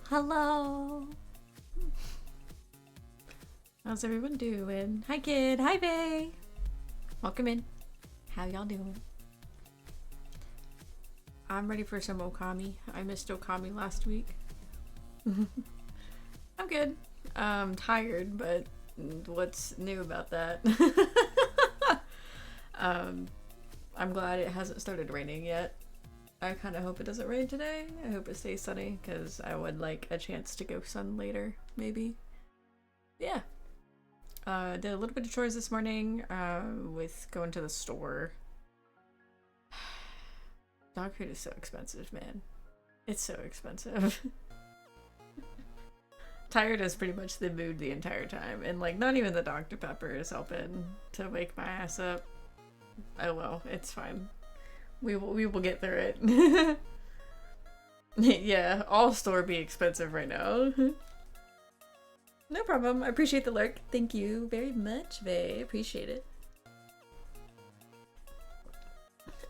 Hello. How's everyone doing? Hi kid. Hi Bae. Welcome in. How y'all doing? I'm ready for some Okami. I missed Okami last week. I'm good. I'm tired, but what's new about that? I'm glad it hasn't started raining yet. I kind of hope it doesn't rain today. I hope it stays sunny because I would like a chance to go sun later, maybe. Yeah. Did a little bit of chores this morning with going to the store. Dog food is so expensive, man. It's so expensive. Tired is pretty much the mood the entire time, and like not even the Dr. Pepper is helping to wake my ass up. Oh well, it's fine. We will get through it. Yeah, all store be expensive right now. No problem. I appreciate the lurk. Thank you very much, Vay. Appreciate it.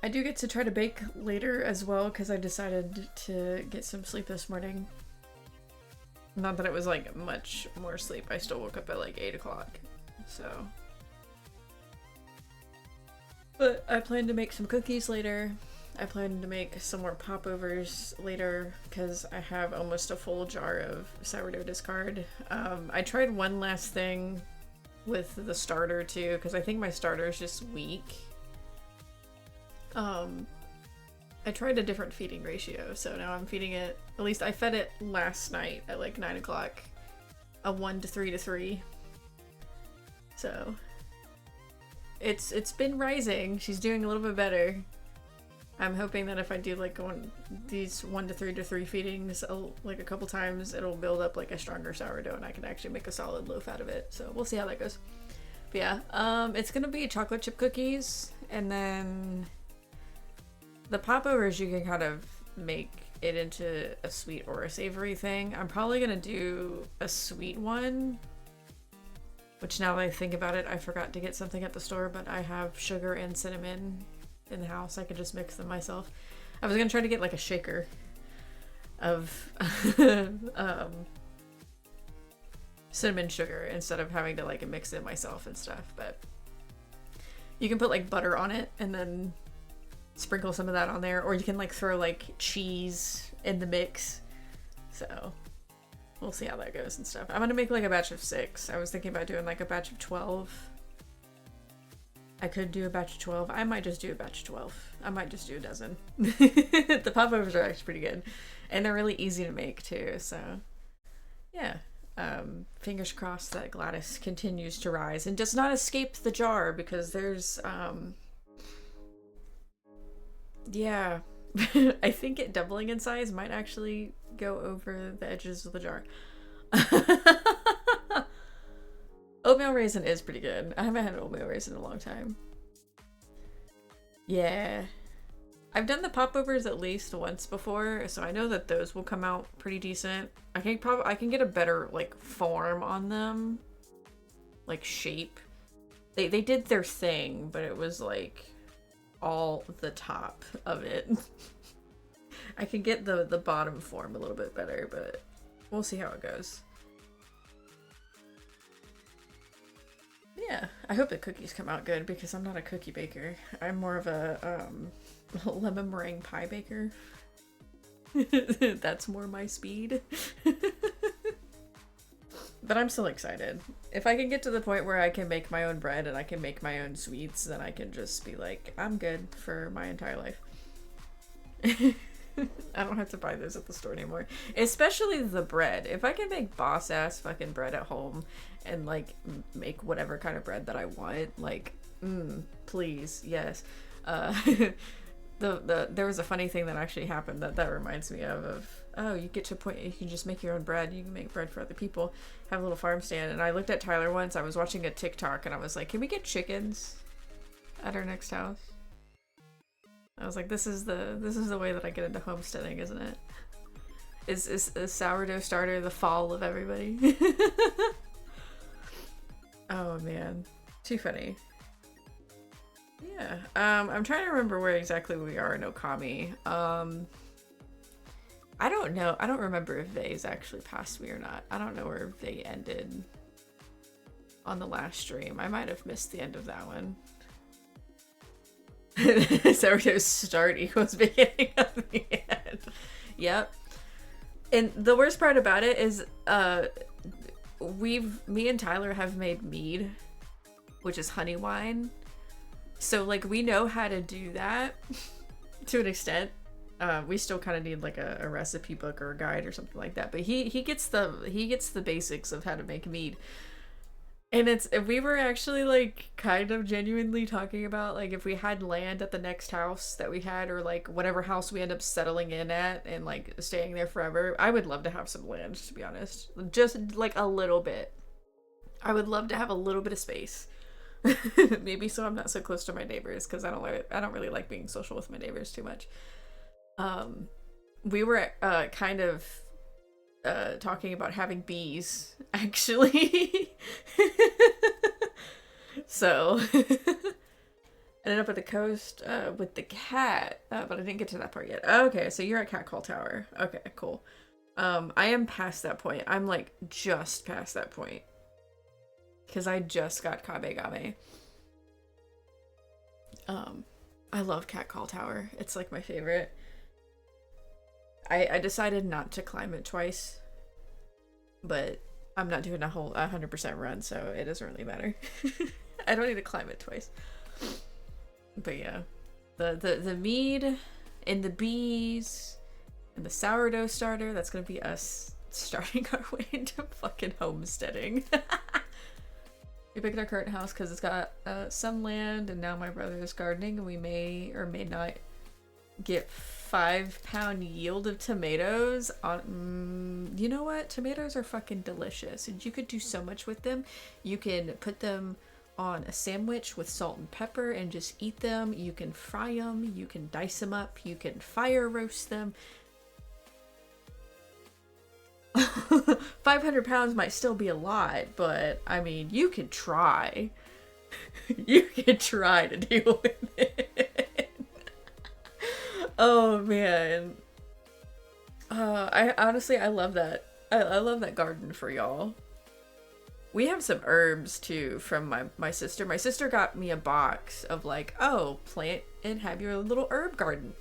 I do get to try to bake later as well because I decided to get some sleep this morning. Not that it was like much more sleep. I still woke up at like 8 o'clock. So But I plan to make some cookies later. I plan to make some more popovers later because I have almost a full jar of sourdough discard. I tried one last thing with the starter too because I think my starter is just weak. I tried a different feeding ratio, so now I'm feeding it, at least I fed it last night at like 9 o'clock, a 1 to 3 to 3. So it's been rising. She's doing a little bit better. I'm hoping that if I do like these 1 to 3 to 3 feedings like a couple times, it'll build up like a stronger sourdough and I can actually make a solid loaf out of it. So we'll see how that goes. But yeah, it's gonna be chocolate chip cookies, and then the popovers you can kind of make it into a sweet or a savory thing. I'm probably gonna do a sweet one, which now that I think about it, I forgot to get something at the store, but I have sugar and cinnamon in the house. I could just mix them myself. I was gonna try to get like a shaker of cinnamon sugar instead of having to like mix it myself and stuff, but you can put like butter on it and then sprinkle some of that on there, or you can like throw like cheese in the mix. So we'll see how that goes and stuff. I'm gonna make like a batch of 6. I was thinking about doing like a batch of 12. I could do a batch of 12. I might just do a batch of 12. I might just do a dozen. The popovers are actually pretty good, and they're really easy to make too, so yeah. Fingers crossed that Gladys continues to rise and does not escape the jar, because there's yeah, I think it doubling in size might actually go over the edges of the jar. Oatmeal raisin is pretty good. I haven't had oatmeal raisin in a long time. Yeah. I've done the popovers at least once before, so I know that those will come out pretty decent. I can get a better like form on them. Like shape. They did their thing, but it was like all the top of it. I can get the bottom form a little bit better, but we'll see how it goes. Yeah, I hope the cookies come out good because I'm not a cookie baker. I'm more of a lemon meringue pie baker. That's more my speed. But I'm still excited. If I can get to the point where I can make my own bread and I can make my own sweets, then I can just be like, I'm good for my entire life. I don't have to buy those at the store anymore. Especially the bread. If I can make boss ass fucking bread at home and like make whatever kind of bread that I want, like, please, yes. There was a funny thing that actually happened that reminds me of oh, you get to a point you can just make your own bread. You can make bread for other people, have a little farm stand. And I looked at Tyler once. I was watching a TikTok and I was like, can we get chickens at our next house? I was like, this is the way that I get into homesteading, isn't it? Is a sourdough starter the fall of everybody? Oh man, too funny. Yeah, I'm trying to remember where exactly we are in Okami. I don't know. I don't remember if Vay's actually passed me or not. I don't know where Vay ended on the last stream. I might have missed the end of that one. Sourdough start equals beginning of the end. Yep. And the worst part about it is, me and Tyler have made mead, which is honey wine. So like we know how to do that to an extent. We still kind of need like a recipe book or a guide or something like that. But he gets the basics of how to make mead. And we were actually like kind of genuinely talking about like if we had land at the next house that we had, or like whatever house we end up settling in at and like staying there forever. I would love to have some land, to be honest. Just like a little bit. I would love to have a little bit of space. Maybe so I'm not so close to my neighbors, because I don't really like being social with my neighbors too much. We were kind of talking about having bees, actually. So ended up at the coast with the cat, but I didn't get to that part yet. Okay, so you're at Cat Call Tower. Okay, cool. I am past that point. I'm like just past that point, because I just got Kabegame. I love Cat Call Tower. It's like my favorite. I decided not to climb it twice, but I'm not doing a whole 100% run, so it doesn't really matter. I don't need to climb it twice. But yeah, the mead and the bees and the sourdough starter, that's gonna be us starting our way into fucking homesteading. We picked our current house because it's got some land, and now my brother is gardening, and we may or may not get 5-pound yield of tomatoes on. You know what? Tomatoes are fucking delicious, and you could do so much with them. You can put them on a sandwich with salt and pepper and just eat them. You can fry them. You can dice them up. You can fire roast them. 500 pounds might still be a lot, but I mean, you can try. You can try to deal with it. Oh man. I honestly, I love that. I love that garden for y'all. We have some herbs too from my sister. My sister got me a box of like, oh, plant and have your little herb garden.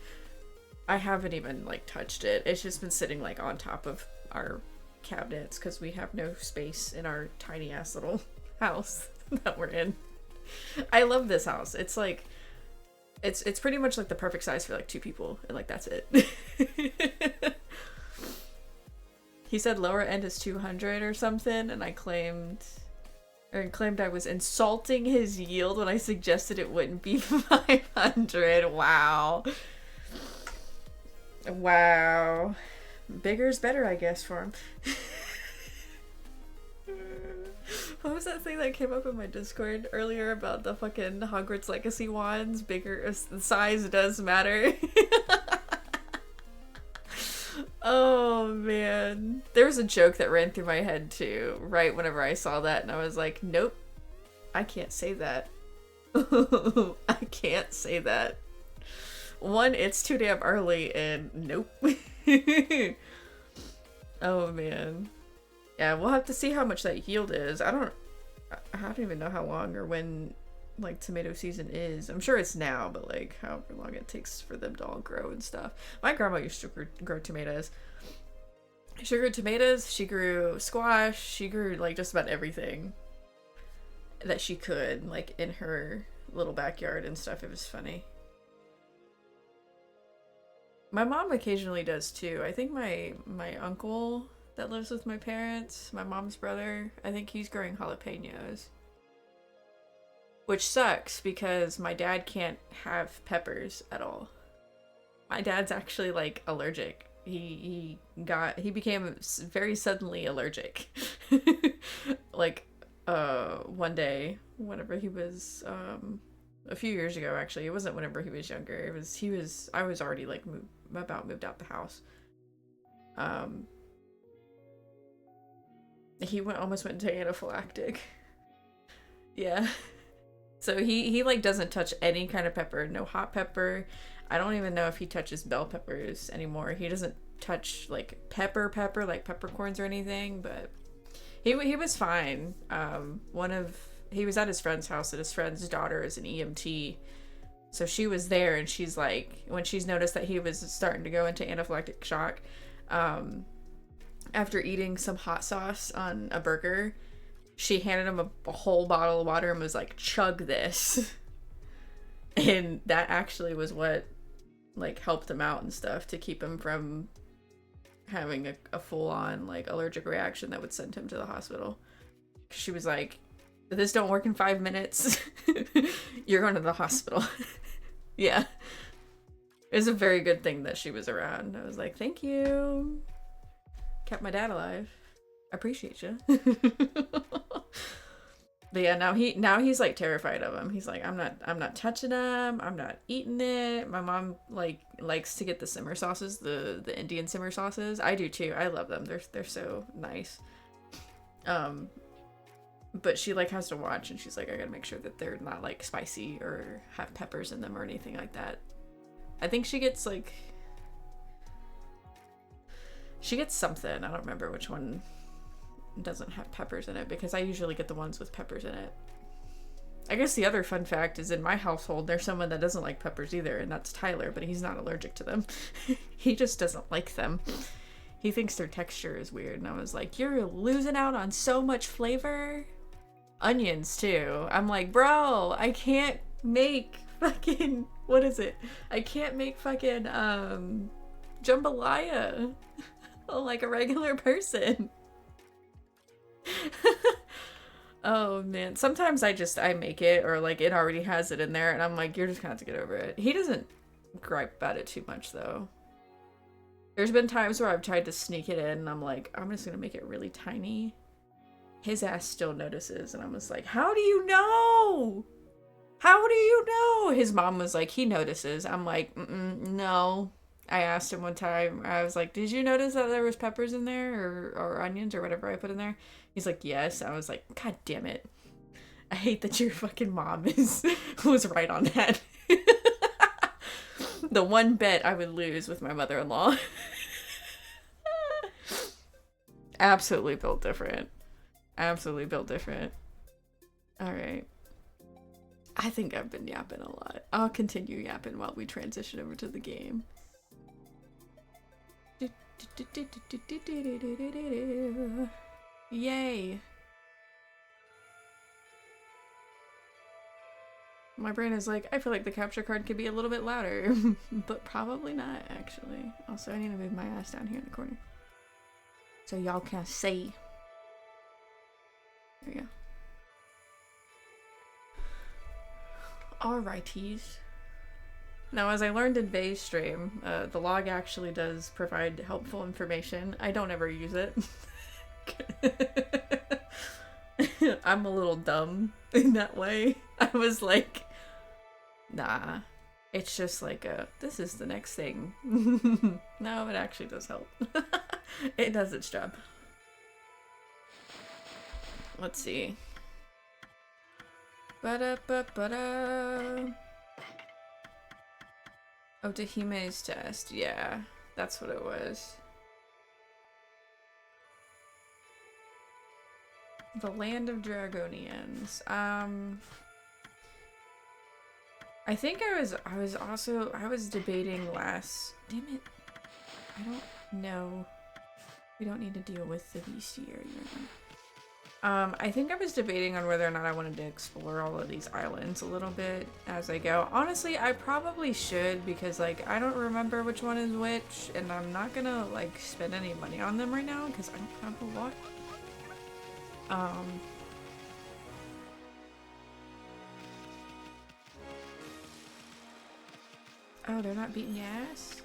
I haven't even like touched it. It's just been sitting like on top of our cabinets because we have no space in our tiny ass little house that we're in. I love this house. It's like it's pretty much like the perfect size for like 2 people, and like that's it. He said lower end is 200 or something, and I claimed I was insulting his yield when I suggested it wouldn't be 500. Wow. Wow. Bigger's better, I guess, for him. What was that thing that came up in my Discord earlier about the fucking Hogwarts Legacy wands? Bigger, the size does matter. Oh man. There was a joke that ran through my head too, right whenever I saw that, and I was like, nope, I can't say that. I can't say that. One, it's too damn early, and nope. Oh man. Yeah, we'll have to see how much that yield is. I don't even know how long or when like tomato season is. I'm sure it's now, but like however long it takes for them to all grow and stuff. My grandma used to grow tomatoes. She grew tomatoes, she grew squash, she grew like just about everything that she could, like in her little backyard and stuff. It was funny. My mom occasionally does too. I think my uncle that lives with my parents, my mom's brother, I think he's growing jalapenos. Which sucks because my dad can't have peppers at all. My dad's actually like allergic. He became very suddenly allergic. Like one day whenever he was a few years ago, actually. It wasn't whenever he was younger. I was already like moved out the house. He almost went into anaphylactic. Yeah. So he like doesn't touch any kind of pepper, no hot pepper. I don't even know if he touches bell peppers anymore. He doesn't touch like pepper like peppercorns or anything, but he was fine. He was at his friend's house, and his friend's daughter is an EMT. So she was there, and she's like, when she's noticed that he was starting to go into anaphylactic shock, after eating some hot sauce on a burger, she handed him a whole bottle of water and was like, chug this. And that actually was what like helped him out and stuff to keep him from having a full-on like allergic reaction that would send him to the hospital. She was like, if this don't work in 5 minutes, you're going to the hospital. Yeah. It was a very good thing that she was around. I was like, thank you. Kept my dad alive. I appreciate you. But yeah, now he's like terrified of him. He's like, I'm not touching him. I'm not eating it. My mom like likes to get the simmer sauces, the Indian simmer sauces. I do too. I love them. They're so nice. But she like has to watch, and she's like, I gotta make sure that they're not like spicy or have peppers in them or anything like that. I think she gets something. I don't remember which one doesn't have peppers in it, because I usually get the ones with peppers in it. I guess the other fun fact is in my household, there's someone that doesn't like peppers either, and that's Tyler, but he's not allergic to them. He just doesn't like them. He thinks their texture is weird, and I was like, you're losing out on so much flavor. Onions, too. I'm like, bro, I can't make fucking, what is it? I can't make fucking, jambalaya like a regular person. Oh man, sometimes I make it, or like it already has it in there, and I'm like, you're just gonna have to get over it. He doesn't gripe about it too much though. There's been times where I've tried to sneak it in, and I'm like, I'm just gonna make it really tiny. His ass still notices, and I was like, how do you know? How do you know? His mom was like, he notices. I'm like, no. I asked him one time, I was like, did you notice that there was peppers in there, or onions, or whatever I put in there? He's like, yes. I was like, god damn it. I hate that your fucking mom was right on that. The one bet I would lose with my mother-in-law. Absolutely built different. Absolutely built different. Alright. I think I've been yapping a lot. I'll continue yapping while we transition over to the game. Yay! My brain is like, I feel like the capture card could be a little bit louder, but probably not, actually. Also, I need to move my ass down here in the corner so y'all can see. There we go. Alrighties. Now, as I learned in Bay's stream, the log actually does provide helpful information. I don't ever use it. I'm a little dumb in that way. I was like, nah, it's just like this is the next thing. No, it actually does help. It does its job. Let's see. Ba-da-ba-ba-da. Otohime's test. Yeah, that's what it was. The Land of Dragonians. I think I was debating last. Damn it. I don't know. We don't need to deal with the bestiary right now. I think I was debating on whether or not I wanted to explore all of these islands a little bit as I go. Honestly, I probably should, because like I don't remember which one is which, and I'm not gonna like spend any money on them right now because I don't have a lot. Oh, they're not beating your ass?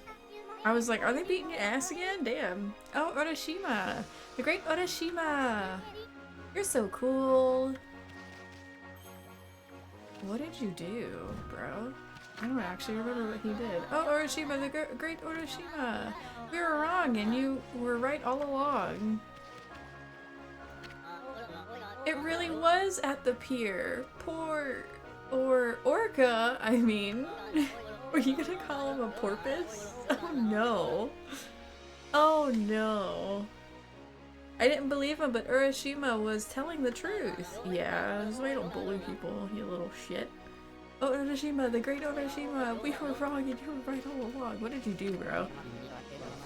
I was like, are they beating your ass again? Damn. Oh, Oroshima! The great Oroshima! You're so cool. What did you do, bro? I don't actually remember what he did. Oh, Oroshima, the great Oroshima! We were wrong and you were right all along. It really was at the pier. Poor... or orca, I mean. Were you gonna call him a porpoise? Oh no. Oh no. I didn't believe him, but Oroshima was telling the truth. Yeah, that's why you don't bully people, you little shit. Oh, Oroshima, the great Oroshima, we were wrong and you were right all along. What did you do, bro?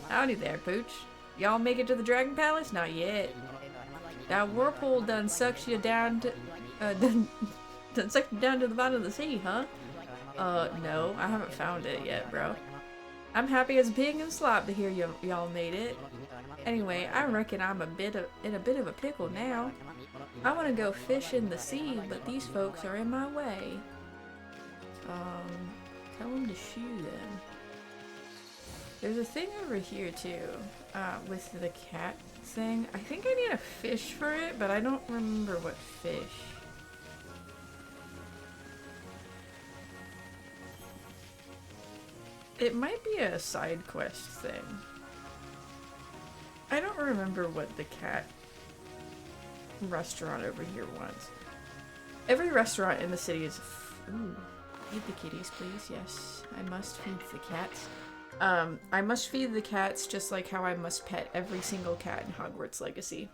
Howdy there, Pooch. Y'all make it to the Dragon Palace? Not yet. That whirlpool done sucks you down to, done sucked you down to the bottom of the sea, huh? No, I haven't found it yet, bro. I'm happy as a pig in slop to hear y'all made it. Anyway, I reckon I'm in a bit of a pickle now. I want to go fish in the sea, but these folks are in my way. Tell them to shoo then. There's a thing over here too, with the cat thing. I think I need a fish for it, but I don't remember what fish. It might be a side quest thing. I don't remember what the cat restaurant over here wants. Every restaurant in the city is... Ooh, feed the kitties, please. Yes, I must feed the cats. I must feed the cats just like how I must pet every single cat in Hogwarts Legacy.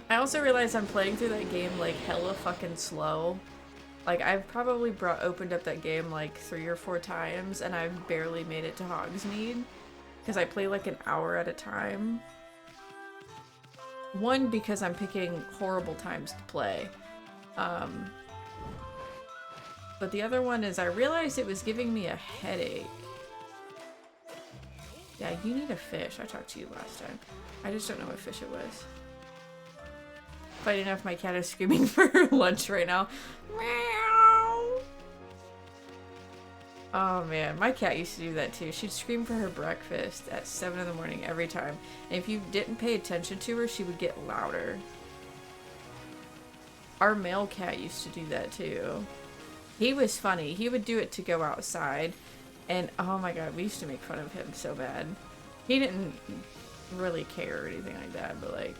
I also realized I'm playing through that game like hella fucking slow. Like I've probably opened up that game like 3 or 4 times and I've barely made it to Hogsmeade. Because I play like an hour at a time. One, because I'm picking horrible times to play. But the other one is I realized it was giving me a headache. Yeah, you need a fish. I talked to you last time. I just don't know what fish it was. Funny enough, my cat is screaming for her lunch right now. Meow! Oh man, my cat used to do that too. She'd scream for her breakfast at 7 in the morning every time. And if you didn't pay attention to her, she would get louder. Our male cat used to do that too. He was funny. He would do it to go outside. And oh my god, we used to make fun of him so bad. He didn't really care or anything like that, but like,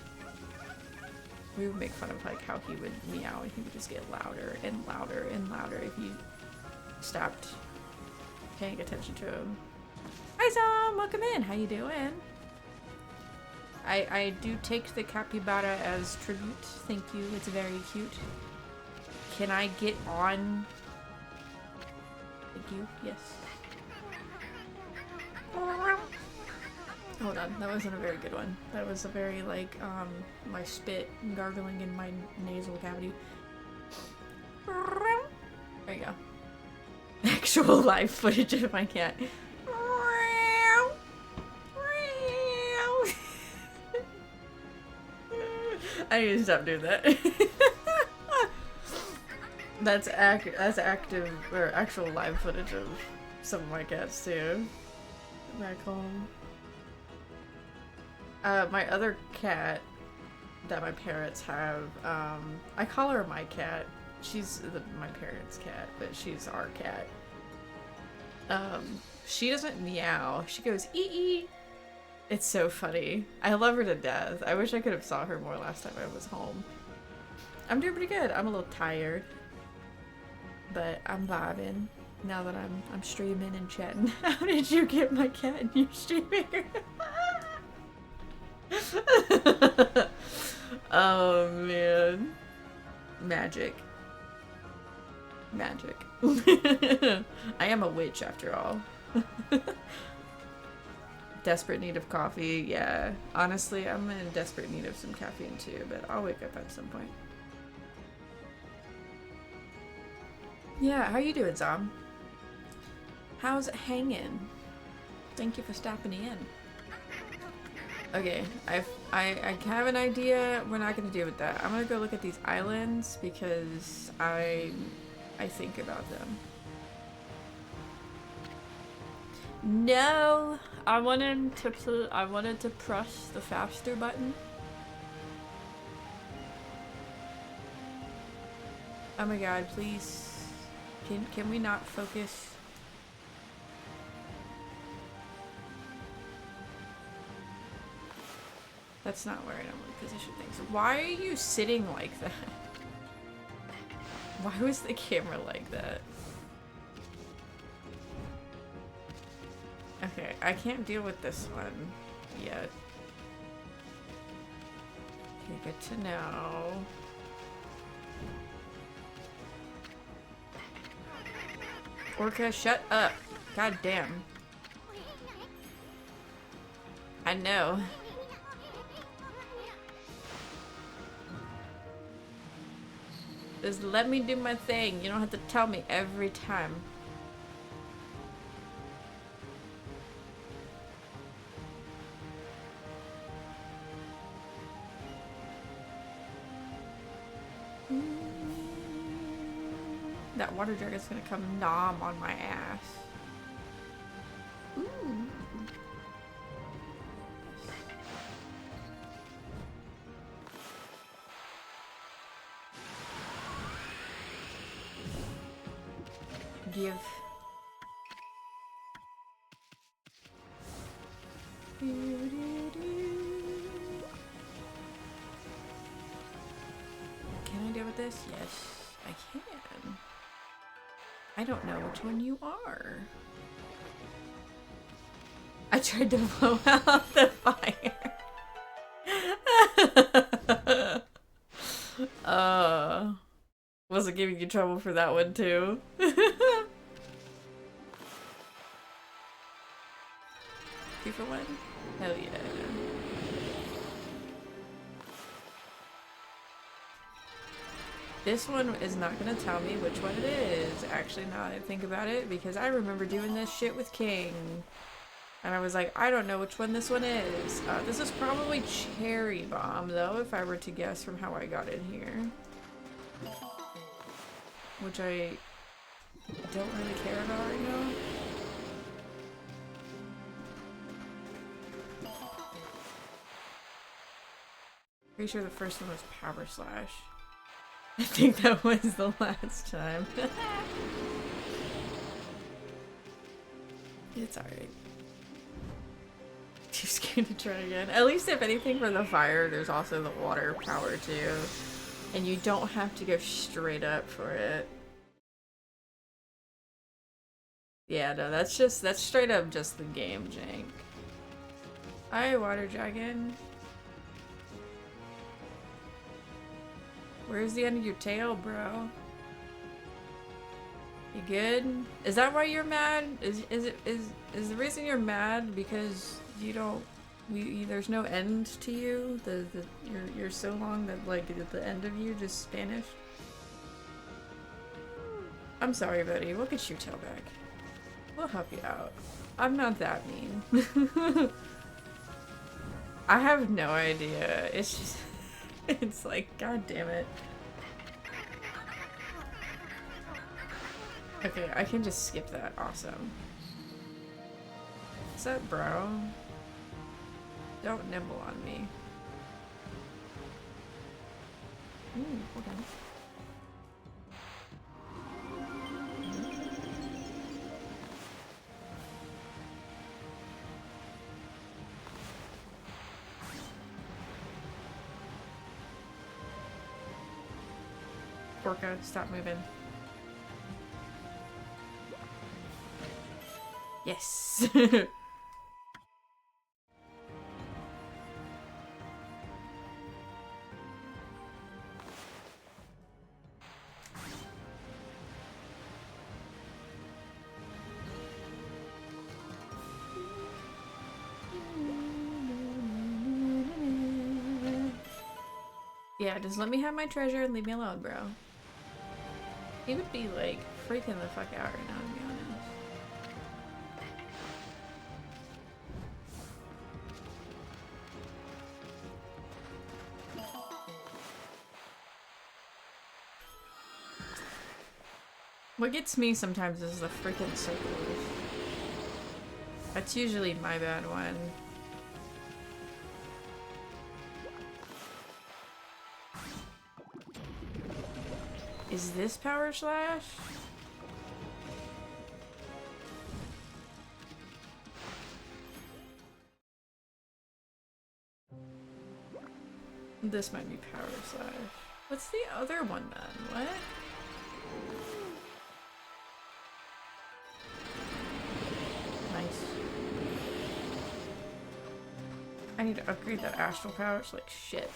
we would make fun of like how he would meow and he would just get louder and louder and louder if you stopped paying attention to him. Hi Zom, welcome in. How you doing? I do take the capybara as tribute. Thank you. It's very cute. Can I get on? Thank you. Yes. Hold on, that wasn't a very good one. That was a very like my spit gargling in my nasal cavity. There you go. Actual live footage of my cat. I need to stop doing that. That's active or actual live footage of some of my cats too. Back home. My other cat that my parents have, I call her my cat. She's my parents' cat, but she's our cat. She doesn't meow. She goes ee. It's so funny. I love her to death. I wish I could have saw her more last time I was home. I'm doing pretty good. I'm a little tired, but I'm vibing now that I'm streaming and chatting. How did you get my cat in your streaming? Oh man, magic. I am a witch after all. Desperate need of coffee. Yeah, honestly, I'm in desperate need of some caffeine too, but I'll wake up at some point. Yeah, how you doing, Zom? How's it hanging? Thank you for stopping in. Okay, I have an idea. We're not gonna deal with that. I'm gonna go look at these islands because I think about them. No, I wanted to press the faster button. Oh my god, please. Can we not focus? That's not where I normally position things. Why are you sitting like that? Why was the camera like that? Okay, I can't deal with this one yet. Okay, good to know. Orca, shut up. God damn. I know. Just let me do my thing. You don't have to tell me every time. That water dragon's gonna come nom on my ass. Ooh. Give. Can I deal with this? Yes, I can. I don't know which one you are. I tried to blow out the fire. Wasn't giving you trouble for that one too. 2 for 1? Hell yeah. This one is not gonna tell me which one it is, actually, now that I think about it, because I remember doing this shit with King. And I was like, I don't know which one this one is. This is probably Cherry Bomb, though, if I were to guess from how I got in here. Which I don't really care about right now. Pretty sure the first one was Power Slash. I think that was the last time. It's alright. Too scared to try again. At least if anything for the fire, there's also the water power too. And you don't have to go straight up for it. Yeah, no, that's straight up just the game jank. Hi, Water Dragon. Where's the end of your tail, bro? You good? Is that why you're mad? Is the reason you're mad because you don't there's no end to you? You're so long that like the end of you just vanished? I'm sorry, buddy. We'll get your tail back. We'll help you out. I'm not that mean. I have no idea. It's just it's like, god damn it. Okay, I can just skip that. Awesome. What's up, bro? Don't nibble on me. Ooh, okay. Orca, stop moving. Yes! Yeah, just let me have my treasure and leave me alone, bro. He would be like freaking the fuck out right now, to be honest. What gets me sometimes is the freaking circles. That's usually my bad one. Is this Power Slash? This might be Power Slash. What's the other one then? What? Nice. I need to upgrade that Astral Power. It's like shit.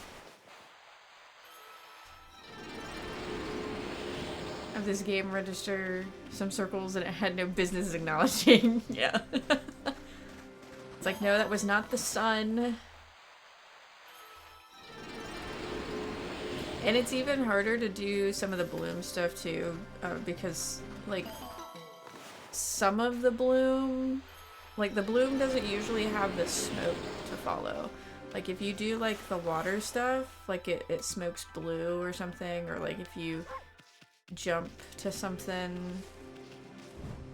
Of this game register some circles and it had no business acknowledging. Yeah. It's like, no, that was not the sun. And it's even harder to do some of the bloom stuff too, because like some of the bloom, like the bloom doesn't usually have the smoke to follow. Like if you do like the water stuff, like it smokes blue or something, or like if you jump to something,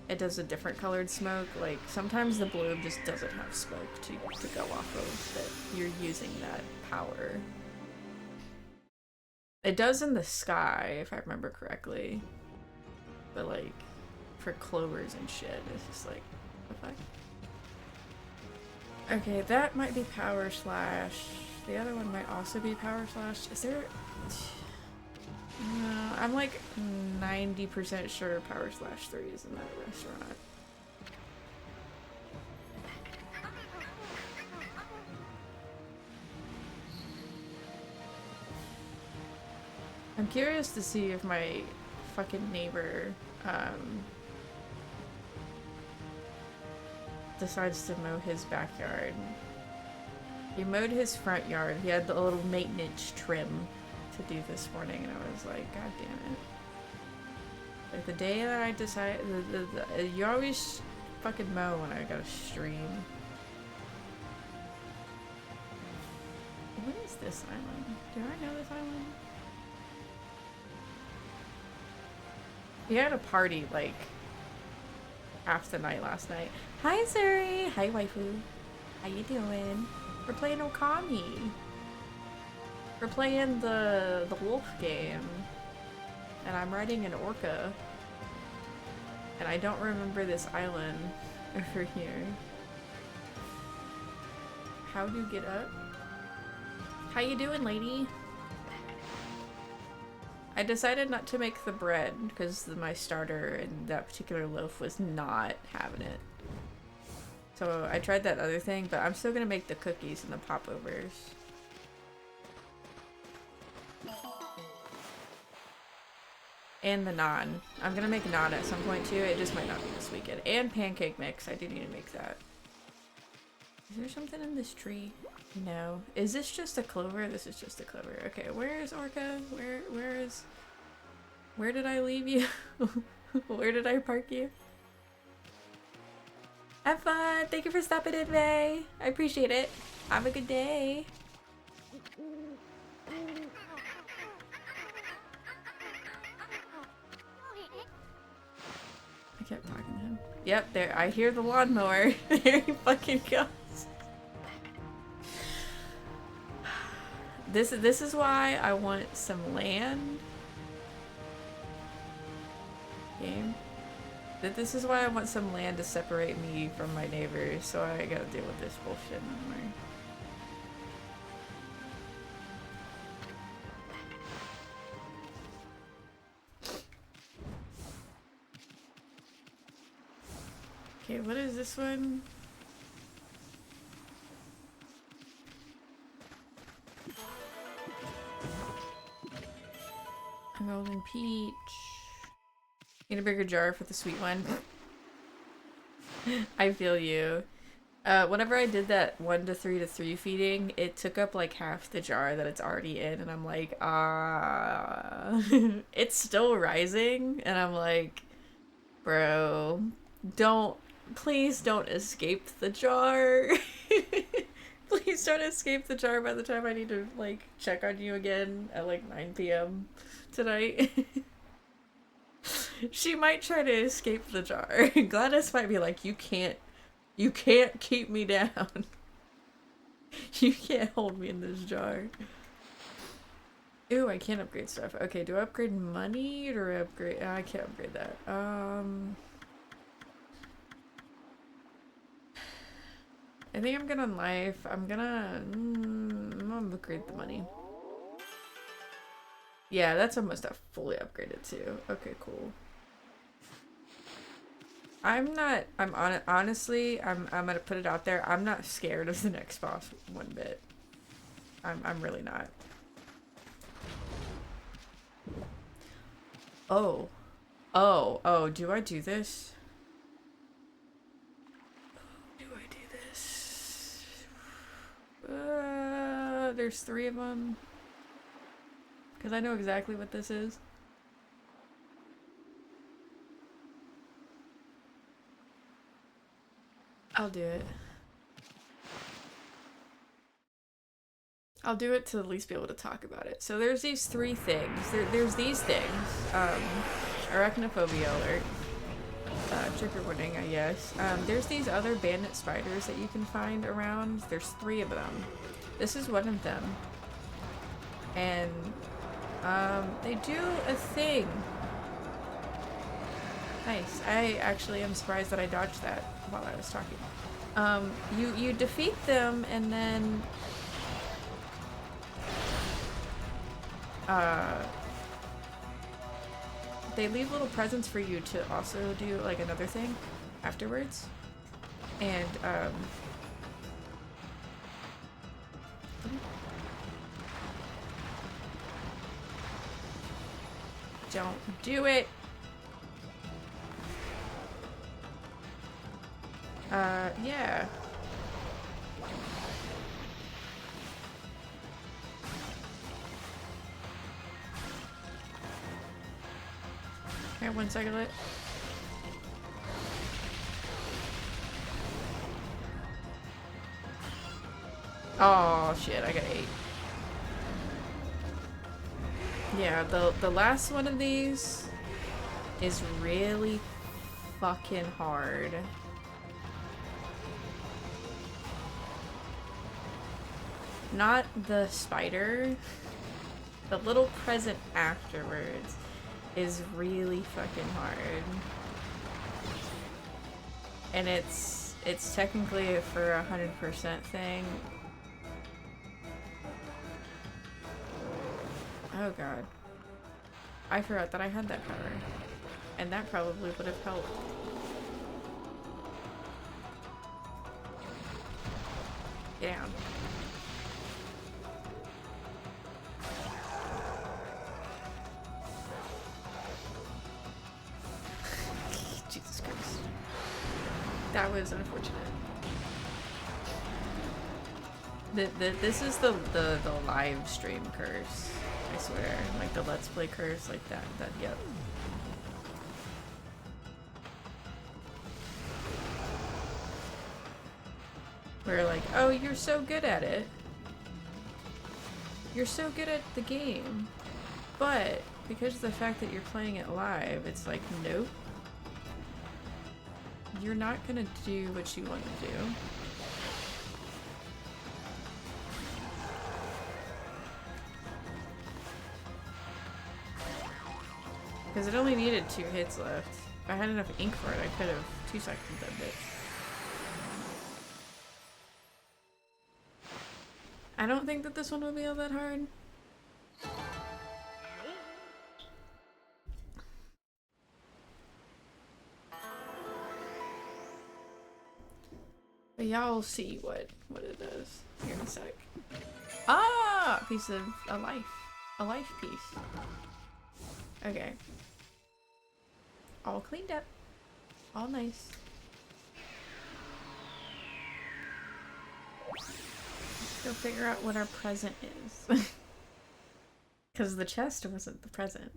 it does a different colored smoke. Like sometimes the bloom just doesn't have smoke to go off of that you're using that power. It does in the sky, if I remember correctly. But like, for clovers and shit, it's just like, what the fuck? Okay, that might be Power Slash. The other one might also be Power Slash. Is there... No, I'm like 90% sure Power Slash 3 is in that restaurant. I'm curious to see if my fucking neighbor, decides to mow his backyard. He mowed his front yard. He had the little maintenance trim to do this morning, and I was like, God damn it. Like the day that I decide, you always fucking mow when I gotta stream. What is this island? Do I know this island? We had a party like half the night last night. Hi Zuri! Hi waifu! How you doing? We're playing Okami. We're playing the wolf game. And I'm riding an orca. And I don't remember this island over here. How do you get up? How you doing, lady? I decided not to make the bread because my starter and that particular loaf was not having it. So I tried that other thing, but I'm still gonna make the cookies and the popovers. And the naan. I'm gonna make naan at some point too. It just might not be this weekend. And pancake mix. I do need to make that. Is there something in this tree? No. Is this just a clover? This is just a clover. Okay, where is Orca? Where did I leave you? Where did I park you? Have fun! Thank you for stopping in, May! I appreciate it. Have a good day. I kept talking to him. Yep, there. I hear the lawnmower. There he fucking goes. This is why I want some land. Game. This is why I want some land to separate me from my neighbors, so I gotta deal with this bullshit no more. Okay, what is this one? A golden peach. Need a bigger jar for the sweet one. I feel you. Whenever I did that 1 to 3 to 3 feeding, it took up like half the jar that it's already in, and I'm like, it's still rising, and I'm like, bro, please don't escape the jar. Please don't escape the jar by the time I need to like check on you again at like 9 p.m. tonight. She might try to escape the jar. Gladys might be like, you can't keep me down. You can't hold me in this jar. Ooh, I can't upgrade stuff. Okay, do I upgrade money or upgrade? I can't upgrade that. I think I'm good on life. I'm gonna upgrade the money. Yeah, that's almost fully upgraded too. Okay, cool. Honestly, I'm gonna put it out there. I'm not scared of the next boss one bit. I'm really not. Oh, do I do this? Do I do this? There's 3 of them. Because I know exactly what this is. I'll do it. I'll do it to at least be able to talk about it. So there's these 3 things. There's these things. Arachnophobia alert. Trigger warning, I guess. There's these other bandit spiders that you can find around. There's 3 of them. This is one of them. And they do a thing. Nice. I actually am surprised that I dodged that while I was talking. You defeat them and then they leave little presents for you to also do like another thing afterwards. And Don't do it! Yeah. Okay, one second. Oh shit, I got 8. Yeah, the last one of these is really fucking hard. Not the spider. The little present afterwards is really fucking hard. And it's technically for 100% thing. Oh god. I forgot that I had that power. And that probably would have helped. Get down. Jesus Christ. That was unfortunate. This is the live stream curse. I swear. Like the Let's Play curse, like that, yep. We're like, oh, you're so good at it. You're so good at the game. But, because of the fact that you're playing it live, it's like, nope. You're not gonna do what you want to do. Because it only needed 2 hits left. If I had enough ink for it, I could have 2-seconded that bit. I don't think that this one will be all that hard. But y'all will see what it does here in a sec. Ah! Piece of a life. A life piece. Okay. All cleaned up. All nice. Let's go figure out what our present is. Because the chest wasn't the present.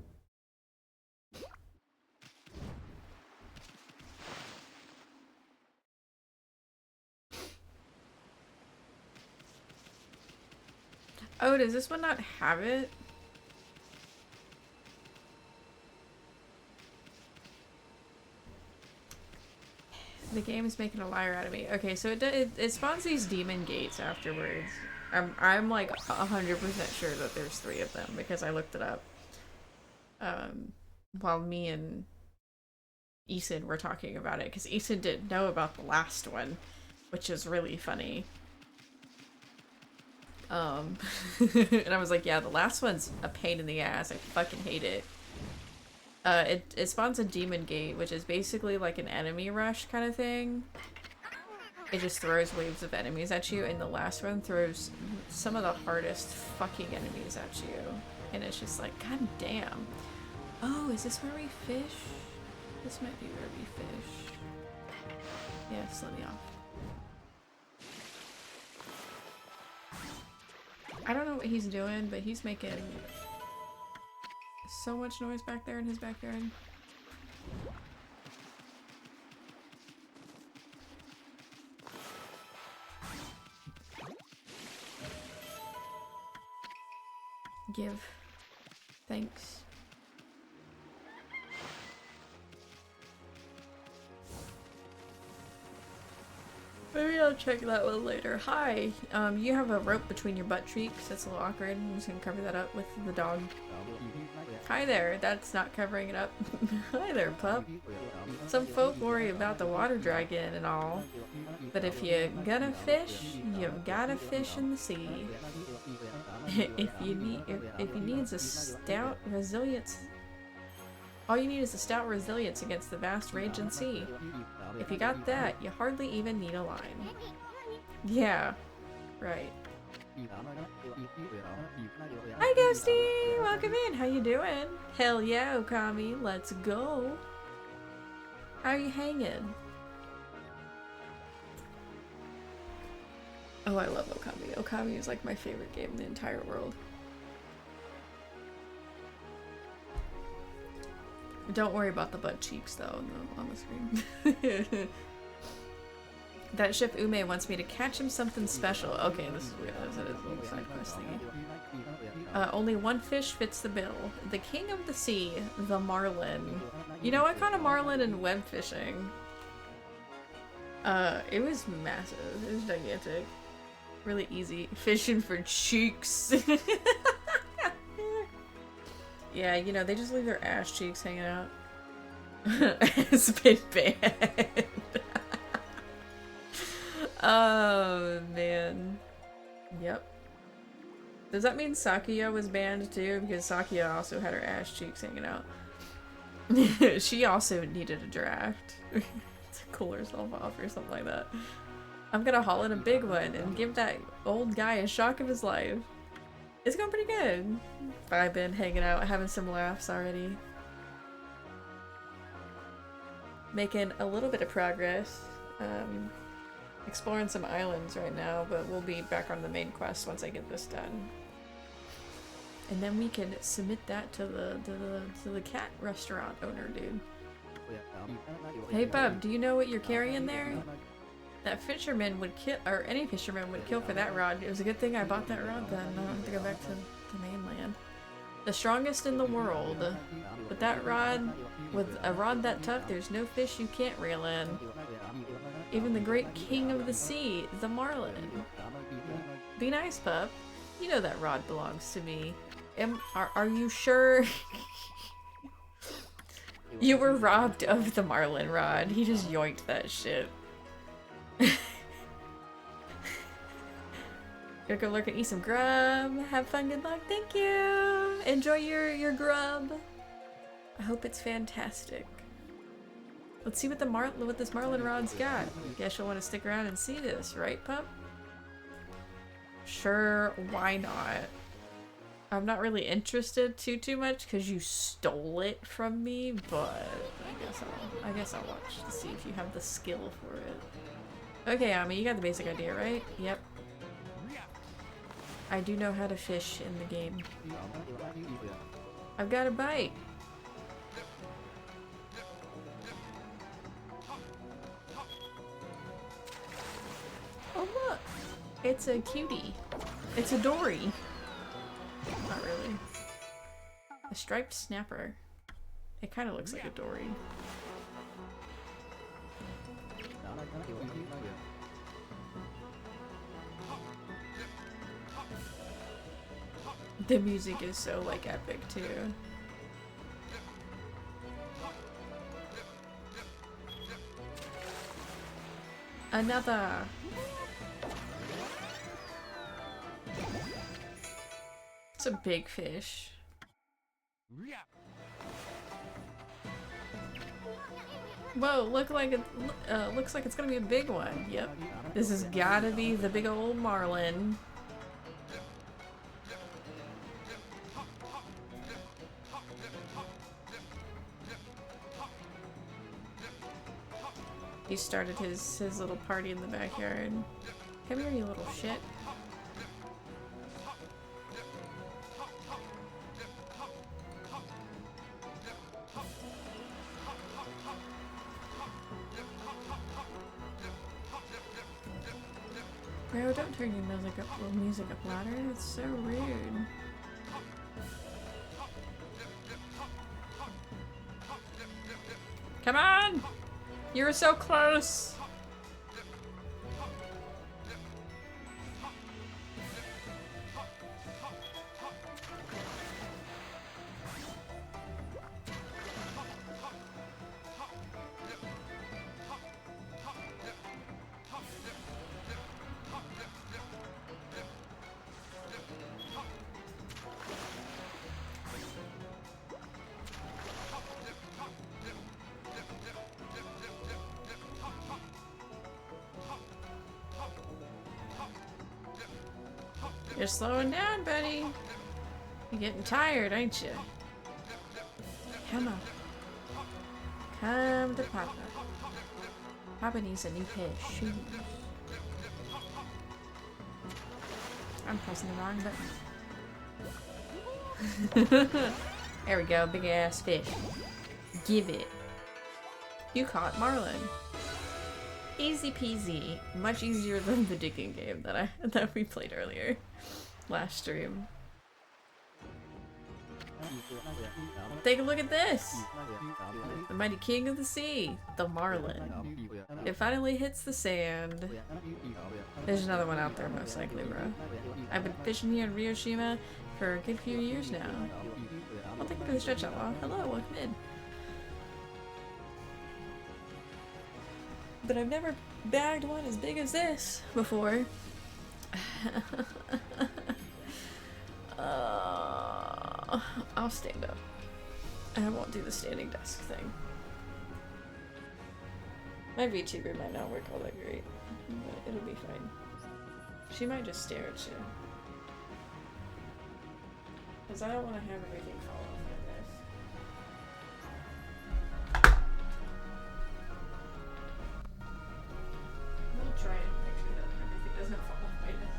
Oh, does this one not have it? The game is making a liar out of me. Okay, so it spawns these demon gates afterwards. I'm like 100% sure that there's 3 of them because I looked it up. While me and Eason were talking about it, because Eason didn't know about the last one, which is really funny. And I was like, yeah, the last one's a pain in the ass. I fucking hate it. It spawns a demon gate, which is basically like an enemy rush kind of thing. It just throws waves of enemies at you, and the last one throws some of the hardest fucking enemies at you. And it's just like, god damn. Oh, is this where we fish? This might be where we fish. Yes, let me off. I don't know what he's doing, but he's making so much noise back there in his backyard. Give thanks. Maybe I'll check that one later. Hi! You have a rope between your butt cheeks. That's a little awkward. I'm just gonna cover that up with the dog. Hi there. That's not covering it up. Hi there, pup. Some folk worry about the water dragon and all. But if you're gonna fish, you've gotta fish in the sea. if you need a stout resilience, all you need is a stout resilience against the vast raging sea. If you got that, you hardly even need a line. Yeah, right. Hi Ghosty! Welcome in. How you doing? Hell yeah, Okami. Let's go. How are you hanging? Oh, I love Okami. Okami is like my favorite game in the entire world. Don't worry about the butt cheeks though on the screen. That ship Ume wants me to catch him something special. Okay, this is weird. That is a little side quest thingy. Only one fish fits the bill. The king of the sea, the marlin. You know, I caught a marlin in web fishing. It was massive. It was gigantic. Really easy. Fishing for cheeks. Yeah, you know, they just leave their ass cheeks hanging out. It's been banned. Oh, man. Yep. Does that mean Sakuya was banned too? Because Sakuya also had her ass cheeks hanging out. She also needed a draft. To cool herself off or something like that. I'm gonna haul in a big one and give that old guy a shock of his life. It's going pretty good. I've been hanging out, having some laughs already. Making a little bit of progress. Exploring some islands right now, but we'll be back on the main quest once I get this done. And then we can submit that to the cat restaurant owner, dude. Hey bub, do you know what you're carrying there? That fisherman would kill, or any fisherman would kill for that rod. It was a good thing I bought that rod then. I don't have to go back to the mainland. The strongest in the world. With that rod, with a rod that tough, there's no fish you can't reel in. Even the great king of the sea, the marlin. Be nice, pup. You know that rod belongs to me. Are you sure? You were robbed of the marlin rod. He just yoinked that shit. Go lurk and eat some grub. Have fun, good luck. Thank you. Enjoy your grub. I hope it's fantastic. Let's see what this marlin rod's got. Guess you'll want to stick around and see this, right, pup? Sure, why not? I'm not really interested too much because you stole it from me, but I guess I'll watch to see if you have the skill for it. Okay, Ami, you got the basic idea, right? Yep. I do know how to fish in the game. I've got a bite. Oh look! It's a cutie. It's a dory. Not really. A striped snapper. It kind of looks like a dory. The music is so like epic too. Another. It's a big fish. Whoa, looks like it's gonna be a big one. Yep. This has gotta be the big old marlin. He started his little party in the backyard. Come here, you little shit. Bro, don't turn your music up louder. It's so rude. Come on! You were so close! You're slowing down, buddy. You're getting tired, ain't you? Come on. Come to Papa. Papa needs a new pair of shoes. I'm pressing the wrong button. There we go, big ass fish. Give it. You caught marlin. Easy peasy. Much easier than the digging game that we played earlier. Last stream. Take a look at this! The mighty king of the sea, the marlin. It finally hits the sand. There's another one out there most likely, bro. I've been fishing here in Ryoshima for a good few years now. I'll take you for the stretch outlaw. Hello, welcome in. But I've never bagged one as big as this before. I'll stand up. I won't do the standing desk thing. My VTuber might not work all that great, but it'll be fine. She might just stare at you. Because I don't want to have everything fall off like this. I'll try and make sure that everything doesn't fall off like this.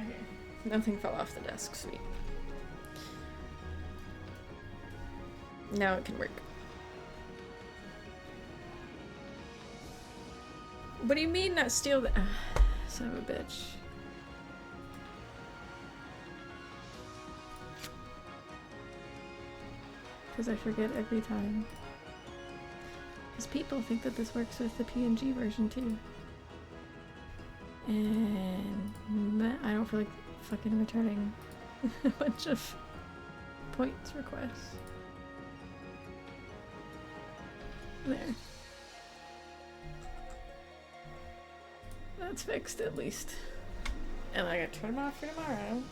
Okay, nothing fell off the desk, sweet. Now it can work. What do you mean not steal the— son of a bitch. Because I forget every time. Because people think that this works with the PNG version too. And I don't feel like fucking returning a bunch of points requests. There. That's fixed at least. And I got to turn them off for tomorrow.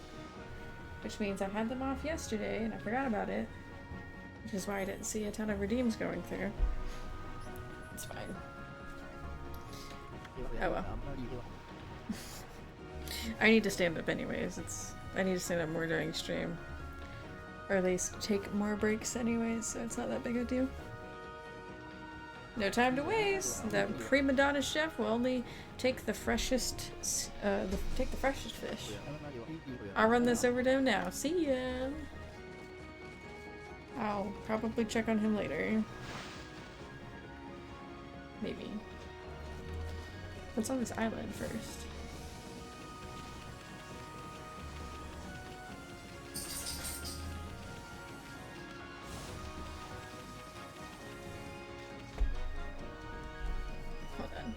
Which means I had them off yesterday and I forgot about it. Which is why I didn't see a ton of redeems going through. It's fine. Oh well. I need to stand up anyways. I need to stand up more during stream. Or at least take more breaks anyways, so it's not that big a deal. No time to waste. The prima donna chef will only take the freshest fish. I'll run this over to him now. See ya. I'll probably check on him later. Maybe. What's on this island first? Hold on.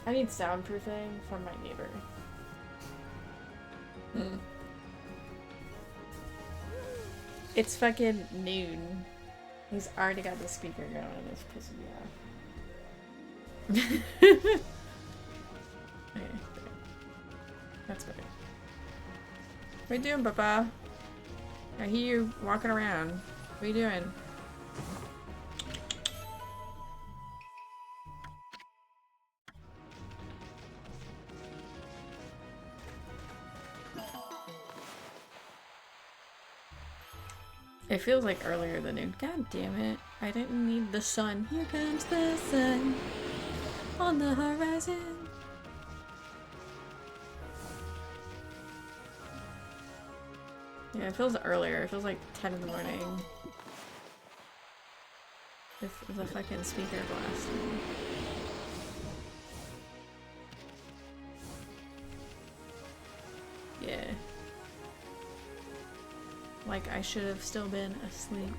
I need soundproofing from my neighbor. It's fucking noon. He's already got the speaker going and it's pissing me off. Okay. That's better. What are you doing, Papa? I hear you walking around. What are you doing? It feels like earlier than noon. God damn it. I didn't need the sun. Here comes the sun on the horizon. Yeah, it feels earlier. It feels like 10 in the morning. With the fucking speaker blasting. Yeah. Like I should have still been asleep.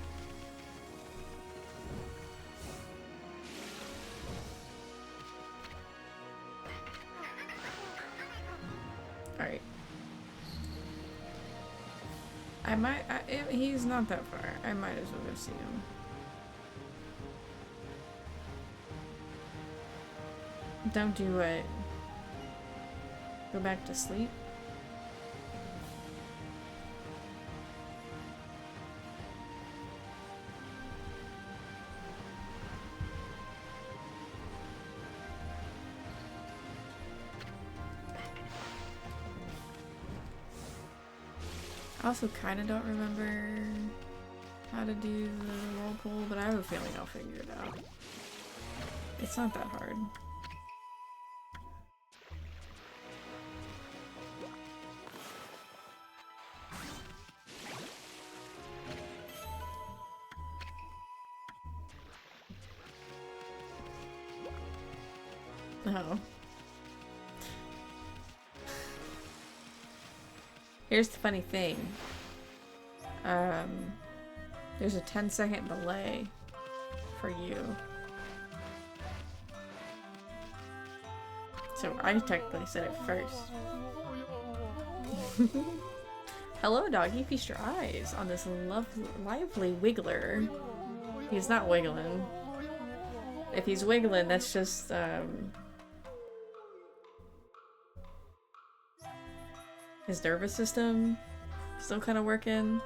Alright. He's not that far. I might as well go see him. Don't do what? Go back to sleep? also kind of don't remember how to do the whirlpool, but I have a feeling I'll figure it out. It's not that hard. Oh. Here's the funny thing. There's a 10-second delay for you. So I technically said it first. Hello, doggy. Feast your eyes on this lively wiggler. He's not wiggling. If he's wiggling, that's just, his nervous system still kind of working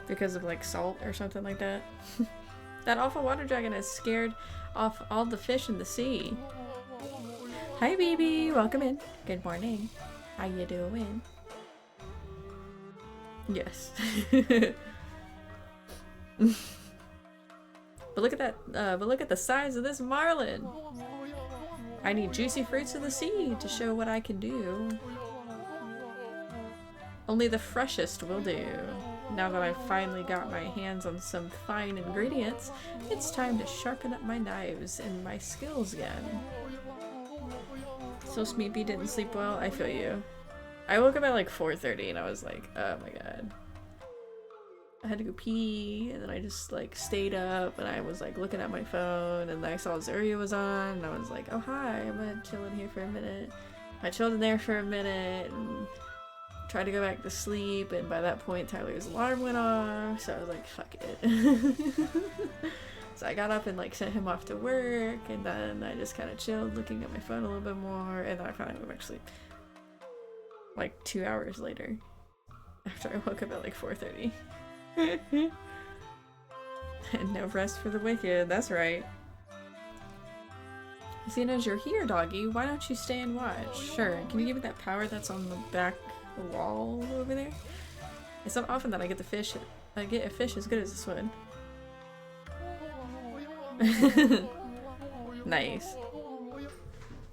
because of like salt or something like that. That awful water dragon has scared off all the fish in the sea. Hi baby, welcome in. Good morning. How you doing? Yes. But look at that, but look at the size of this marlin. I need juicy fruits of the sea to show what I can do. Only the freshest will do. Now that I've finally got my hands on some fine ingredients, it's time to sharpen up my knives and my skills again. So Smeepy didn't sleep well? I feel you. I woke up at like 4:30 and I was like, oh my god. I had to go pee, and then I just like stayed up and I was like looking at my phone, and I saw Zuria was on and I was like, oh hi, I'm gonna chill in here for a minute. I chilled in there for a minute and tried to go back to sleep, and by that point Tyler's alarm went off, so I was like, fuck it. So I got up and like sent him off to work, and then I just kind of chilled looking at my phone a little bit more, and then I finally went back to sleep. Like 2 hours later, after I woke up at like 4:30. And no rest for the wicked, that's right. Seeing as you're here, doggy, why don't you stay and watch? Sure, can you give me that power that's on the back wall over there? It's not often that I get a fish as good as this one. Nice.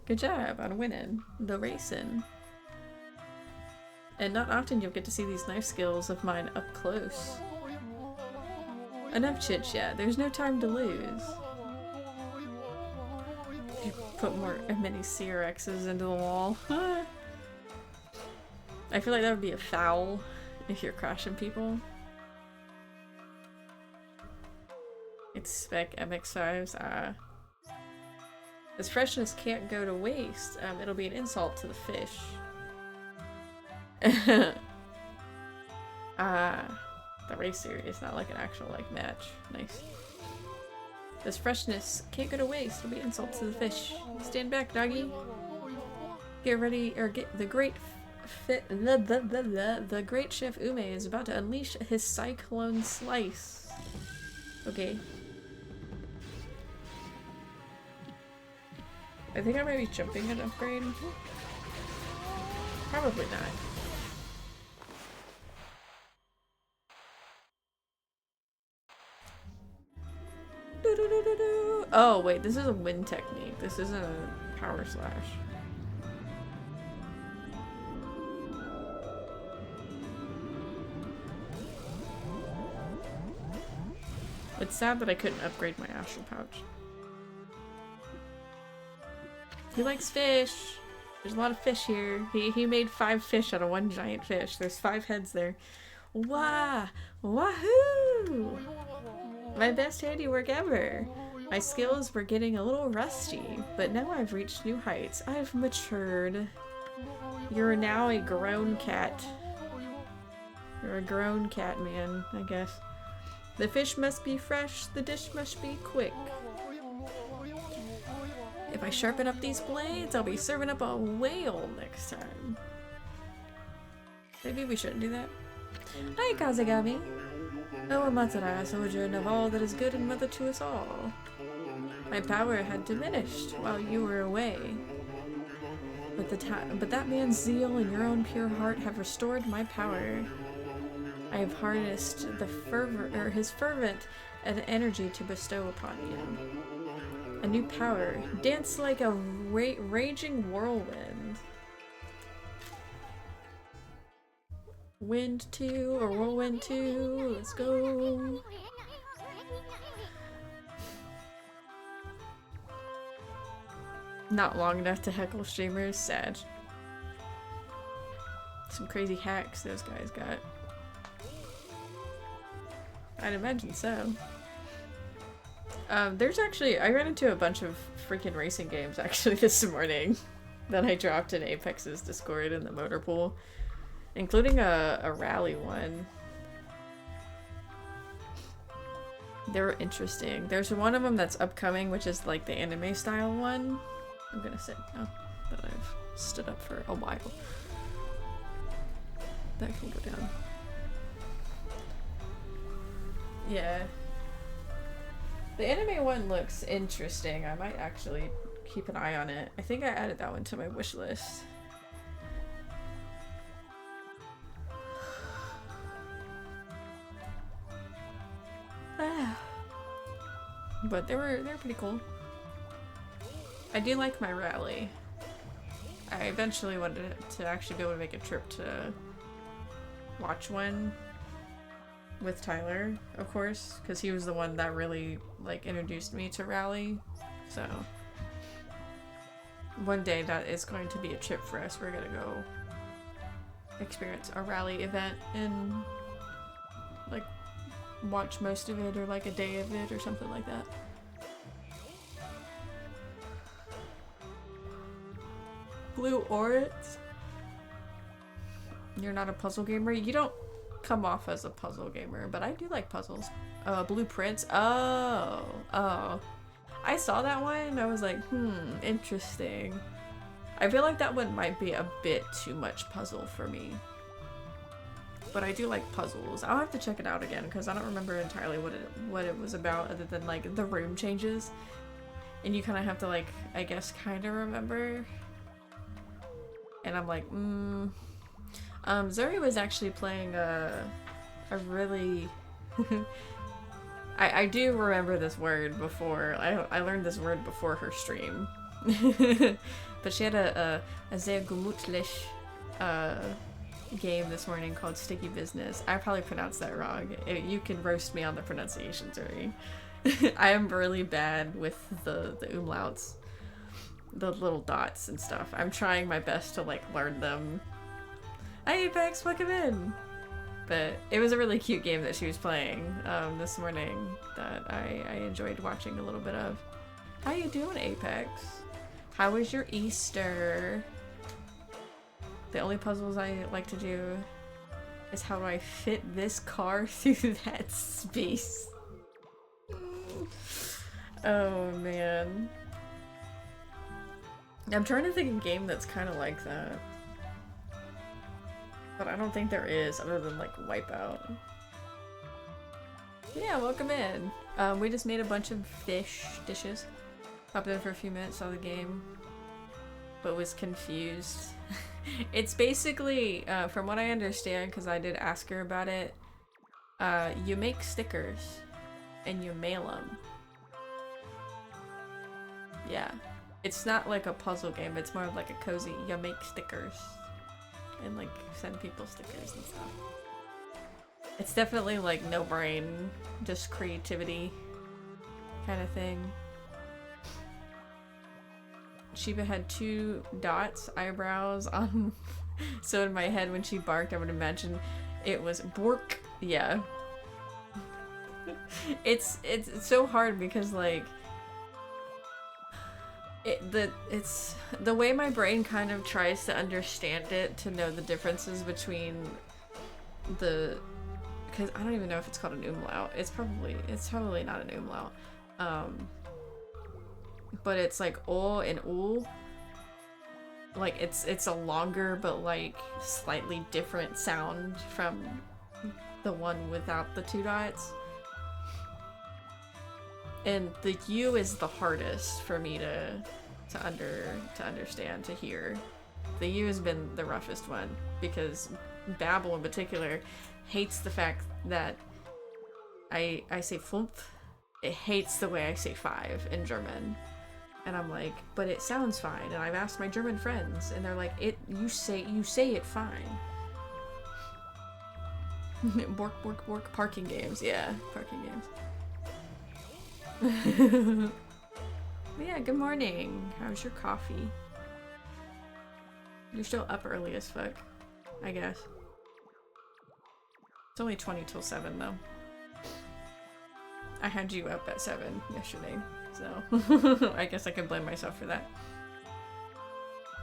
Good job on winning the racing. And not often you'll get to see these knife skills of mine up close. Enough chit chat, there's no time to lose. You put many CRXs into the wall. I feel like that would be a foul if you're crashing people. It's spec MX5s. This freshness can't go to waste. It'll be an insult to the fish. The race series, not like an actual like match. Nice. This freshness can't go to waste. It'll be an insult to the fish. Stand back, doggy. Get ready, or get the great the great chef Ume is about to unleash his cyclone slice. Okay. I think I might be jumping an upgrade. Probably not. Oh wait, this is a wind technique. This isn't a power slash. It's sad that I couldn't upgrade my astral pouch. He likes fish. There's a lot of fish here. He made 5 fish out of 1 giant fish. There's 5 heads there. Wah! Wahoo! My best handiwork ever. My skills were getting a little rusty, but now I've reached new heights. I've matured. You're now a grown cat. You're a grown cat man, I guess. The fish must be fresh, the dish must be quick. If I sharpen up these blades, I'll be serving up a whale next time. Maybe we shouldn't do that. Hi, Kazagami. Oh, Amatera, sojourn of all that is good and mother to us all. My power had diminished while you were away. But that man's zeal and your own pure heart have restored my power. I have harnessed the his fervent and energy to bestow upon you. A new power. Dance like a raging whirlwind. Wind 2 or whirlwind 2. Let's go. Not long enough to heckle streamers. Sad. Some crazy hacks those guys got. I'd imagine so. There's actually, I ran into a bunch of freaking racing games actually this morning that I dropped in Apex's Discord in the motor pool, including a rally one. They were interesting. There's one of them that's upcoming, which is like the anime style one. I'm gonna sit now that I've stood up for a while. That can go down. Yeah. The anime one looks interesting. I might actually keep an eye on it. I think I added that one to my wish list. But they were pretty cool. I do like my rally. I eventually wanted to actually be able to make a trip to watch one with Tyler, of course, because he was the one that really like introduced me to rally. So one day that is going to be a trip for us. We're gonna go experience a rally event and like watch most of it or like a day of it or something like that. Blue Oryx? You're not a puzzle gamer? You don't come off as a puzzle gamer, but I do like puzzles. Blueprints? Oh. I saw that one and I was like, interesting. I feel like that one might be a bit too much puzzle for me. But I do like puzzles. I'll have to check it out again because I don't remember entirely what it was about other than like the room changes. And you kind of have to like, I guess, kind of remember. And I'm like, Zuri was actually playing a really... I do remember this word before. I learned this word before her stream. But she had a sehr gemütlich game this morning called Sticky Business. I probably pronounced that wrong. You can roast me on the pronunciation, Zuri. I am really bad with the umlauts. The little dots and stuff. I'm trying my best to like learn them. Hi Apex, welcome in! But it was a really cute game that she was playing this morning that I enjoyed watching a little bit of. How you doing, Apex? How was your Easter? The only puzzles I like to do is how do I fit this car through that space? Oh man. I'm trying to think of a game that's kind of like that. But I don't think there is, other than like Wipeout. Yeah, welcome in. We just made a bunch of fish dishes. Popped in for a few minutes, saw the game, but was confused. It's basically, from what I understand, because I did ask her about it, you make stickers and you mail them. Yeah. It's not like a puzzle game, it's more of like a cozy, you make stickers and like send people stickers and stuff. It's definitely like no brain, just creativity kind of thing. Shiba had 2 dots, eyebrows on, so in my head when she barked I would imagine it was bork. Yeah. It's so hard because like it's the way my brain kind of tries to understand it to know the differences between the, because I don't even know if it's called an umlaut. It's probably not an umlaut. But it's like ul and ul. Like it's a longer but like slightly different sound from the one without the 2 dots. And the U is the hardest for me to understand, to hear. The U has been the roughest one because Babel in particular hates the fact that I say 5. It hates the way I say 5 in German. And I'm like, but it sounds fine. And I've asked my German friends, and they're like, you say it fine. Bork, bork, bork. Parking games. Yeah, parking games. Yeah, good morning. How's your coffee? You're still up early as fuck, I guess. It's only 20 till 7 though. I had you up at 7 yesterday, so I guess I can blame myself for that.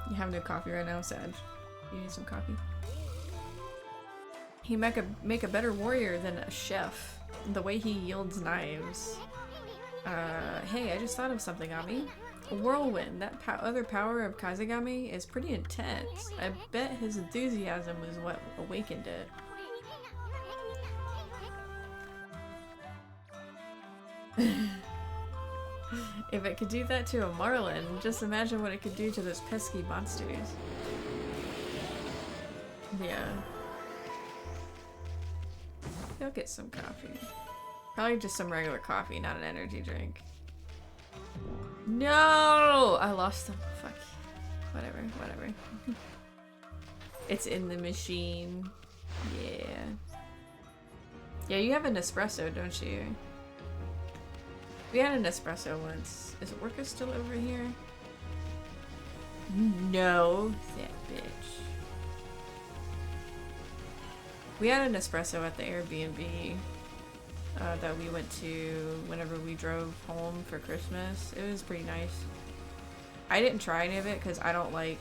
You have no coffee right now, Sag. You need some coffee. He make a better warrior than a chef. The way he yields knives. Hey, I just thought of something, Ami. Whirlwind, that other power of Kazegami is pretty intense. I bet his enthusiasm was what awakened it. If it could do that to a marlin, just imagine what it could do to those pesky monsters. Yeah. I'll get some coffee. Probably just some regular coffee, not an energy drink. No! I lost them. Fuck. Whatever, whatever. It's in the machine. Yeah. Yeah, you have an espresso, don't you? We had an espresso once. Is Orca still over here? No, that bitch. We had an espresso at the Airbnb that we went to whenever we drove home for Christmas. It was pretty nice. I didn't try any of it because I don't like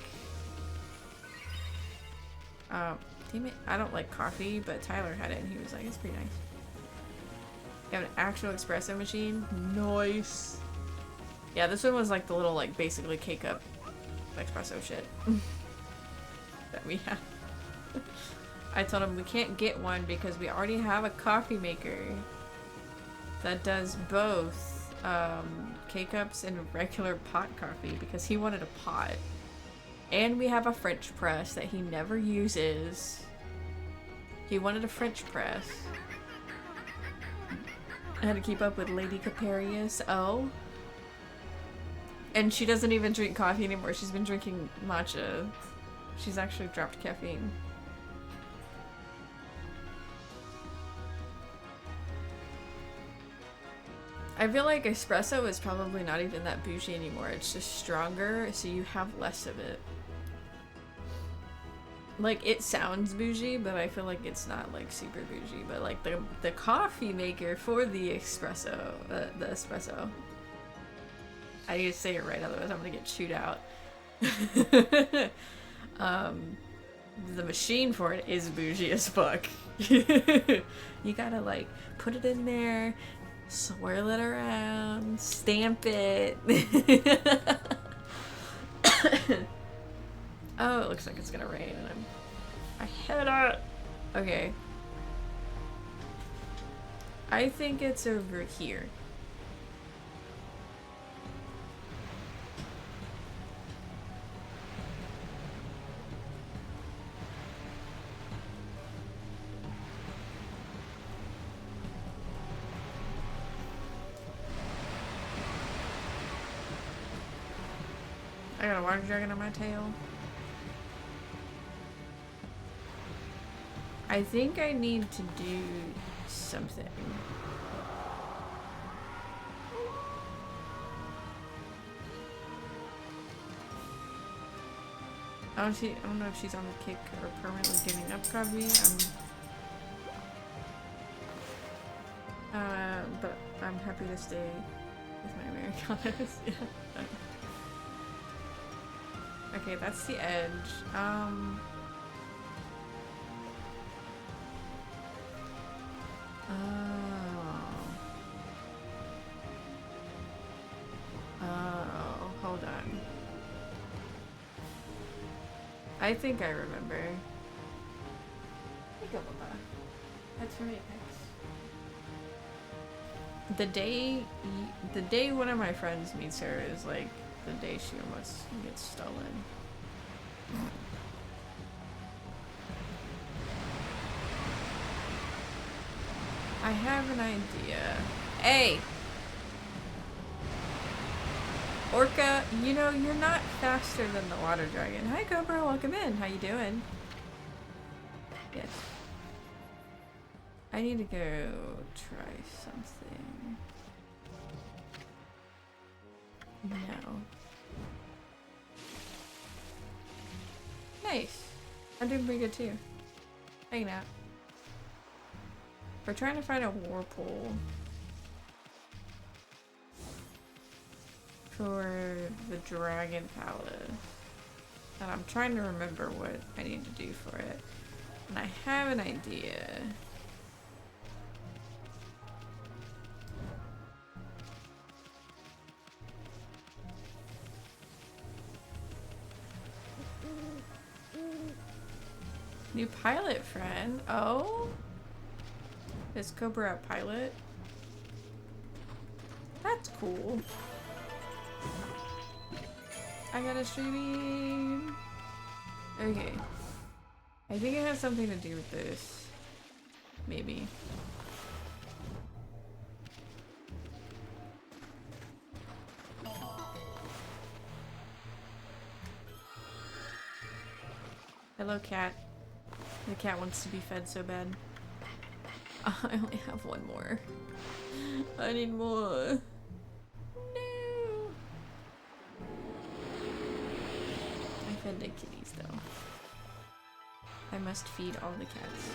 damn it, I don't like coffee, but Tyler had it and he was like, it's pretty nice. You have an actual espresso machine? Nice. Yeah, this one was like the little, like, basically K-cup espresso shit that we have. I told him we can't get one because we already have a coffee maker that does both K-cups and regular pot coffee because he wanted a pot. And we have a French press that he never uses. He wanted a French press. I had to keep up with Lady Caparius. Oh. And she doesn't even drink coffee anymore. She's been drinking matcha. She's actually dropped caffeine. I feel like espresso is probably not even that bougie anymore. It's just stronger, so you have less of it. Like, it sounds bougie, but I feel like it's not, like, super bougie. But, like, the coffee maker for the espresso, the espresso. I need to say it right, otherwise I'm gonna get chewed out. The machine for it is bougie as fuck. You gotta, like, put it in there, swirl it around, stamp it. Oh, it looks like it's gonna rain and I hit it! Okay. I think it's over here. I got a water dragon on my tail. I think I need to do something. I don't know if she's on the kick or permanently giving up coffee. But I'm happy to stay with my Americanas. Yeah. Okay, that's the edge. Oh. Oh, hold on. I think I remember. That's for me. The day one of my friends meets her is like the day she almost gets stolen. I have an idea. Hey! Orca, you know, you're not faster than the water dragon. Hi Cobra, welcome in. How you doing? Yes. I need to go try something. No. Nice. I'm doing pretty good too. Hanging out. We're trying to find a whirlpool for the Dragon Palace. And I'm trying to remember what I need to do for it. And I have an idea. New pilot friend. Oh? Is Cobra a pilot? That's cool. I got a streaming. Okay. I think it has something to do with this. Maybe. Hello, cat. The cat wants to be fed so bad. I only have one more. I need more. No. I fed the kitties though. I must feed all the cats.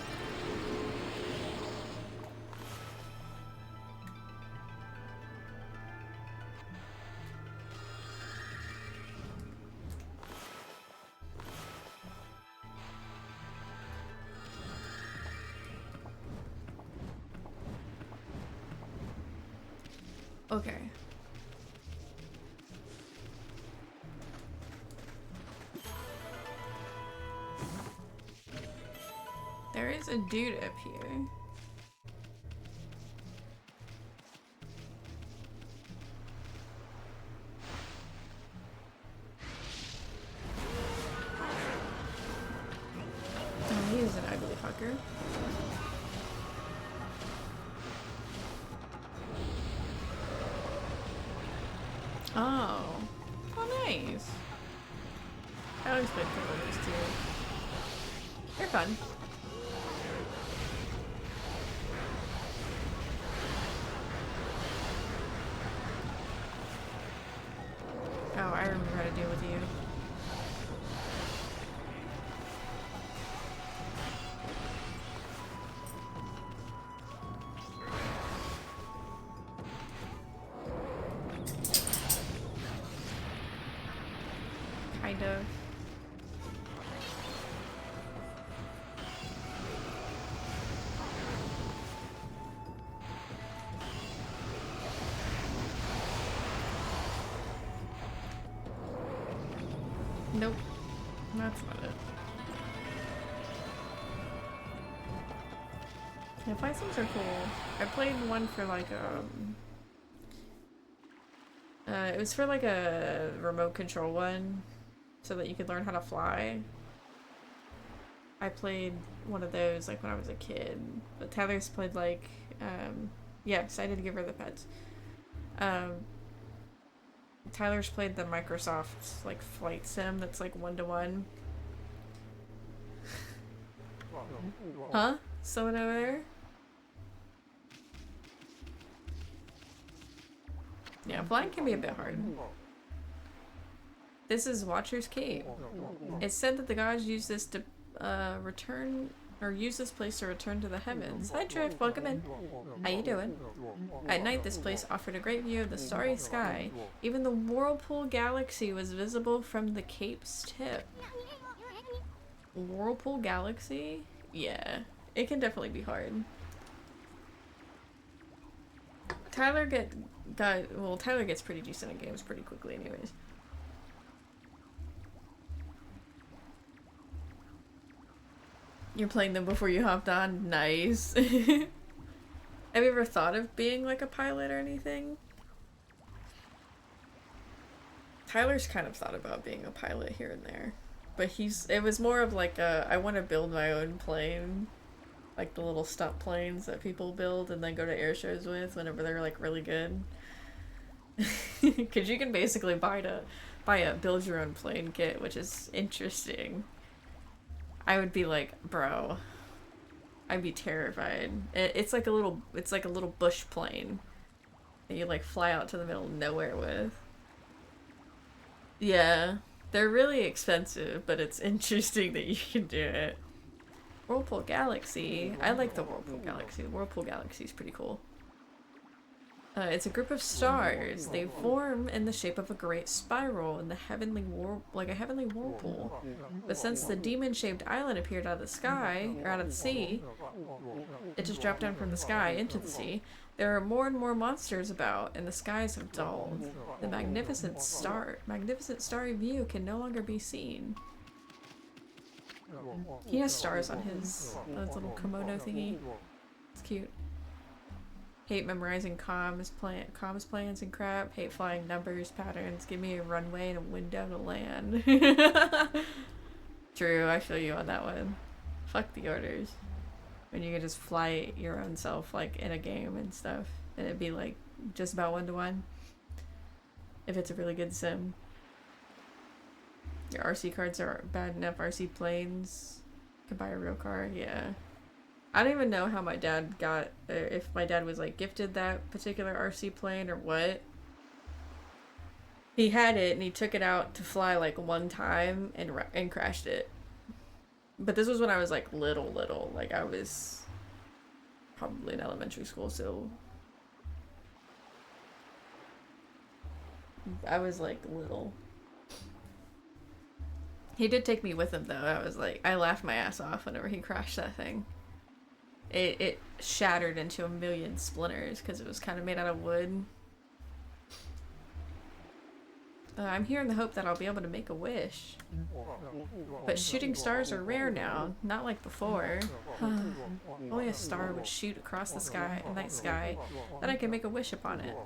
Okay. There is a dude up here. Oh, he is an ugly fucker. Oh. Oh, nice. I always played Pokemon too. They're fun. Oh, I remember how to deal with you. Kind of. Nope. That's not it. Yeah, fight-scenes are cool. I played one for like it was for like a remote control one so that you could learn how to fly. I played one of those like when I was a kid. But Tyler's played like yeah, excited to give her the pets. Tyler's played the Microsoft like flight sim that's like 1-to-1. Huh? Someone over there? Yeah, flying can be a bit hard. This is Watcher's Cave. It's said that the gods use this to use this place to return to the heavens. Hi Drift, welcome in. How you doing? At night this place offered a great view of the starry sky. Even the Whirlpool Galaxy was visible from the cape's tip. Whirlpool Galaxy? Yeah, it can definitely be hard. Tyler gets pretty decent at games pretty quickly anyways. You're playing them before you hopped on? Nice. Have you ever thought of being like a pilot or anything? Tyler's kind of thought about being a pilot here and there. But it was more of like a, I want to build my own plane. Like the little stunt planes that people build and then go to air shows with whenever they're like really good. Because you can basically buy a build your own plane kit, which is interesting. I would be like, bro, I'd be terrified. It's like a little bush plane that you like fly out to the middle of nowhere with. Yeah, they're really expensive, but it's interesting that you can do it. Whirlpool Galaxy. I like the Whirlpool Galaxy. The Whirlpool Galaxy is pretty cool. It's a group of stars. They form in the shape of a great spiral in the heavenly like a heavenly whirlpool. But since the demon-shaped island appeared out of the sky, or out of the sea, it just dropped down from the sky into the sea, there are more and more monsters about, and the skies have dulled. The magnificent starry view can no longer be seen. He has stars on his little kimono thingy. It's cute. Hate memorizing comms plans and crap. Hate flying numbers, patterns. Give me a runway and a window to land. True, I feel you on that one. Fuck the orders. When you could just fly your own self, like, in a game and stuff. And it'd be, like, just about 1-to-1. If it's a really good sim. Your RC cards are bad enough. RC planes. Could buy a real car, yeah. I don't even know how my dad got, if my dad was like gifted that particular RC plane or what. He had it and he took it out to fly like one time and crashed it. But this was when I was like little. Like I was probably in elementary school, so I was like little. He did take me with him though. I laughed my ass off whenever he crashed that thing. It shattered into a million splinters because it was kind of made out of wood. I'm here in the hope that I'll be able to make a wish. But shooting stars are rare now, not like before. Only a star would shoot across the night sky, then I can make a wish upon it.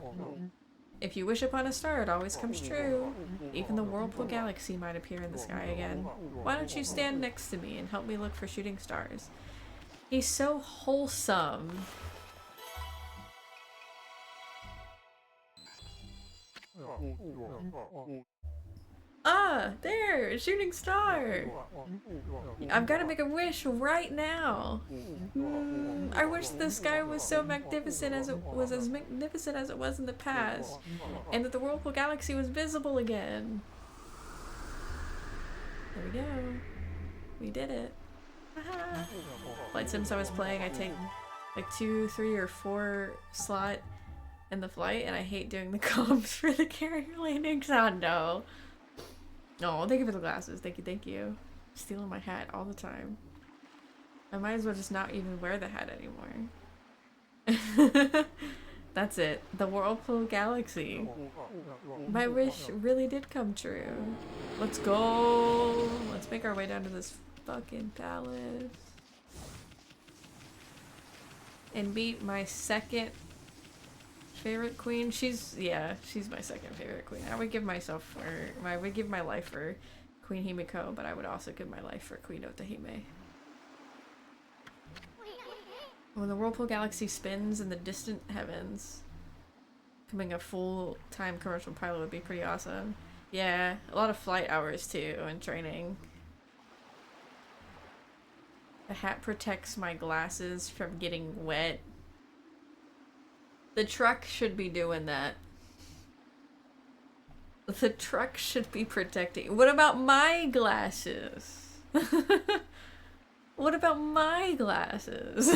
If you wish upon a star, it always comes true. Even the Whirlpool Galaxy might appear in the sky again. Why don't you stand next to me and help me look for shooting stars? He's so wholesome. Ah, there, a shooting star. I've got to make a wish right now. I wish the sky was so magnificent as it was in the past, and that the Whirlpool Galaxy was visible again. There we go. We did it. Flight sims I was playing, I take like 2, 3, or 4 slot in the flight, and I hate doing the comms for the carrier landings. Oh no. Oh, thank you for the glasses. Thank you. Stealing my hat all the time. I might as well just not even wear the hat anymore. That's it. The Whirlpool Galaxy. My wish really did come true. Let's go. Let's make our way down to this fucking palace and meet my second favorite queen. She's my second favorite queen. I would give my life for Queen Himiko, but I would also give my life for Queen Otohime. When the Whirlpool Galaxy spins in the distant heavens, becoming a full-time commercial pilot would be pretty awesome. Yeah, a lot of flight hours too and training. The hat protects my glasses from getting wet. The truck should be doing that. The truck should be protecting. What about my glasses? What about my glasses?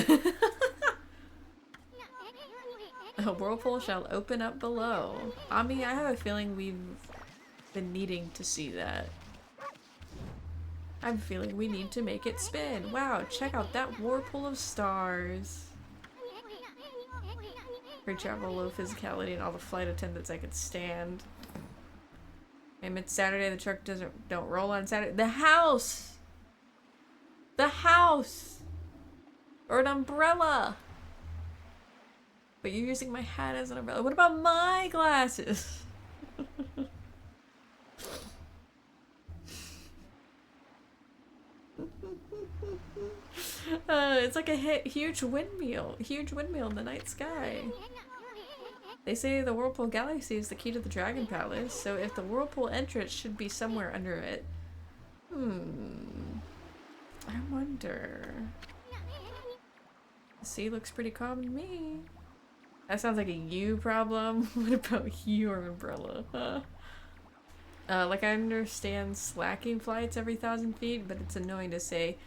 A whirlpool shall open up below. Ami, I have a feeling we've been needing to see that. I'm feeling we need to make it spin. Wow, check out that whirlpool of stars. Great travel, low physicality, and all the flight attendants I could stand. And it's Saturday, the truck don't roll on Saturday. The house! The house! Or an umbrella! But you're using my hat as an umbrella. What about my glasses? It's like a huge windmill in the night sky. They say the Whirlpool Galaxy is the key to the Dragon Palace, so if the Whirlpool entrance should be somewhere under it. I wonder. The sea looks pretty calm to me. That sounds like a you problem. What about your umbrella? Like I understand slacking flights every 1,000 feet, but it's annoying to say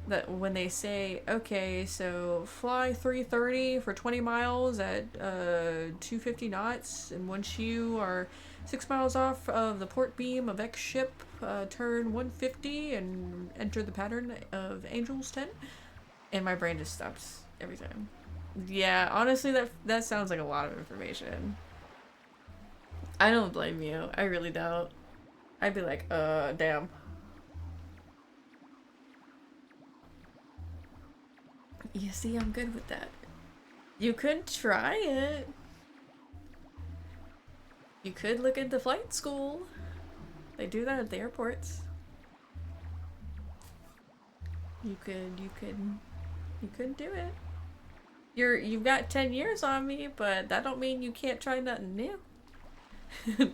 that when they say, okay, so fly 330 for 20 miles at 250 knots, and once you are 6 miles off of the port beam of X ship, turn 150 and enter the pattern of Angel's 10, and my brain just stops every time. Yeah, honestly, that sounds like a lot of information. I don't blame you. I really don't. I'd be like, damn. You see, I'm good with that. You could try it. You could look into flight school. They do that at the airports. You could do it. You've got 10 years on me, but that don't mean you can't try nothing new.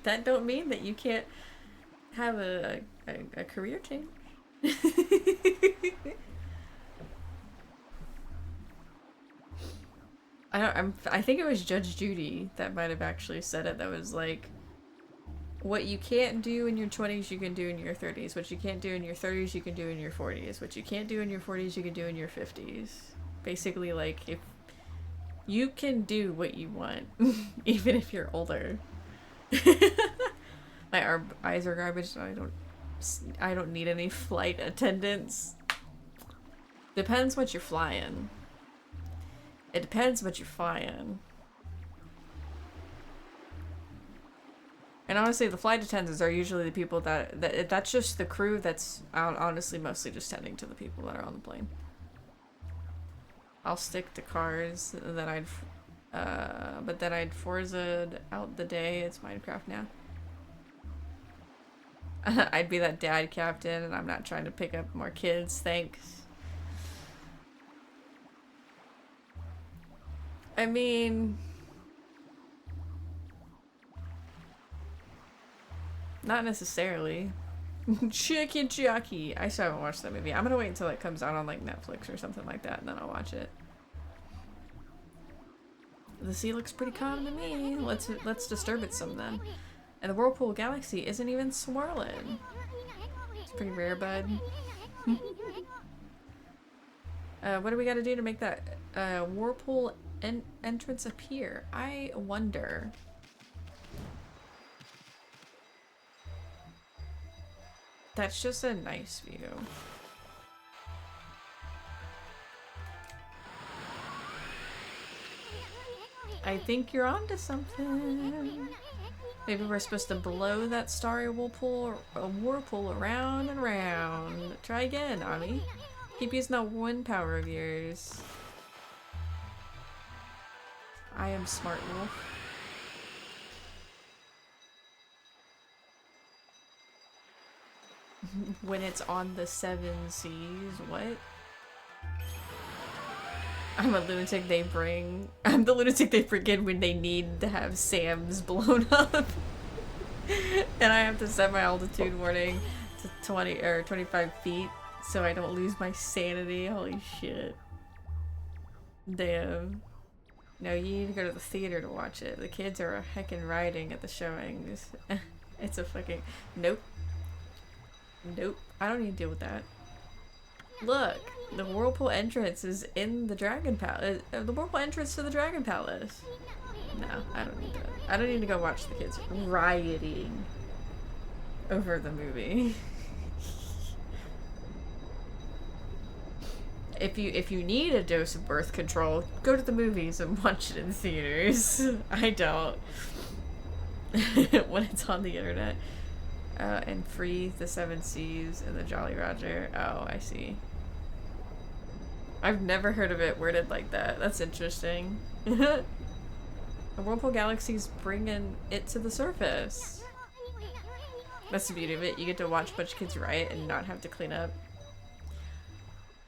That don't mean that you can't have a career change. I think it was Judge Judy that might have actually said it. That was like, what you can't do in your 20s, you can do in your 30s. What you can't do in your 30s, you can do in your 40s. What you can't do in your 40s, you can do in your 50s. Basically, like, if you can do what you want, even if you're older. My eyes are garbage, so I don't need any flight attendants. Depends what you're flying. It depends what you're flying. And honestly, the flight attendants are usually the people that's just the crew that's honestly mostly just tending to the people that are on the plane. I'll stick to cars that but then I'd Forza'd out the day. It's Minecraft now. I'd be that dad captain, and I'm not trying to pick up more kids, thanks. I mean, not necessarily. Chicken Jockey. I still haven't watched that movie. I'm gonna wait until it comes out on like Netflix or something like that, and then I'll watch it. The sea looks pretty calm to me. Let's disturb it some then. And the Whirlpool Galaxy isn't even swirling. It's pretty rare, bud. What do we gotta do to make that Whirlpool entrance appear? I wonder. That's just a nice view. I think you're onto something. Maybe we're supposed to blow that starry whirlpool around and around. Try again, Ami. Keep using that wind power of yours. I am smart wolf. When it's on the 7 seas, what? I'm a lunatic they bring. I'm the lunatic they forget when they need to have Sam's blown up. And I have to set my altitude warning to 20 or 25 feet so I don't lose my sanity. Holy shit. Damn. No, you need to go to the theater to watch it. The kids are heckin' rioting at the showings. It's a fucking... Nope. Nope. I don't need to deal with that. Look! The Whirlpool entrance is in the Dragon Palace. The Whirlpool entrance to the Dragon Palace. No, I don't need that. I don't need to go watch the kids rioting over the movie. If you need a dose of birth control, go to the movies and watch it in theaters. I don't. When it's on the internet. And free the 7 Seas and the Jolly Roger. Oh, I see. I've never heard of it worded like that. That's interesting. The Whirlpool Galaxy's bringing it to the surface. That's the beauty of it. You get to watch a bunch of kids riot and not have to clean up.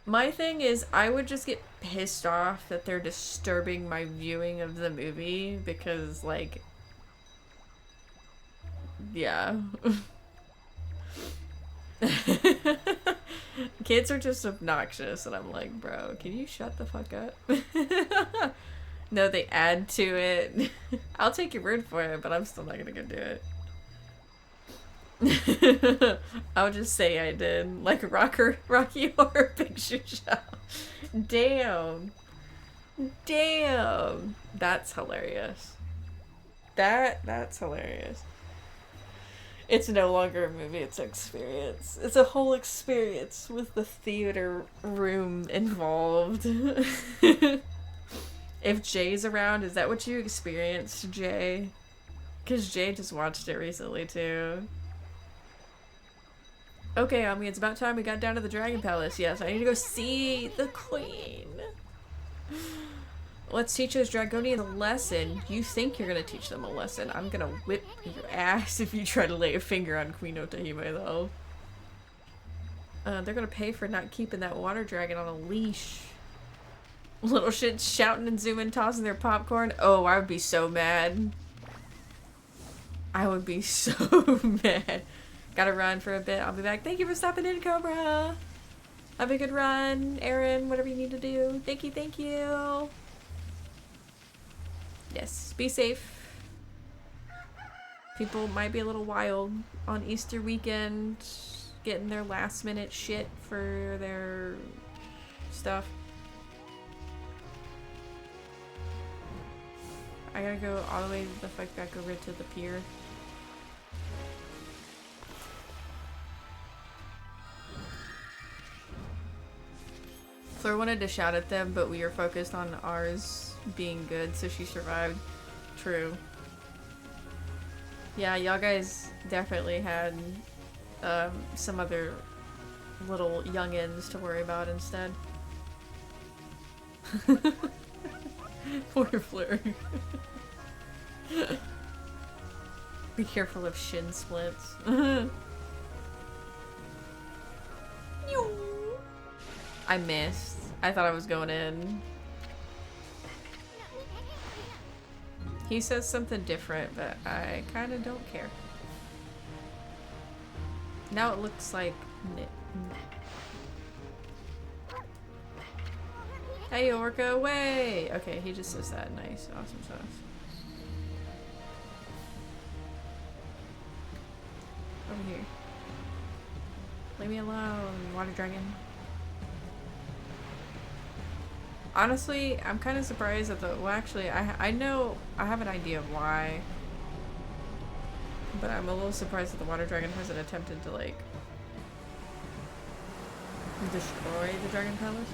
My thing is, I would just get pissed off that they're disturbing my viewing of the movie because, like, yeah. Kids are just obnoxious, and I'm like, bro, can you shut the fuck up? No, they add to it. I'll take your word for it, but I'm still not gonna go do it. I'll just say I did, like Rocky Horror Picture Show. Damn. Damn. That's hilarious. That's hilarious. It's no longer a movie, it's an experience. It's a whole experience with the theater room involved. If Jay's around, is that what you experienced, Jay? Because Jay just watched it recently, too. Okay, Ami, it's about time we got down to the Dragon Palace. Yes, I need to go see the Queen. Let's teach those Dragonians a lesson. You think you're gonna teach them a lesson. I'm gonna whip your ass if you try to lay a finger on Queen Otohime, though. They're gonna pay for not keeping that water dragon on a leash. Little shit shouting and zooming, tossing their popcorn. Oh, I would be so mad. I would be so mad. Gotta run for a bit. I'll be back. Thank you for stopping in, Cobra. Have a good run, Aaron. Whatever you need to do. Thank you, thank you. Yes, be safe. People might be a little wild on Easter weekend, getting their last minute shit for their stuff. I gotta go all the way the fuck back over to the pier. Fleur wanted to shout at them, but we were focused on ours being good, so she survived. True. Yeah, y'all guys definitely had some other little youngins to worry about instead. Poor Fleur. Be careful of shin splints. I missed. I thought I was going in. He says something different, but I kind of don't care. Now it looks like... Hey, Orca, away! Okay, he just says that. Nice. Awesome sauce. Over here. Leave me alone, water dragon. Honestly, I'm kind of surprised at the... Well, actually, I know... I have an idea of why. But I'm a little surprised that the water dragon hasn't attempted to, like... destroy the Dragon Palace.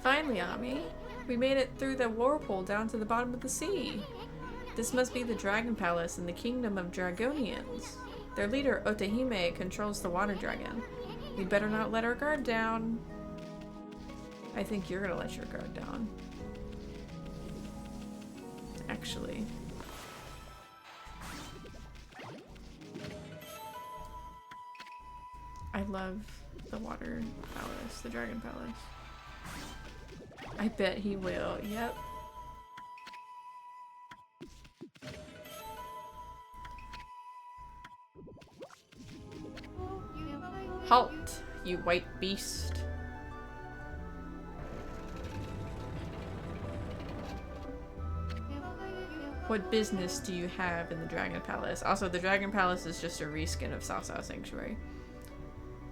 Finally, Ami. We made it through the whirlpool down to the bottom of the sea. This must be the Dragon Palace in the Kingdom of Dragonians. Their leader, Otohime, controls the water dragon. We better not let our guard down. I think you're gonna let your guard down. Actually. I love the water palace, the Dragon Palace. I bet he will. Yep. Halt, you white beast. What business do you have in the Dragon Palace? Also, the Dragon Palace is just a reskin of Sao Sanctuary.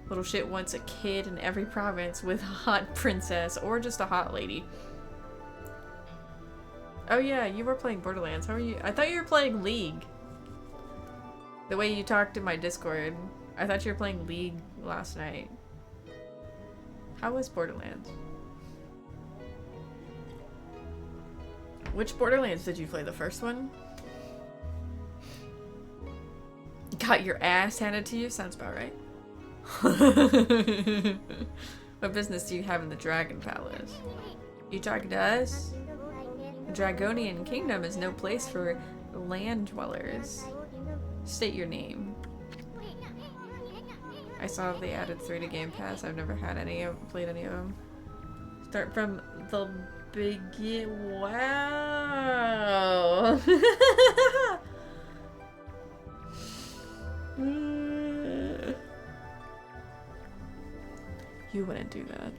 Little shit wants a kid in every province with a hot princess or just a hot lady. Oh yeah, you were playing Borderlands. How are you? I thought you were playing League. The way you talked in my Discord. I thought you were playing League last night. How was Borderlands? Which Borderlands did you play? The first one? Got your ass handed to you? Sounds about right. What business do you have in the Dragon Palace? You talking to us? The Dragonian Kingdom is no place for land dwellers. State your name. I saw they added 3 to Game Pass. I've never had any of played any of them. Start from the begin. Wow. You wouldn't do that.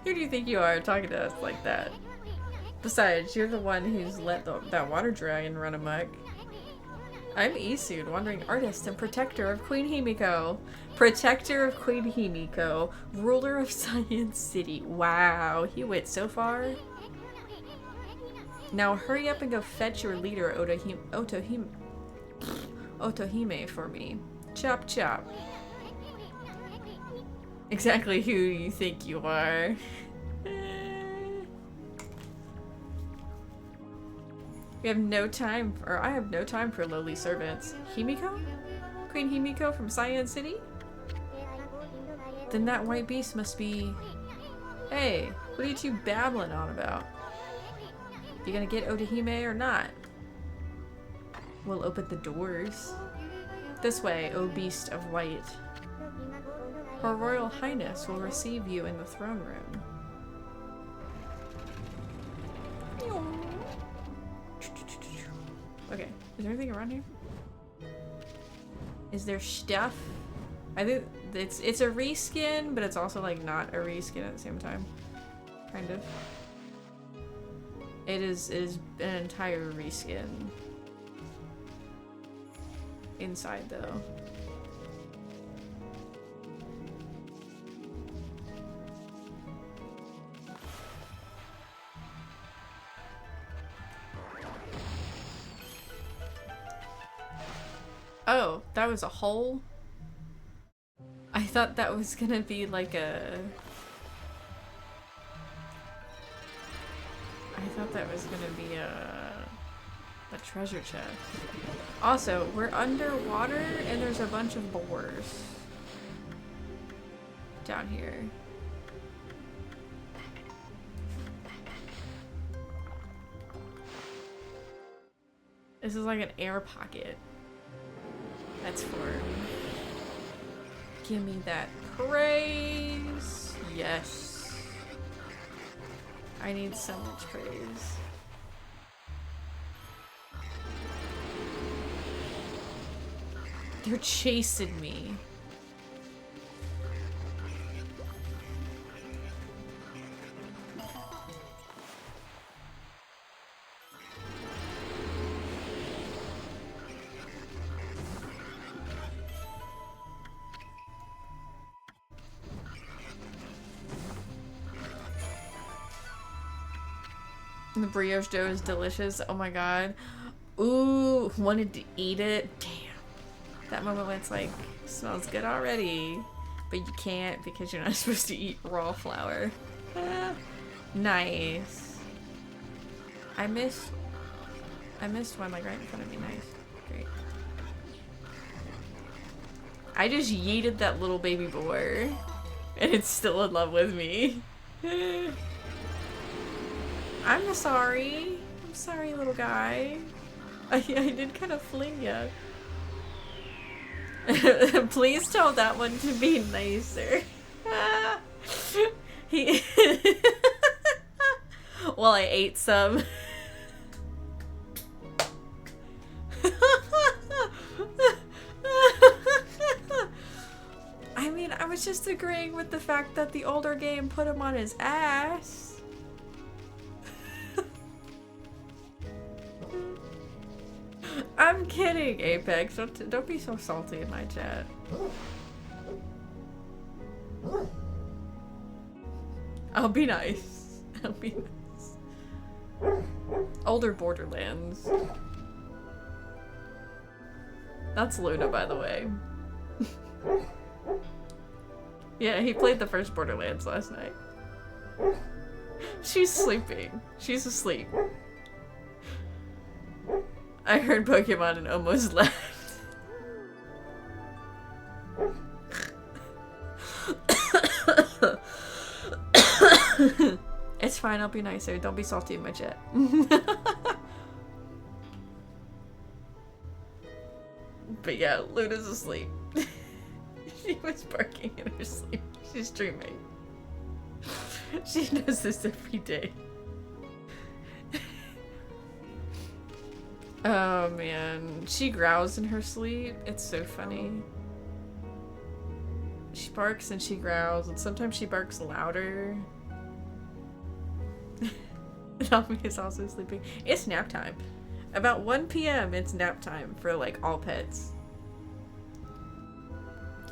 Who do you think you are talking to us like that? Besides, you're the one who's let that water dragon run amok. I'm Isud, wandering artist and protector of Queen Himiko. Protector of Queen Himiko, ruler of Science City. Wow, he went so far. Now hurry up and go fetch your leader, Otohime for me. Chop chop. Exactly who you think you are. We have no time, or I have no time for lowly servants. Himiko? Queen Himiko from Science City? Then that white beast must be... Hey, what are you two babbling on about? You gonna get Otohime or not? We'll open the doors. This way, O beast of white. Her Royal Highness will receive you in the throne room. Okay, is there anything around here? Is there stuff? I think it's a reskin, but it's also like not a reskin at the same time. Kind of. It is an entire reskin. Inside though. Oh, that was a hole? I thought that was gonna be like a... I thought that was gonna be a treasure chest. Also, we're underwater and there's a bunch of boars down here. This is like an air pocket. That's for... Give me that praise. Yes. I need so much praise. They're chasing me. The brioche dough is delicious. Oh my god. Ooh, wanted to eat it. Damn. That moment when it's like, smells good already. But you can't because you're not supposed to eat raw flour. Nice. I missed one like right in front of me. Nice. Great. I just yeeted that little baby boar. And it's still in love with me. I'm sorry. I'm sorry, little guy. I did kind of fling ya. Please tell that one to be nicer. He. Well, I ate some. I mean, I was just agreeing with the fact that the older game put him on his ass. I'm kidding, Apex. Don't be so salty in my chat. I'll be nice. I'll be nice. Older Borderlands. That's Luna, by the way. Yeah, he played the first Borderlands last night. She's sleeping. She's asleep. I heard Pokemon and almost left. It's fine, I'll be nicer. Don't be salty in my chat. But yeah, Luna's asleep. She was barking in her sleep. She's dreaming. She does this every day. Oh man, she growls in her sleep. It's so funny. She barks and she growls, and sometimes she barks louder. Alfie is also sleeping. It's nap time. About 1 p.m. it's nap time for like all pets.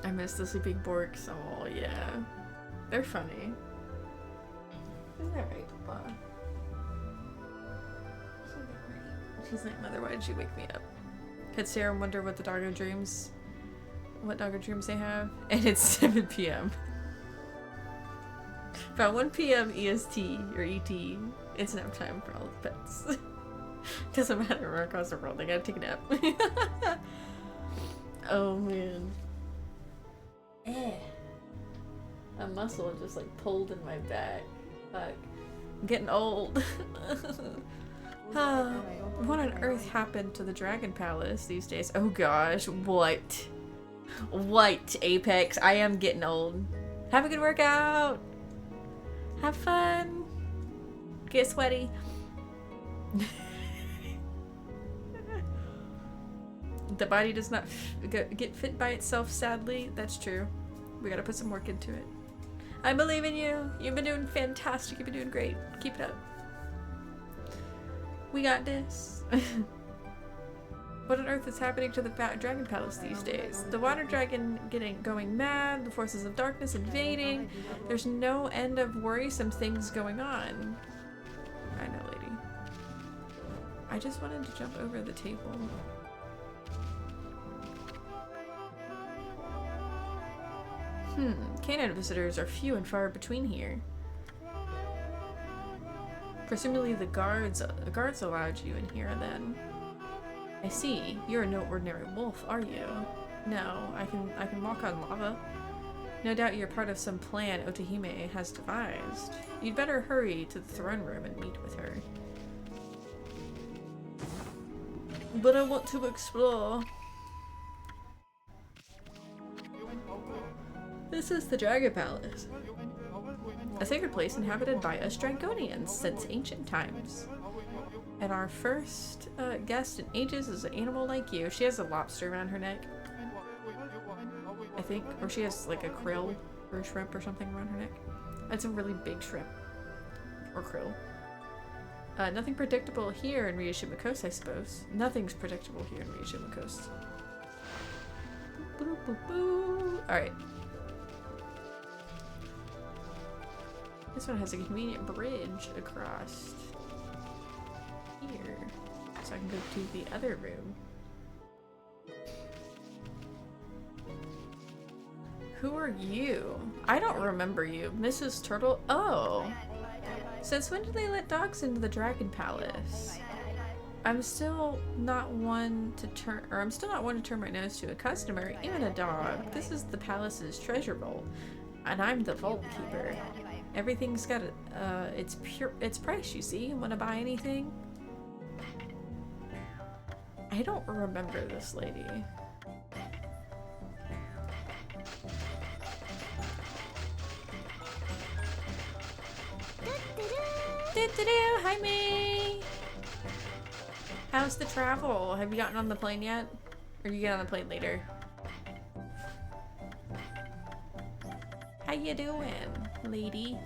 I miss the sleeping borks. Oh yeah. They're funny. Isn't that right, Papa? She's like, Mother, why did you wake me up? Pet Sarah and wonder what doggo dreams they have. And it's 7 p.m. About 1 p.m. EST or ET. It's nap time for all the pets. Doesn't matter where across the world, they gotta take a nap. Oh man. A muscle just like pulled in my back. Fuck. I'm getting old. What on earth happened to the Dragon Palace these days? Oh gosh, what? What, Apex? I am getting old. Have a good workout! Have fun! Get sweaty. The body does not get fit by itself, sadly. That's true. We gotta put some work into it. I believe in you. You've been doing fantastic. You've been doing great. Keep it up. We got this. What on earth is happening to the Dragon Palace these days? The water dragon going mad, the forces of darkness invading. There's no end of worrisome things going on. I know, lady. I just wanted to jump over the table. Canine visitors are few and far between here. Presumably the guards allowed you in here then. I see. You're no ordinary wolf, are you? No, I can walk on lava. No doubt you're part of some plan Otohime has devised. You'd better hurry to the throne room and meet with her. But I want to explore. This is the Dragon Palace. A sacred place inhabited by us Dragonians since ancient times. And our first guest in ages is an animal like you. She has a lobster around her neck, I think. Or she has like a krill or a shrimp or something around her neck. That's a really big shrimp. Or krill. Nothing predictable here in Ryushima Coast, I suppose. Nothing's predictable here in Ryushima Coast. Alright. This one has a convenient bridge across here. So I can go to the other room. Who are you? I don't remember you. Mrs. Turtle? Oh. Since when did they let dogs into the Dragon Palace? I'm still not one to turn my nose to a customer, even a dog. This is the palace's treasure vault, and I'm the vault keeper. Everything's got its price, you see. Wanna buy anything? I don't remember this lady. Hi, May! How's the travel? Have you gotten on the plane yet? Or do you get on the plane later? How you doing, lady?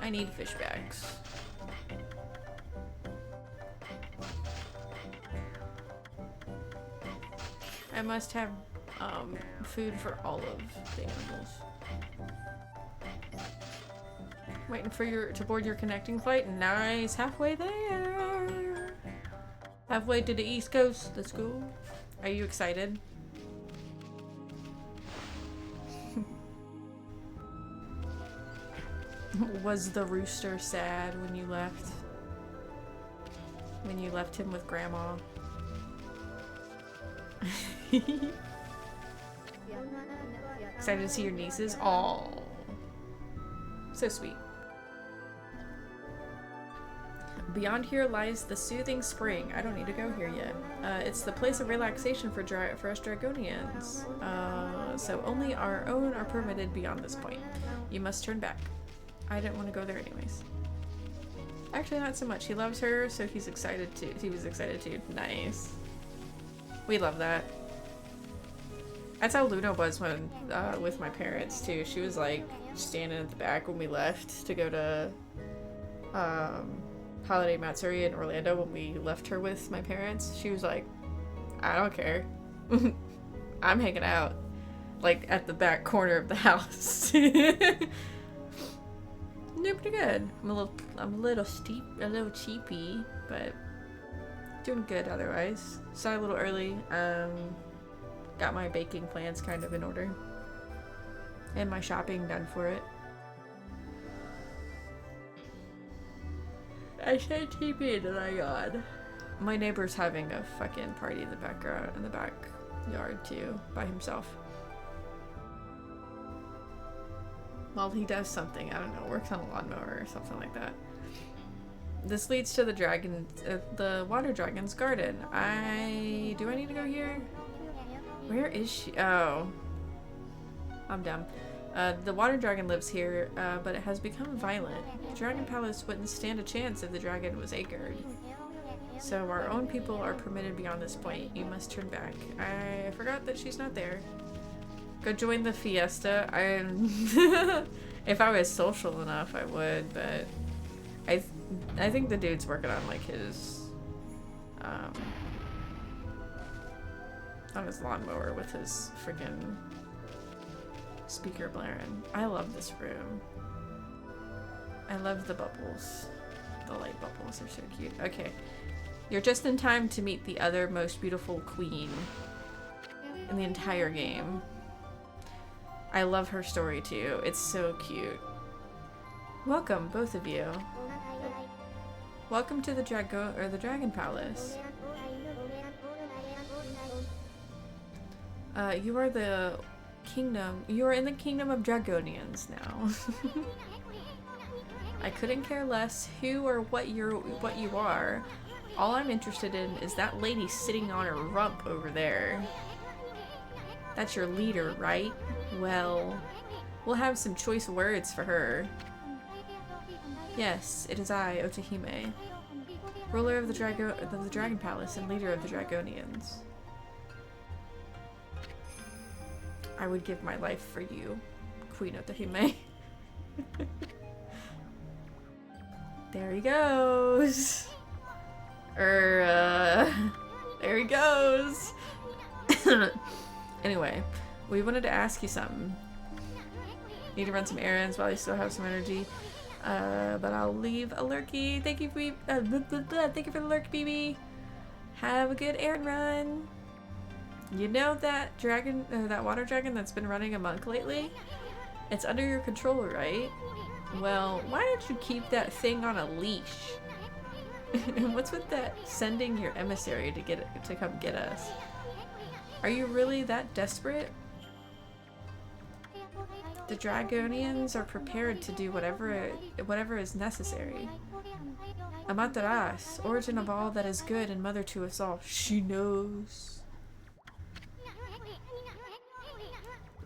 I need fish bags. I must have food for all of the animals. Waiting for to board your connecting flight. Nice, halfway there. Halfway to the East Coast. Let's go. Are you excited? Was the rooster sad when you left? When you left him with Grandma? Excited to see your nieces? Aww. So sweet. Beyond here lies the soothing spring. I don't need to go here yet. It's the place of relaxation for us Dragonians. So only our own are permitted beyond this point. You must turn back. I didn't want to go there anyways. Actually, not so much. He loves her, so he's excited too. He was excited too. Nice. We love that. That's how Luna was when with my parents too. She was like standing at the back when we left to go to Holiday Matsuri in Orlando when we left her with my parents. She was like, I don't care. I'm hanging out. Like at the back corner of the house. No, pretty good. I'm a little cheapy, but doing good otherwise. Started a little early. Got my baking plans kind of in order. And my shopping done for it. I said TP and I got. My neighbor's having a fucking party in the backyard too, by himself. Well, he does something, I don't know, works on a lawnmower or something like that. This leads to the water dragon's garden. Do I need to go here? Where is she? Oh. I'm dumb. The water dragon lives here, but it has become violent. The dragon palace wouldn't stand a chance if the dragon was anchored. So our own people are permitted beyond this point. You must turn back. I forgot that she's not there. Go join the fiesta. If I was social enough, I would, but I think the dude's working on like his on his lawnmower with his freaking speaker blaring. I love this room. I love the bubbles. The light bubbles are so cute. Okay. You're just in time to meet the other most beautiful queen in the entire game. I love her story too. It's so cute. Welcome, both of you. Welcome to the Dragon Palace. You are in the kingdom of Dragonians now. I couldn't care less who or what you are. All I'm interested in is that lady sitting on her rump over there. That's your leader, right? Well, we'll have some choice words for her. Yes, it is I, Otohime, ruler of the Dragon Palace and leader of the Dragonians. I would give my life for you, Queen Otohime. There he goes. There he goes. Anyway, we wanted to ask you something. Need to run some errands while you still have some energy. But I'll leave a lurky. Thank you for thank you for the lurk, BB. Have a good errand run. You know that dragon, that water dragon that's been running amok lately? It's under your control, right? Well, why don't you keep that thing on a leash? And what's with that sending your emissary to come get us? Are you really that desperate? The Dragonians are prepared to do whatever is necessary. Amaterasu, origin of all that is good and mother to us all. She knows.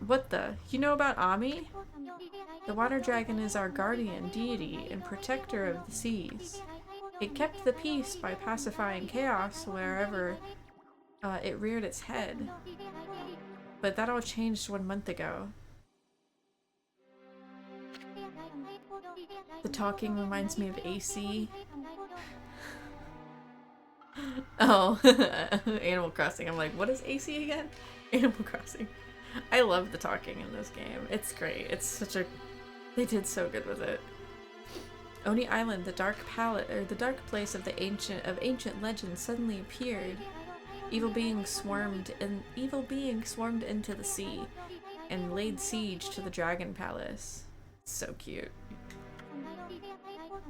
What the? You know about Ami? The water dragon is our guardian deity and protector of the seas. It kept the peace by pacifying chaos wherever it reared its head. But that all changed 1 month ago. The talking reminds me of AC. Oh, Animal Crossing. I'm like, what is AC again? Animal Crossing. I love the talking in this game. It's great. It's such a... They did so good with it. Oni Island, the dark place of ancient legend suddenly appeared. Evil beings swarmed into the sea and laid siege to the Dragon Palace. So cute.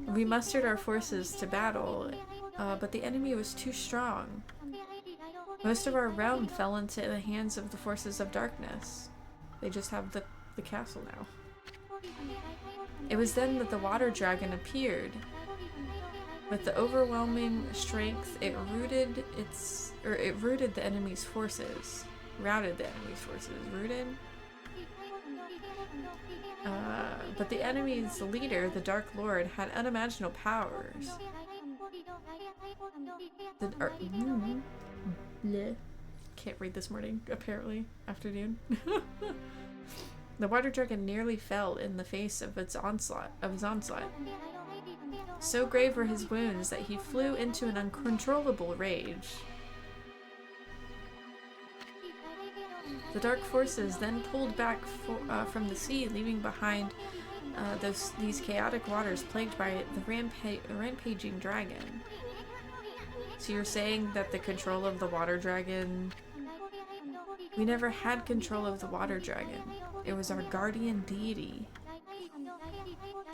We mustered our forces to battle, but the enemy was too strong. Most of our realm fell into the hands of the forces of darkness. They just have the castle now. It was then that the water dragon appeared. With the overwhelming strength, it routed the enemy's forces. Routed the enemy's forces. Routed? But the enemy's leader, the Dark Lord, had unimaginable powers. Can't read this morning, apparently. Afternoon. The water dragon nearly fell in the face of his onslaught. So grave were his wounds that he flew into an uncontrollable rage. The dark forces then pulled back from the sea, leaving behind these chaotic waters plagued by the rampaging dragon. So you're saying that the control of the water dragon... We never had control of the water dragon. It was our guardian deity.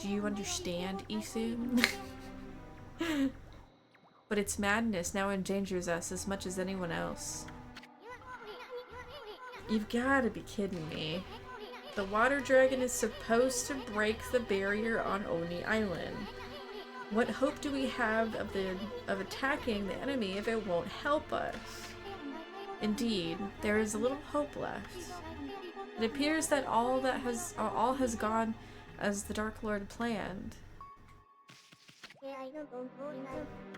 Do you understand, Isun? But its madness now endangers us as much as anyone else. You've gotta be kidding me. The water dragon is supposed to break the barrier on Oni Island. What hope do we have of attacking the enemy if it won't help us? Indeed, there is a little hope left. It appears that all has gone as the Dark Lord planned.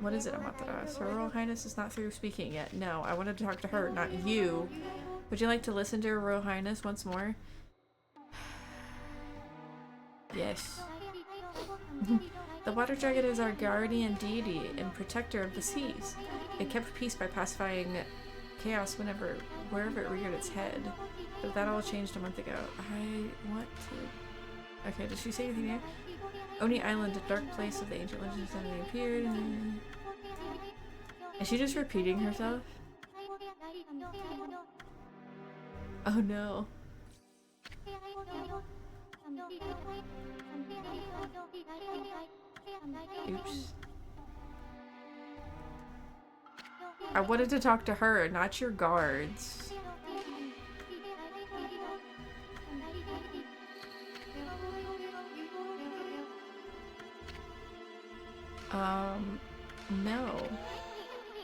What is it, Amaterasu? Her Royal Highness is not through speaking yet. No, I wanted to talk to her, not you. Would you like to listen to Her Royal Highness once more? Yes. The water dragon is our guardian deity and protector of the seas. It kept peace by pacifying chaos wherever it reared its head. But that all changed a month ago. I want to... Okay, did she say anything here? Oni Island, a dark place of the ancient legends, suddenly appeared. Is she just repeating herself? Oh no. Oops. I wanted to talk to her, not your guards. No.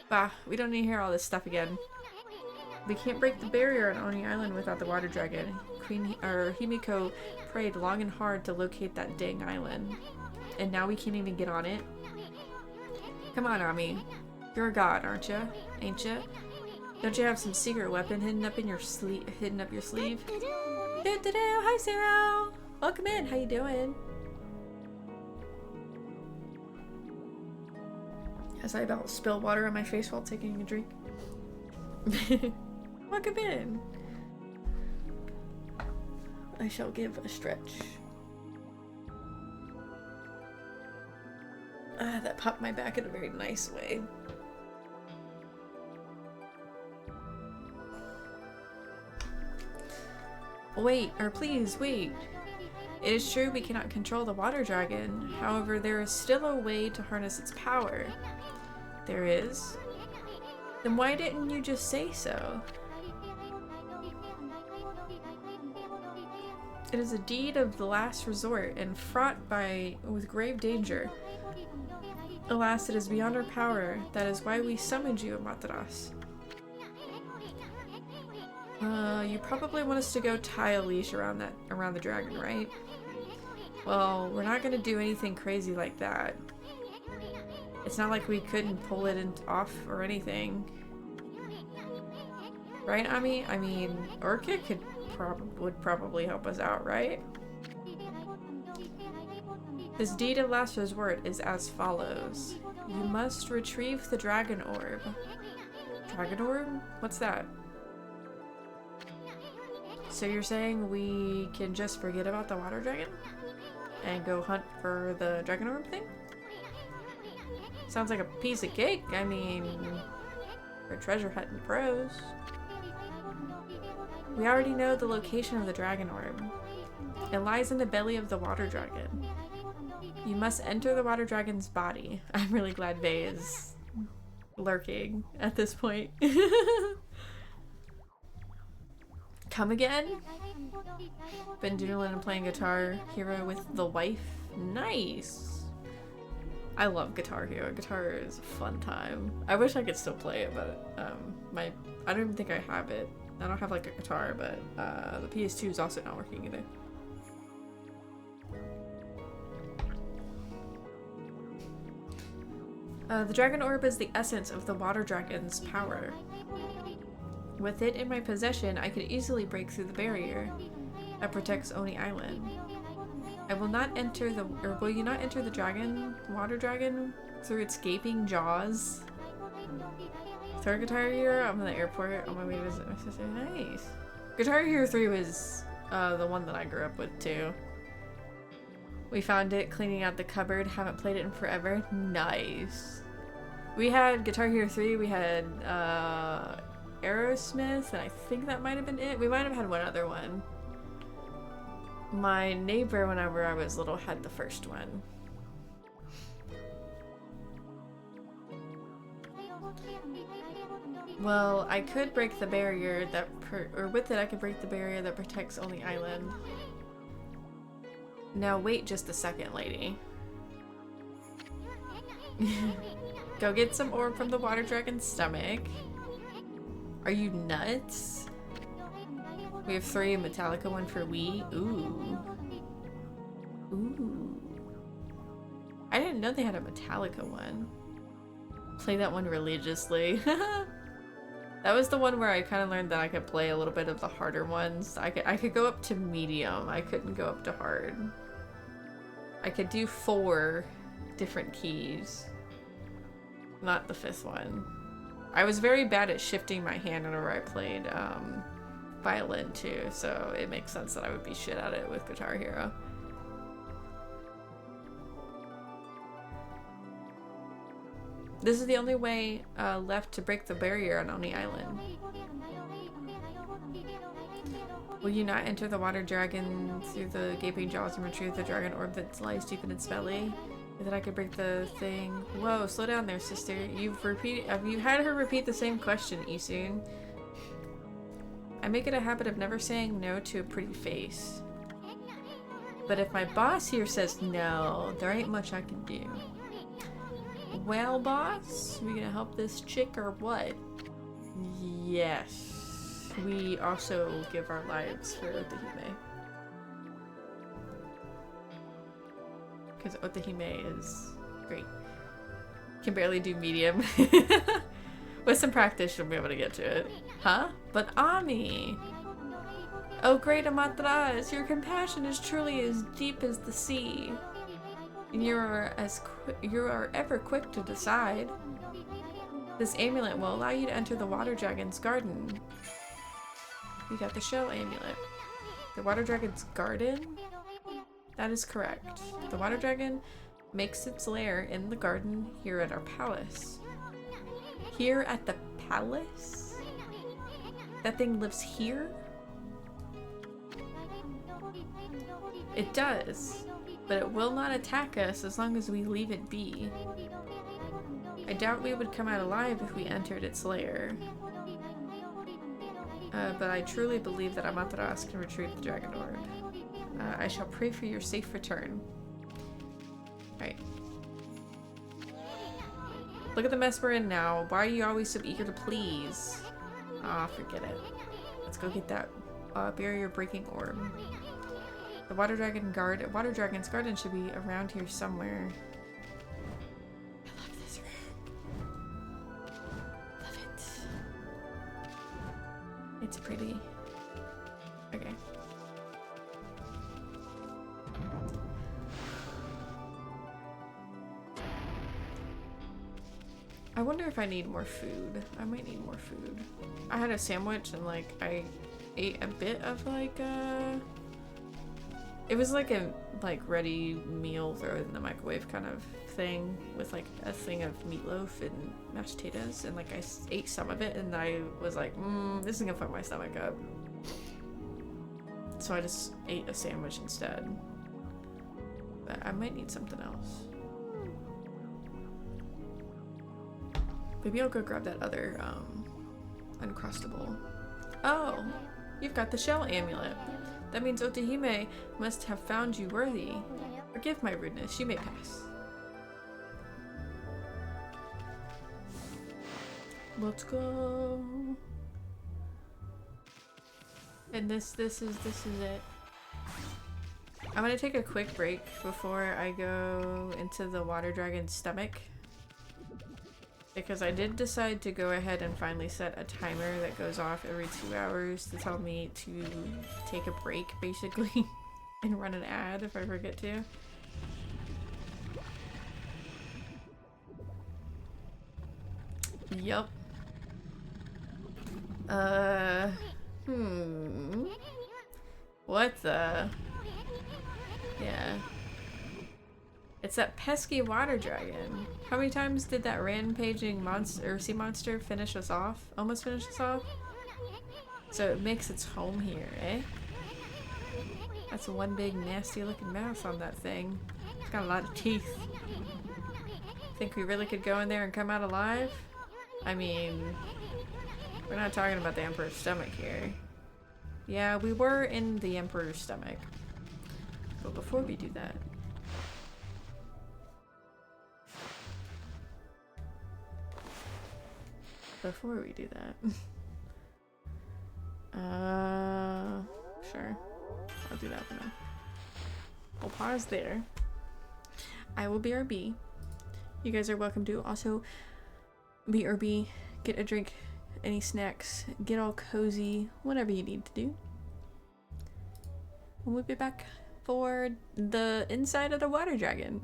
Bah, we don't need to hear all this stuff again. We can't break the barrier on Oni Island without the water dragon. Himiko prayed long and hard to locate that dang island. And now we can't even get on it? Come on, Ami. You're a god, aren't you? Ain't you? Don't you have some secret weapon hidden up your sleeve? Hi, Sarah! Welcome in, how you doing? As I about spill water on my face while taking a drink. Welcome in. I shall give a stretch. Ah, that popped my back in a very nice way. Wait, or please, wait. It is true we cannot control the water dragon. However, there is still a way to harness its power. There is? Then why didn't you just say so? It is a deed of the last resort and fraught with grave danger. Alas, it is beyond our power. That is why we summoned you, Amaterasu. You probably want us to go tie a leash around the dragon, right? Well, we're not gonna do anything crazy like that. It's not like we couldn't pull it off or anything. Right, Ami? I mean, Orchid would probably help us out, right? This deed of last resort is as follows. You must retrieve the dragon orb. Dragon orb? What's that? So you're saying we can just forget about the water dragon? And go hunt for the dragon orb thing? Sounds like a piece of cake. I mean, for treasure hunting pros. We already know the location of the dragon orb. It lies in the belly of the water dragon. You must enter the water dragon's body. I'm really glad Vey is lurking at this point. Come again? Been doodling and playing Guitar Hero with the wife. Nice! I love Guitar Hero. Guitar is a fun time. I wish I could still play it, but I don't even think I have it. I don't have like a guitar, but the PS2 is also not working either. The dragon orb is the essence of the water dragon's power. With it in my possession, I could easily break through the barrier that protects Oni Island. I will not enter the, or will you not enter the dragon, water dragon, through its gaping jaws? Third Guitar Hero, I'm in the airport on my way to visit my sister. Nice. Guitar Hero 3 was the one that I grew up with too. We found it cleaning out the cupboard. Haven't played it in forever. Nice. We had Guitar Hero 3, we had Aerosmith, and I think that might have been it. We might have had one other one. My neighbor, whenever I was little, had the first one. Well, I could break the barrier that, or with it I could break the barrier that protects Oni Island. Now wait just a second, lady. Go get some orb from the water dragon's stomach. Are you nuts? We have 3, Metallica 1 for Wii. Ooh. Ooh. I didn't know they had a Metallica one. Play that one religiously. That was the one where I kind of learned that I could play a little bit of the harder ones. I could go up to medium. I couldn't go up to hard. I could do 4 different keys. Not the 5th one. I was very bad at shifting my hand whenever I played violin too, so it makes sense that I would be shit at it with Guitar Hero. This is the only way left to break the barrier on Oni Island. Will you not enter the water dragon through the gaping jaws and retrieve the dragon orb that lies deep in its belly? And then I could break the thing. Whoa, slow down there, sister. Have you had her repeat the same question, Isun? I make it a habit of never saying no to a pretty face. But if my boss here says no, there ain't much I can do. Well, boss, we gonna help this chick or what? Yes. We also give our lives for Otohime. Because Otohime is great. Can barely do medium. With some practice, you'll be able to get to it. Huh? But Ami! Oh great Amaterasu, your compassion is truly as deep as the sea. And you are ever quick to decide. This amulet will allow you to enter the water dragon's garden. You got the shell amulet. The water dragon's garden? That is correct. The water dragon makes its lair in the garden here at our palace. Here at the palace? That thing lives here? It does, but it will not attack us as long as we leave it be. I doubt we would come out alive if we entered its lair. But I truly believe that Amaterasu can retrieve the dragon orb. I shall pray for your safe return. Alright. Look at the mess we're in now. Why are you always so eager to please? Ah, forget it. Let's go get that barrier breaking orb. The water dragon's garden should be around here somewhere. I love this room. Love it. It's pretty. Okay. I wonder if I need more food. I might need more food. I had a sandwich and like I ate a bit of like it was like a ready meal, throw it in the microwave kind of thing with like a thing of meatloaf and mashed potatoes, and like I ate some of it and I was like, this isn't gonna fuck my stomach up. So I just ate a sandwich instead. but I might need something else. Maybe I'll go grab that other, Uncrustable. Oh! You've got the shell amulet. That means Otohime must have found you worthy. Forgive my rudeness, you may pass. Let's go. And this is it. I'm gonna take a quick break before I go into the water dragon's stomach. Because I did decide to go ahead and finally set a timer that goes off every 2 hours to tell me to take a break, basically, and run an ad if I forget to. Yup. What the? Yeah. It's that pesky water dragon. How many times did that rampaging monster or sea monster finish us off? Almost finish us off? So it makes its home here, eh? That's one big nasty looking mouth on that thing. It's got a lot of teeth. Think we really could go in there and come out alive? I mean, we're not talking about the Emperor's stomach here. Yeah, we were in the Emperor's stomach. But before we do that, sure. I'll do that for now. We'll pause there. I will BRB. You guys are welcome to also BRB, get a drink, any snacks, get all cozy, whatever you need to do. We'll be back for the inside of the water dragon.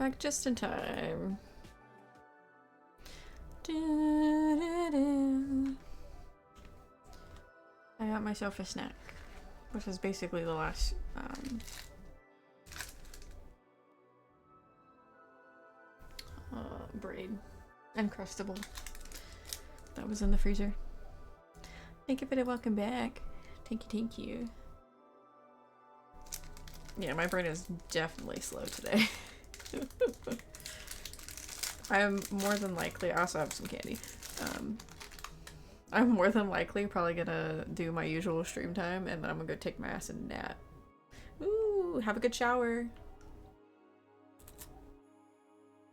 Back just in time. I got myself a snack, which is basically the last braid. Uncrustable. That was in the freezer. Thank you for the welcome back. Thank you, thank you. Yeah, my brain is definitely slow today. I'm more than likely, I also have some candy. I'm more than likely probably gonna do my usual stream time and then I'm gonna go take my ass and nap. Ooh, have a good shower.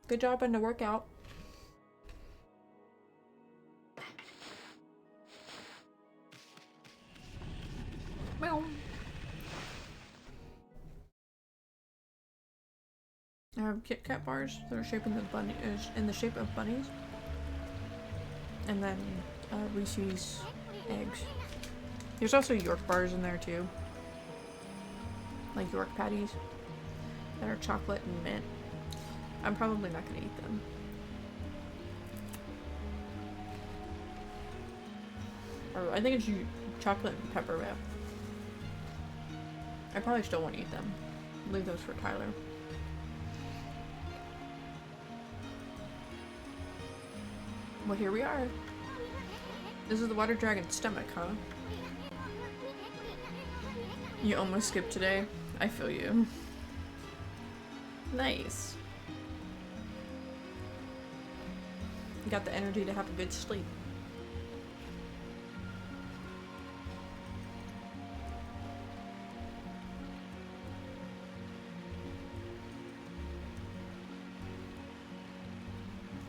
Good job on the workout. Meow. I have Kit Kat bars that are shaped in the shape of bunnies, and then Reese's eggs. There's also York bars in there too, like York patties that are chocolate and mint. I'm probably not gonna eat them. Or I think it's chocolate and peppermint. I probably still won't eat them. Leave those for Tyler. Well, here we are. This is the water dragon's stomach, huh? You almost skipped today. I feel you. Nice. You got the energy to have a good sleep.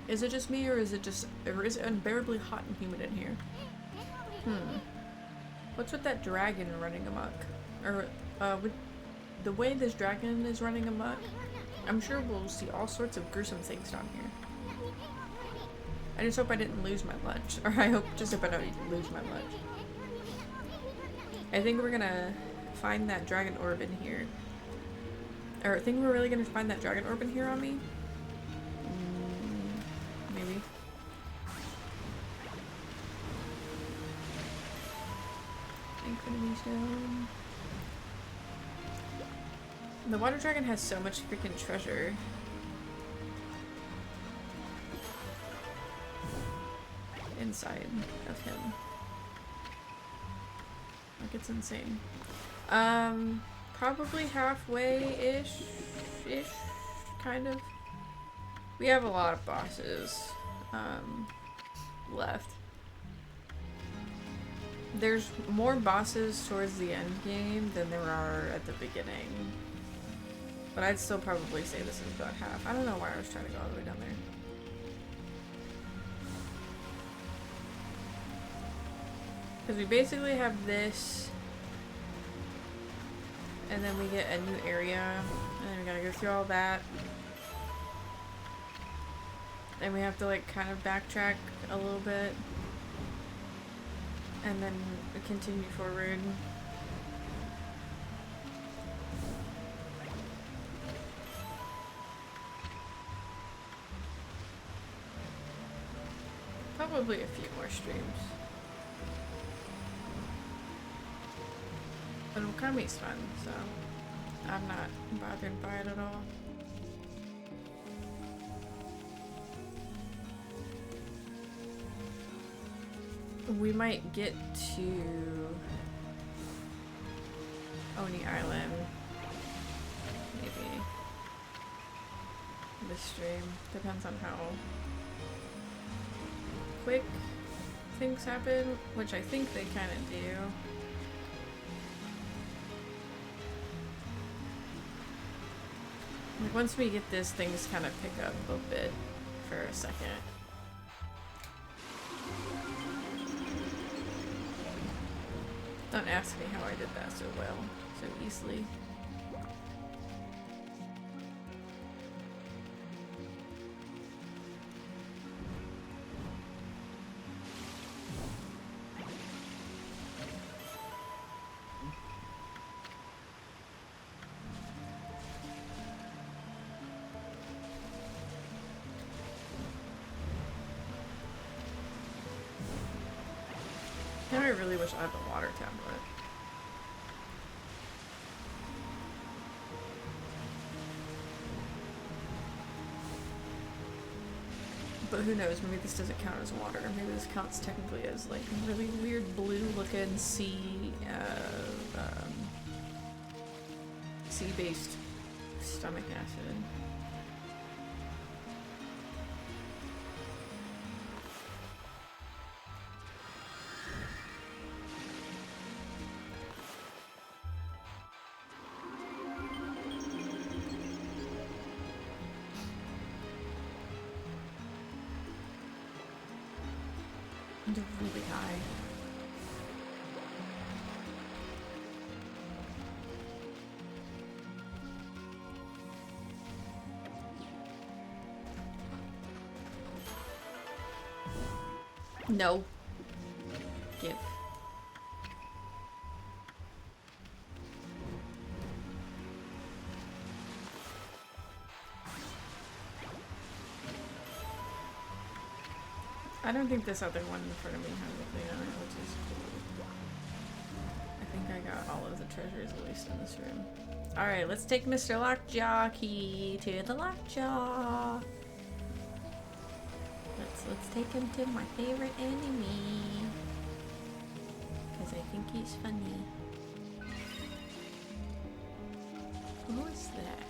Is it just me, or is it unbearably hot and humid in here? What's with that dragon running amok? Or, with the way this dragon is running amok, I'm sure we'll see all sorts of gruesome things down here. I just hope I didn't lose my lunch. Or I hope I don't lose my lunch. I think we're gonna find that dragon orb in here. Or I think we're really gonna find that dragon orb in here on me? Maybe. Infinity's down. The water dragon has so much freaking treasure. Inside of him. Like, it's insane. Probably halfway-ish, kind of. We have a lot of bosses, left. There's more bosses towards the end game than there are at the beginning. But I'd still probably say this is about half. I don't know why I was trying to go all the way down there. Because we basically have this, and then we get a new area, and then we gotta go through all that. And we have to like kind of backtrack a little bit, and then continue forward. Probably a few more streams. But Okami's fun, so I'm not bothered by it at all. We might get to Oni Island, maybe, this stream. Depends on how quick things happen, which I think they kind of do. Like, once we get this, things kind of pick up a bit for a second. Don't ask me how I did that so well, so easily. Now I really wish I had the water tablet. But who knows, maybe this doesn't count as water. Maybe this counts technically as like really weird blue looking sea-based stomach acid. They're really high. No. Give. I don't think this other one in front of me has a thing on it, which is cool. I think I got all of the treasures, at least in this room. Alright, let's take Mr. Lockjaw key to the Lockjaw. Let's take him to my favorite enemy. Because I think he's funny. Who is that?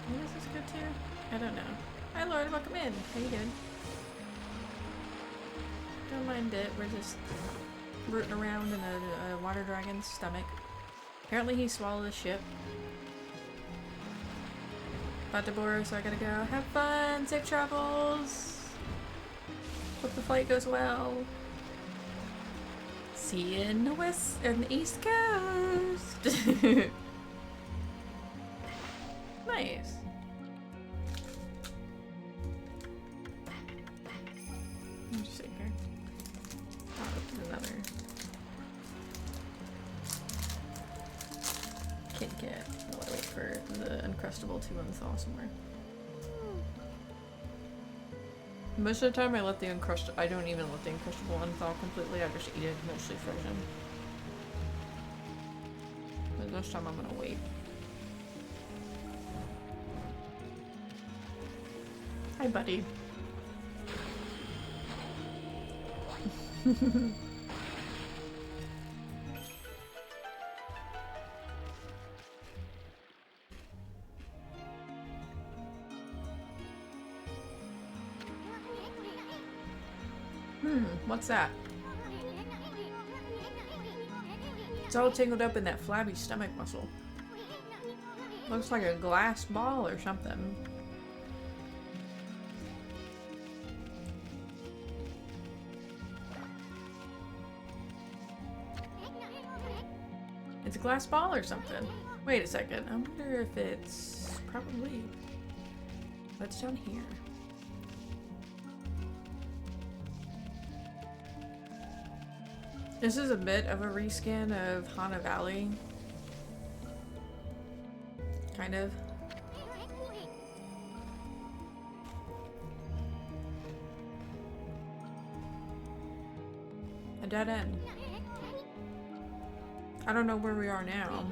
Where does this go to? I don't know. Hi Lord, welcome in. How you doing? Don't mind it, we're just rooting around in a water dragon's stomach. Apparently he swallowed a ship. About to board, so I gotta go. Have fun! Safe travels! Hope the flight goes well. See you in the west and the east coast! Nice. I'm just sitting here. Oh, there's another Kit Kat. I want to wait for the Uncrustable to unthaw somewhere. Most of the time I let the I don't even let the Uncrustable unthaw completely, I just eat it mostly frozen. But this time I'm gonna wait. Hi buddy. What's that? It's all tangled up in that flabby stomach muscle. Looks like a glass ball or something. It's a glass ball or something. Wait a second. I wonder if it's probably what's down here. This is a bit of a rescan of Hana Valley. Kind of. A dead end. I don't know where we are now,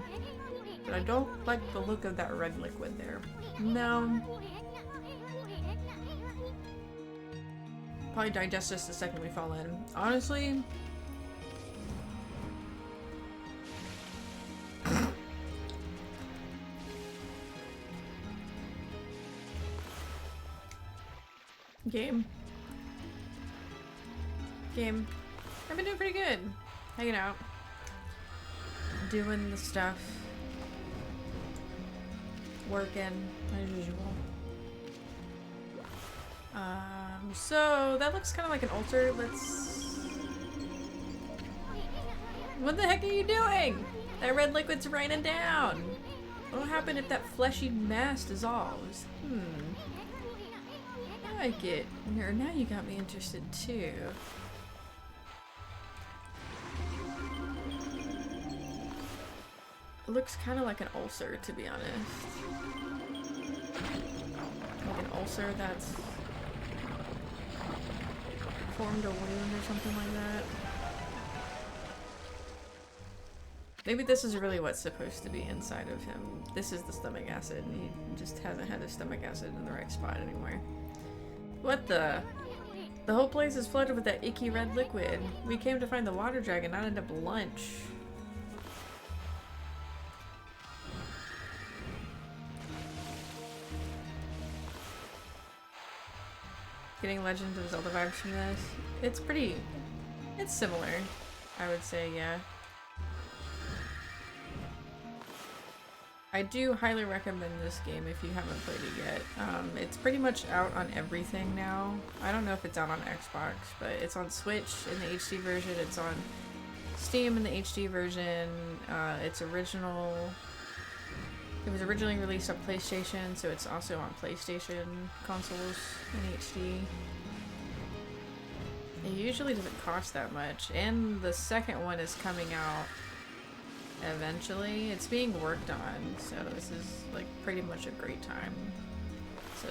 but I don't like the look of that red liquid there. No. Probably digest this the second we fall in. Honestly, Game. I've been doing pretty good. Hanging out. Doing the stuff. Working, as usual. So that looks kind of like an altar. Let's... What the heck are you doing? That red liquid's raining down. What'll happen if that fleshy mass dissolves? I like it. Now you got me interested too. It looks kind of like an ulcer, to be honest. Like an ulcer that's formed a wound or something like that. Maybe this is really what's supposed to be inside of him. This is the stomach acid, and he just hasn't had his stomach acid in the right spot anymore. What the? The whole place is flooded with that icky red liquid. We came to find the water dragon, not end up lunch. Getting Legend of Zelda vibes from this. It's pretty... It's similar, I would say, yeah. I do highly recommend this game if you haven't played it yet. It's pretty much out on everything now. I don't know if it's out on Xbox, but it's on Switch in the HD version. It's on Steam in the HD version. It was originally released on PlayStation, so it's also on PlayStation consoles in HD. It usually doesn't cost that much, and the second one is coming out eventually. It's being worked on, so this is like pretty much a great time to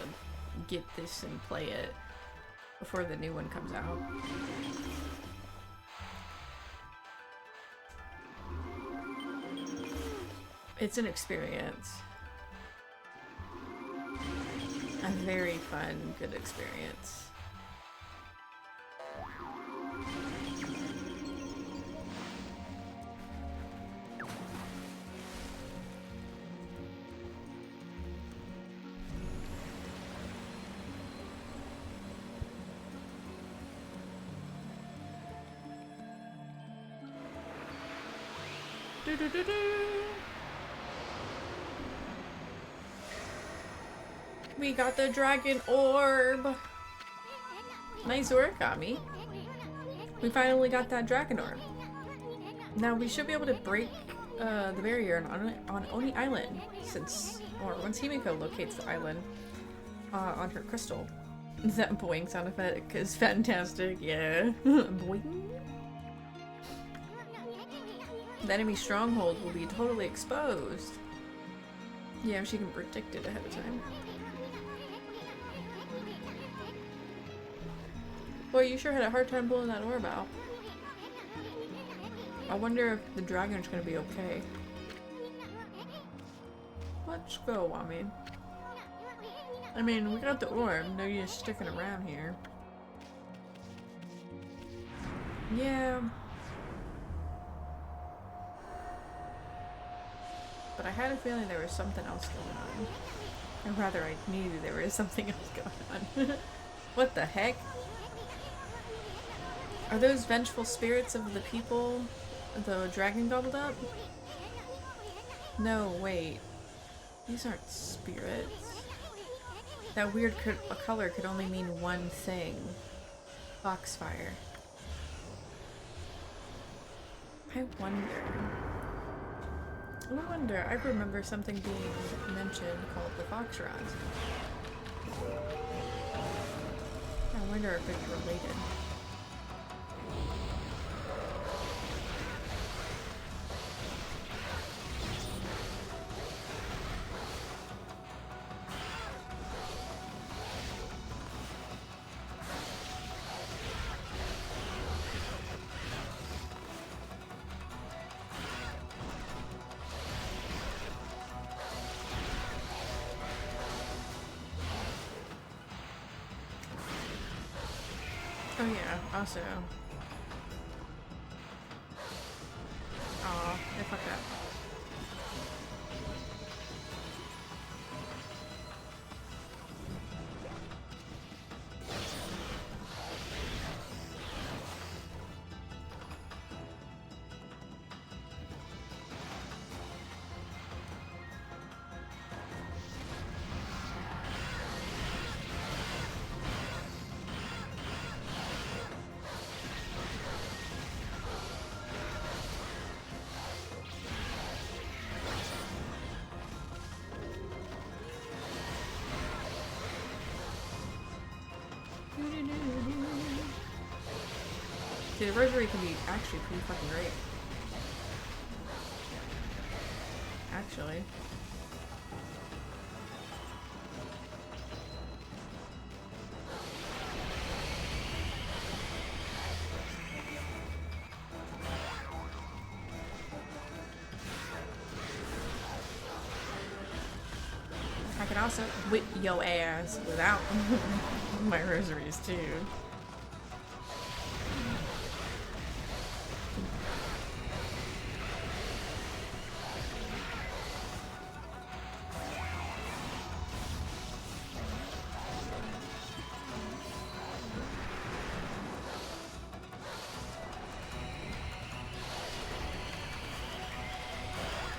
get this and play it before the new one comes out. It's an experience. A very fun, good experience. We got the dragon orb! Nice work, Okami. We finally got that dragon orb. Now we should be able to break the barrier on Oni Island, once Himiko locates the island on her crystal. That boing sound effect is fantastic, yeah. Boing. The enemy stronghold will be totally exposed. Yeah, she can predict it ahead of time. Boy, you sure had a hard time pulling that orb out. I wonder if the dragon's gonna be okay. Let's go, I mean, we got the orb, no use sticking around here. Yeah. But I had a feeling there was something else going on. Or rather, I knew there was something else going on. What the heck? Are those vengeful spirits of the people the dragon gobbled up? No, wait. These aren't spirits. That weird color could only mean one thing. Foxfire. I wonder, I remember something being mentioned called the Fox Rods. I wonder if it's related. Oh yeah, also. Aw, I fucked up. See, the rosary can be actually pretty fucking great. actually. I can also whip your ass without my rosaries too.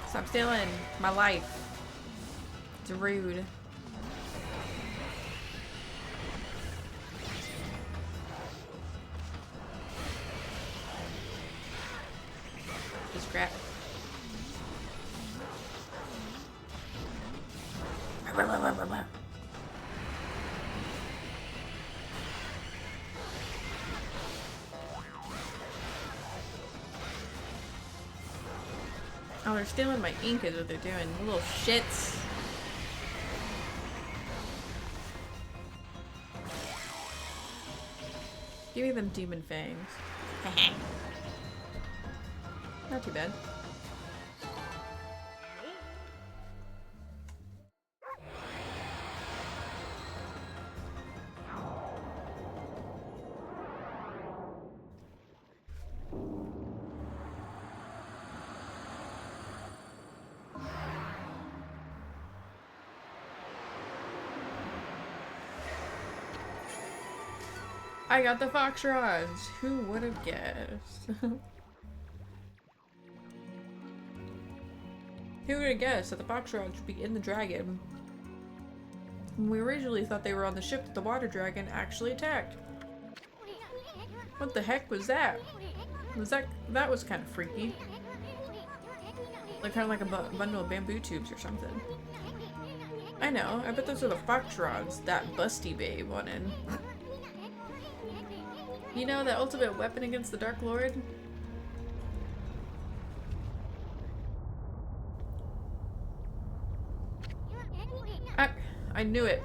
Stop stealing my life. It's rude. Just grab it. Oh, they're stealing my ink is what they're doing. Little shits. Give me them demon fangs. Not too bad. I got the fox rods. Who would have guessed? Who would have guessed that the fox rods would be in the dragon? We originally thought they were on the ship that the water dragon actually attacked. What the heck was that? That was kind of freaky. Like kind of like a bundle of bamboo tubes or something. I know. I bet those are the fox rods that Busty Babe wanted. You know, that ultimate weapon against the Dark Lord? I knew it.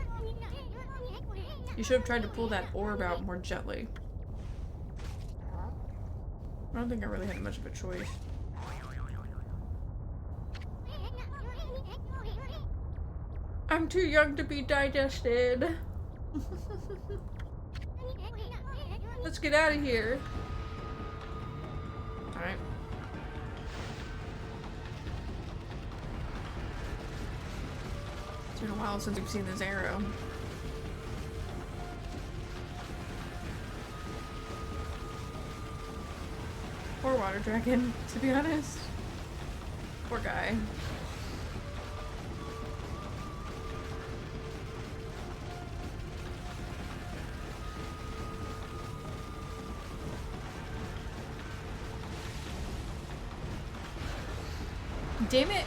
You should have tried to pull that orb out more gently. I don't think I really had much of a choice. I'm too young to be digested. Let's get out of here. Alright. It's been a while since we've seen this arrow. Poor water dragon, to be honest. Poor guy. Damn it!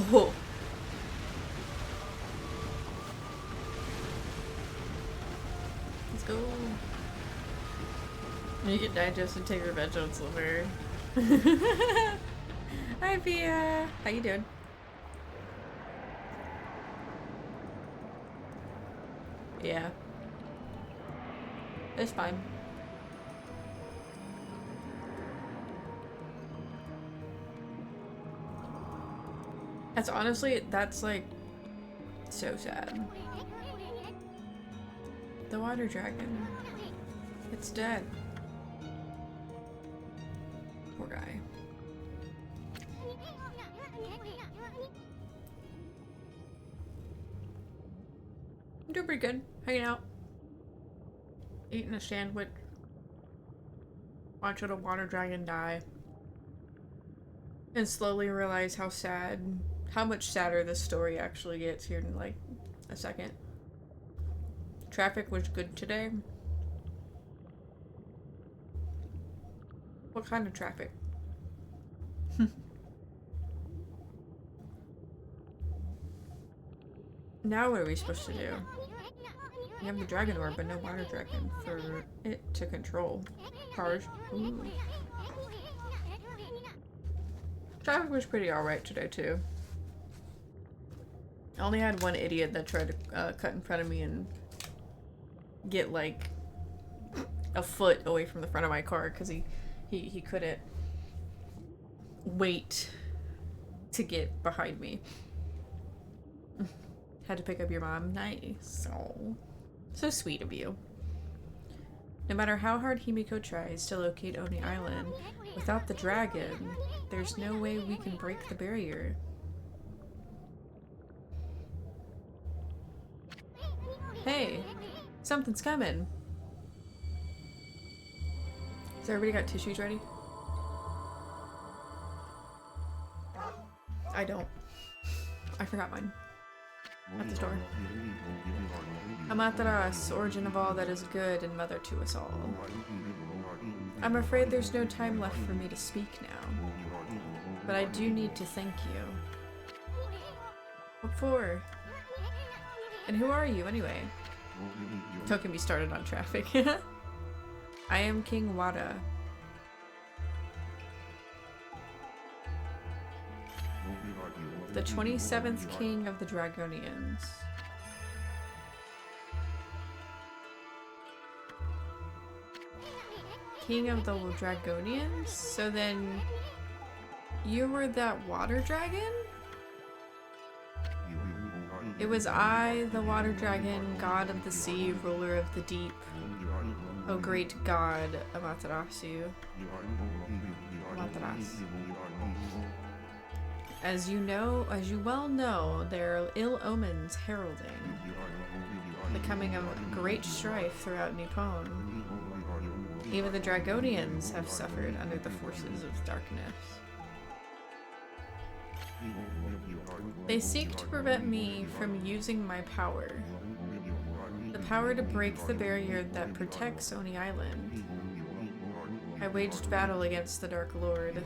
Oh. Let's go. You can digest and take revenge on Silver. Hi, Via. How you doing? Yeah. It's fine. That's honestly, that's like so sad. The water dragon. It's dead. Poor guy. I'm doing pretty good. Hanging out. Eating a sandwich. Watching a water dragon die. And slowly realize how sad, how much sadder this story actually gets here in like a second. Traffic was good today. What kind of traffic? Now what are we supposed to do? We have the dragon orb, but no water dragon for it to control. Charge. Ooh. Traffic was pretty alright today, too. I only had one idiot that tried to cut in front of me and get, like, a foot away from the front of my car because he couldn't wait to get behind me. Had to pick up your mom. Nice. Oh, so sweet of you. No matter how hard Himiko tries to locate Oni Island, without the dragon, there's no way we can break the barrier. Hey, something's coming. Has everybody got tissues ready? I don't. I forgot mine. At the store. Amaterasu, origin of all that is good and mother to us all. I'm afraid there's no time left for me to speak now. But I do need to thank you. What for? And who are you, anyway? Don't get me started on traffic. I am King Wada. The 27th King of the Dragonians. King of the Dragonians? So then you were that water dragon? It was I, the water dragon, god of the sea, ruler of the deep. O great god, Amaterasu. Amaterasu. As you well know, there are ill omens heralding the coming of great strife throughout Nippon. Even the Dragonians have suffered under the forces of darkness. They seek to prevent me from using my power. The power to break the barrier that protects Oni Island. I waged battle against the Dark Lord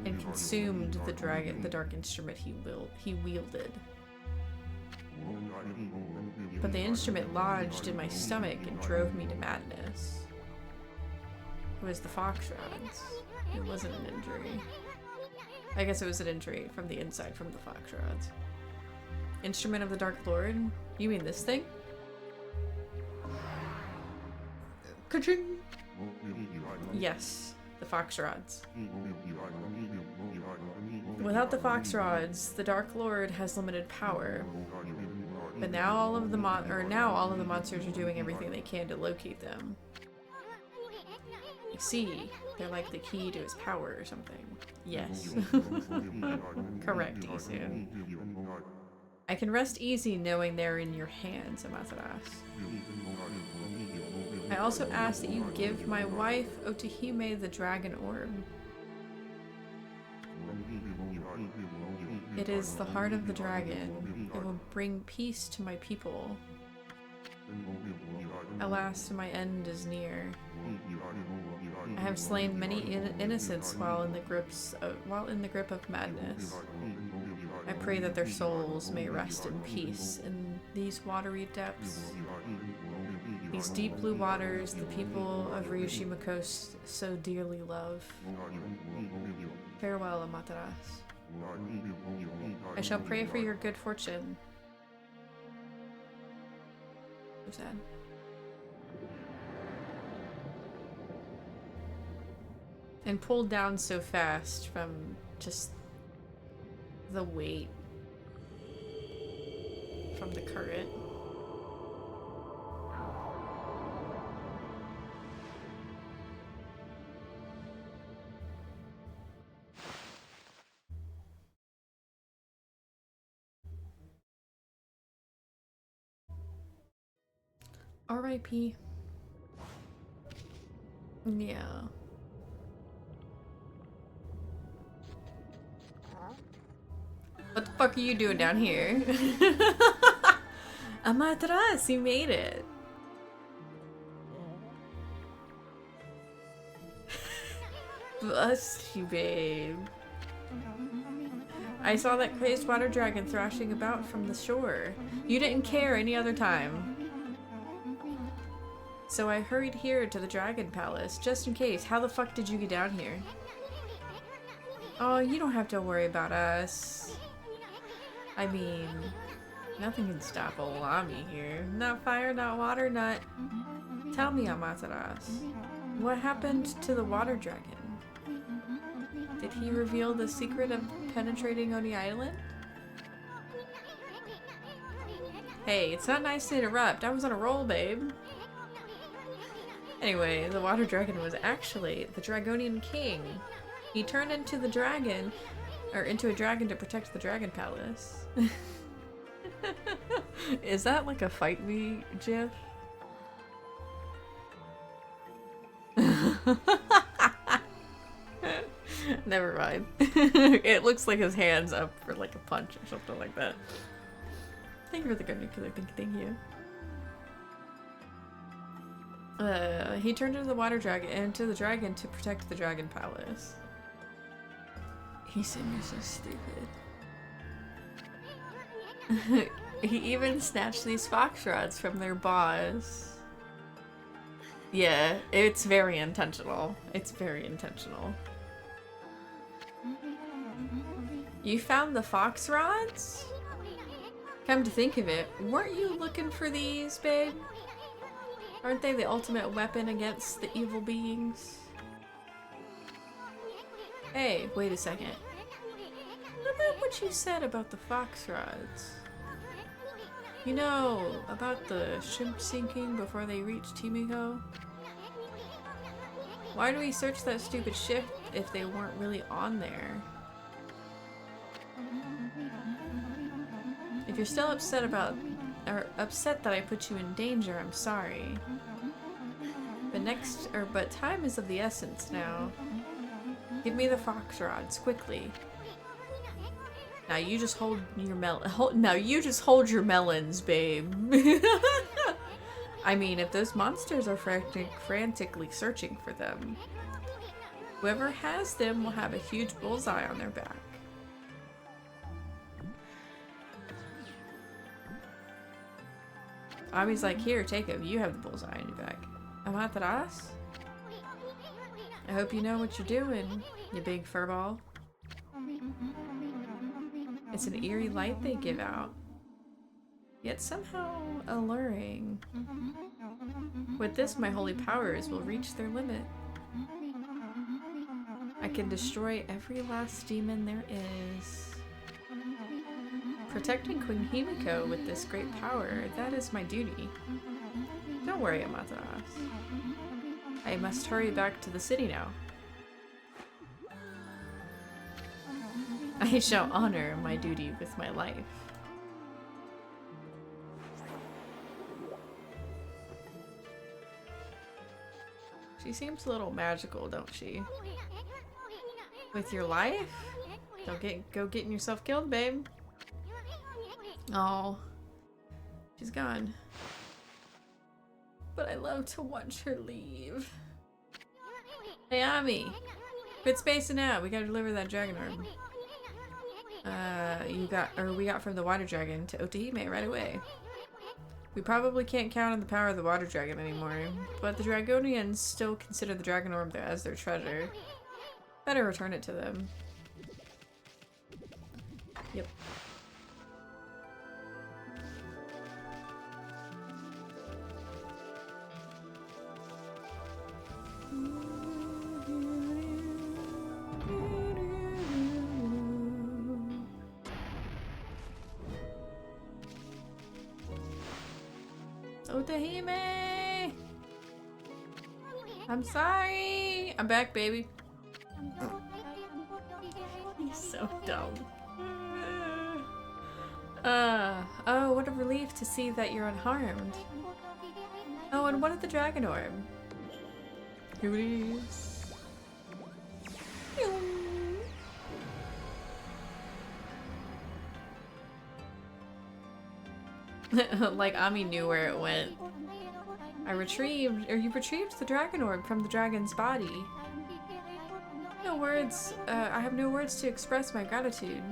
and consumed the dark instrument he wielded. But the instrument lodged in my stomach and drove me to madness. It was the fox rods. It wasn't an injury. I guess it was an injury from the inside from the fox rods. Instrument of the Dark Lord? You mean this thing? Ka-ching! Yes, the fox rods. Without the fox rods, the Dark Lord has limited power. But now all of the monsters are doing everything they can to locate them. You see, they're like the key to his power or something. Yes. Correct, Isu. I can rest easy knowing they're in your hands, Amaterasu. I also ask that you give my wife, Otohime, the dragon orb. It is the heart of the dragon. It will bring peace to my people. Alas, my end is near. I have slain many innocents while in the grip of madness. I pray that their souls may rest in peace in these watery depths. These deep blue waters the people of Ryushima Coast so dearly love. Farewell, Amaterasu. I shall pray for your good fortune. So sad. And pulled down so fast from just the weight from the current. R.I.P. Yeah. What the fuck are you doing down here? Amaterasu, you made it! Busty Babe. I saw that crazed water dragon thrashing about from the shore. You didn't care any other time. So I hurried here to the Dragon Palace, just in case. How the fuck did you get down here? Oh, you don't have to worry about us. I mean, nothing can stop Olami here. Not fire, not water, not... Tell me, Amaterasu. What happened to the water dragon? Did he reveal the secret of penetrating Oni Island? Hey, it's not nice to interrupt. I was on a roll, babe. Anyway, the water dragon was actually the Dragonian king. He turned into the dragon, or into a dragon to protect the Dragon Palace. Is that like a fight me gif? Never mind. It looks like his hand's up for like a punch or something like that. Thank you for the good nuclear pink, thank you. He turned into the dragon to protect the Dragon Palace. He said you're so stupid. He even snatched these fox rods from their boss. Yeah, it's very intentional. It's very intentional. You found the fox rods? Come to think of it, weren't you looking for these, babe? Aren't they the ultimate weapon against the evil beings? Hey, wait a second. Remember what you said about the fox rods? You know, about the shrimp sinking before they reached Timiko? Why do we search that stupid ship if they weren't really on there? If you're still upset about, or upset that I put you in danger, I'm sorry. But time is of the essence now. Give me the fox rods, quickly. Now you just hold your your melons, babe. I mean, if those monsters are frantically searching for them, whoever has them will have a huge bullseye on their back. Ami's like, here, take him. You have the bullseye on your back. Amaterasu? I hope you know what you're doing, you big furball. It's an eerie light they give out, yet somehow alluring. With this, my holy powers will reach their limit. I can destroy every last demon there is. Protecting Queen Himiko with this great power, that is my duty. Don't worry, Amaterasu. I must hurry back to the city now. I shall honor my duty with my life. She seems a little magical, don't she? With your life? Don't go getting yourself killed, babe. Oh, she's gone. But I love to watch her leave. Hey, Ami! Quit spacing out. We gotta deliver that dragon orb. We got from the water dragon to Otohime right away. We probably can't count on the power of the water dragon anymore, but the Dragonians still consider the dragon orb as their treasure. Better return it to them. Yep. Otohime! I'm sorry! I'm back, baby. He's so dumb. Oh, what a relief to see that you're unharmed. Oh, and what of the dragon orb? Here it is. Like Ami knew where it went. You retrieved the dragon orb from the dragon's body. No words, I have no words to express my gratitude.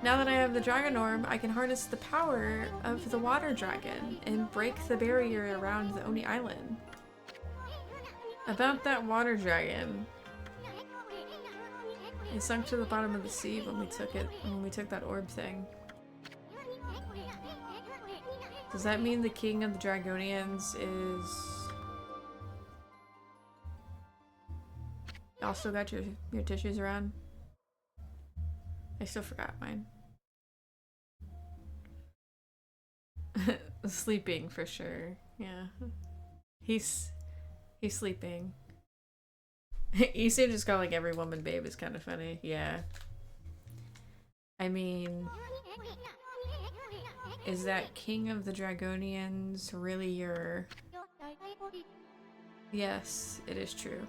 Now that I have the dragon orb, I can harness the power of the water dragon and break the barrier around the Oni Island. About that water dragon. It sunk to the bottom of the sea when we took that orb thing. Does that mean the king of the Dragonians is... Y'all still got your tissues around? I still forgot mine. Sleeping for sure. Yeah. He's sleeping. Issei just calling every woman babe is kind of funny. Yeah. I mean, is that king of the Dragonians really your... Yes, it is true.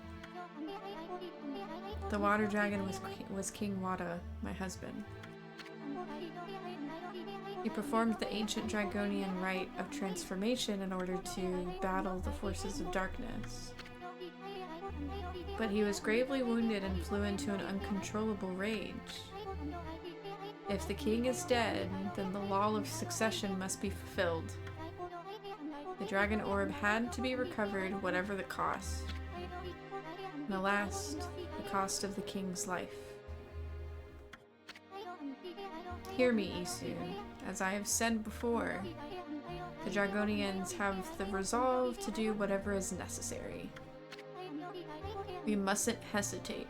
The water dragon was King Wada, my husband. He performed the ancient Dragonian rite of transformation in order to battle the forces of darkness. But he was gravely wounded and flew into an uncontrollable rage. If the king is dead, then the law of succession must be fulfilled. The dragon orb had to be recovered, whatever the cost. And alas, the cost of the king's life. Hear me, Isu. As I have said before, the Dragonians have the resolve to do whatever is necessary. We mustn't hesitate.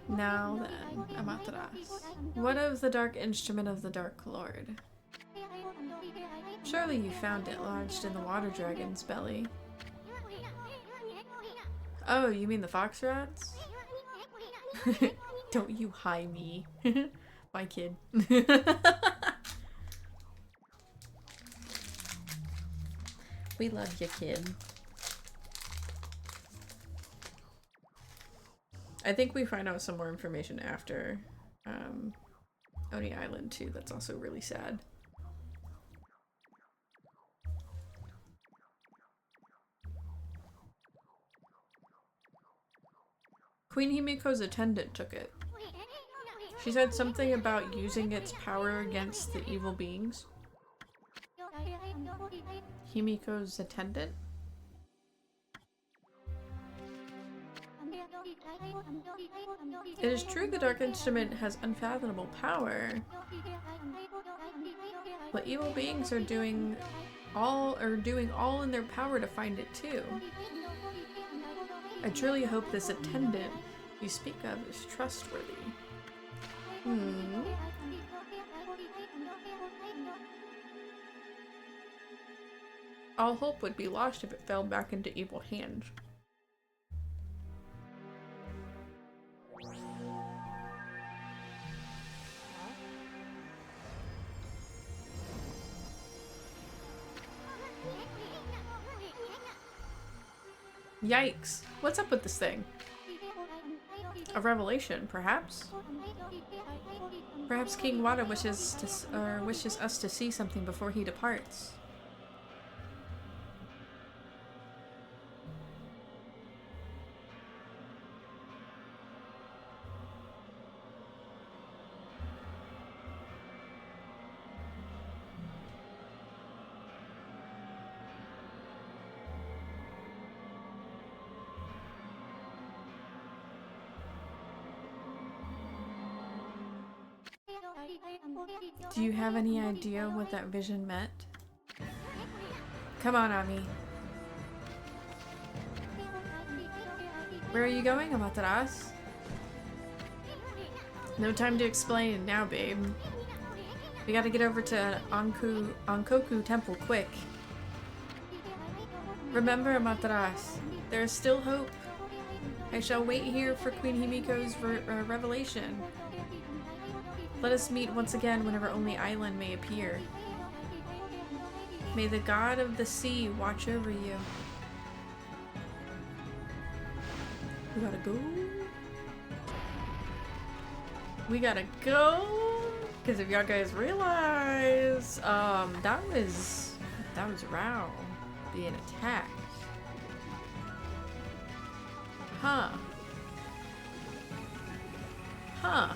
Now then, Amaterasu. What of the dark instrument of the Dark Lord? Surely you found it lodged in the water dragon's belly. Oh, you mean the fox rats? Don't you hi me. My kid. We love you, kid. I think we find out some more information after Oni Island too. That's also really sad. Queen Himiko's attendant took it. She said something about using its power against the evil beings. Himiko's attendant? It is true the Dark Instrument has unfathomable power, but evil beings are doing all in their power to find it too. I truly hope this attendant you speak of is trustworthy. All hope would be lost if it fell back into evil hands. Yikes. What's up with this thing? A revelation, perhaps? Perhaps King Wada wishes us to see something before he departs. Do you have any idea what that vision meant? Come on, Ami. Where are you going, Amaterasu? No time to explain now, babe. We gotta get over to Ankoku Temple quick. Remember, Amaterasu, there is still hope. I shall wait here for Queen Himiko's revelation. Let us meet once again whenever Only Island may appear. May the god of the sea watch over you. We gotta go. We gotta go. Because if y'all guys realize, that was Rao being attacked. Huh. Huh.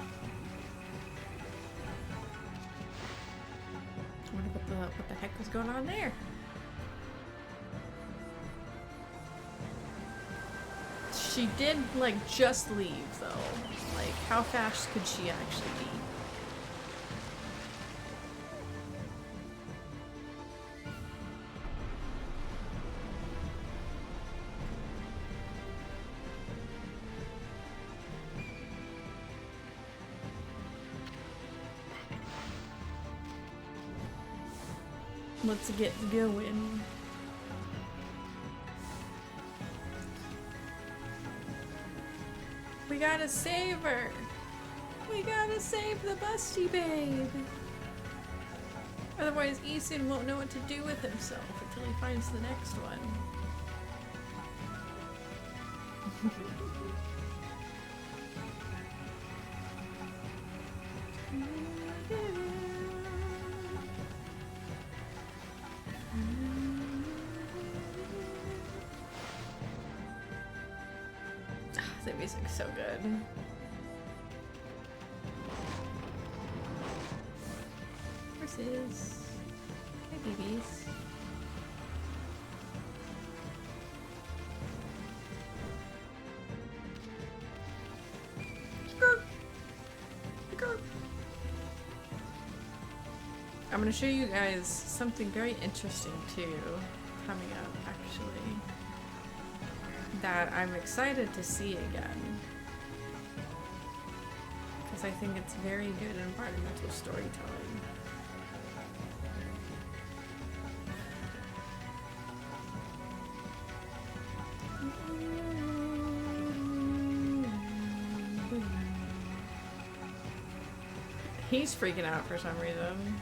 I wonder what the heck was going on there. She did, like, just leave, though. Like, how fast could she actually be? Let's get going. We gotta save her! We gotta save the Busty Babe! Otherwise Isun won't know what to do with himself until he finds the next one. The music's so good. Horses. Hey, babies. I'm gonna show you guys something very interesting too, coming up actually, that I'm excited to see again. Because I think it's very good environmental storytelling. He's freaking out for some reason.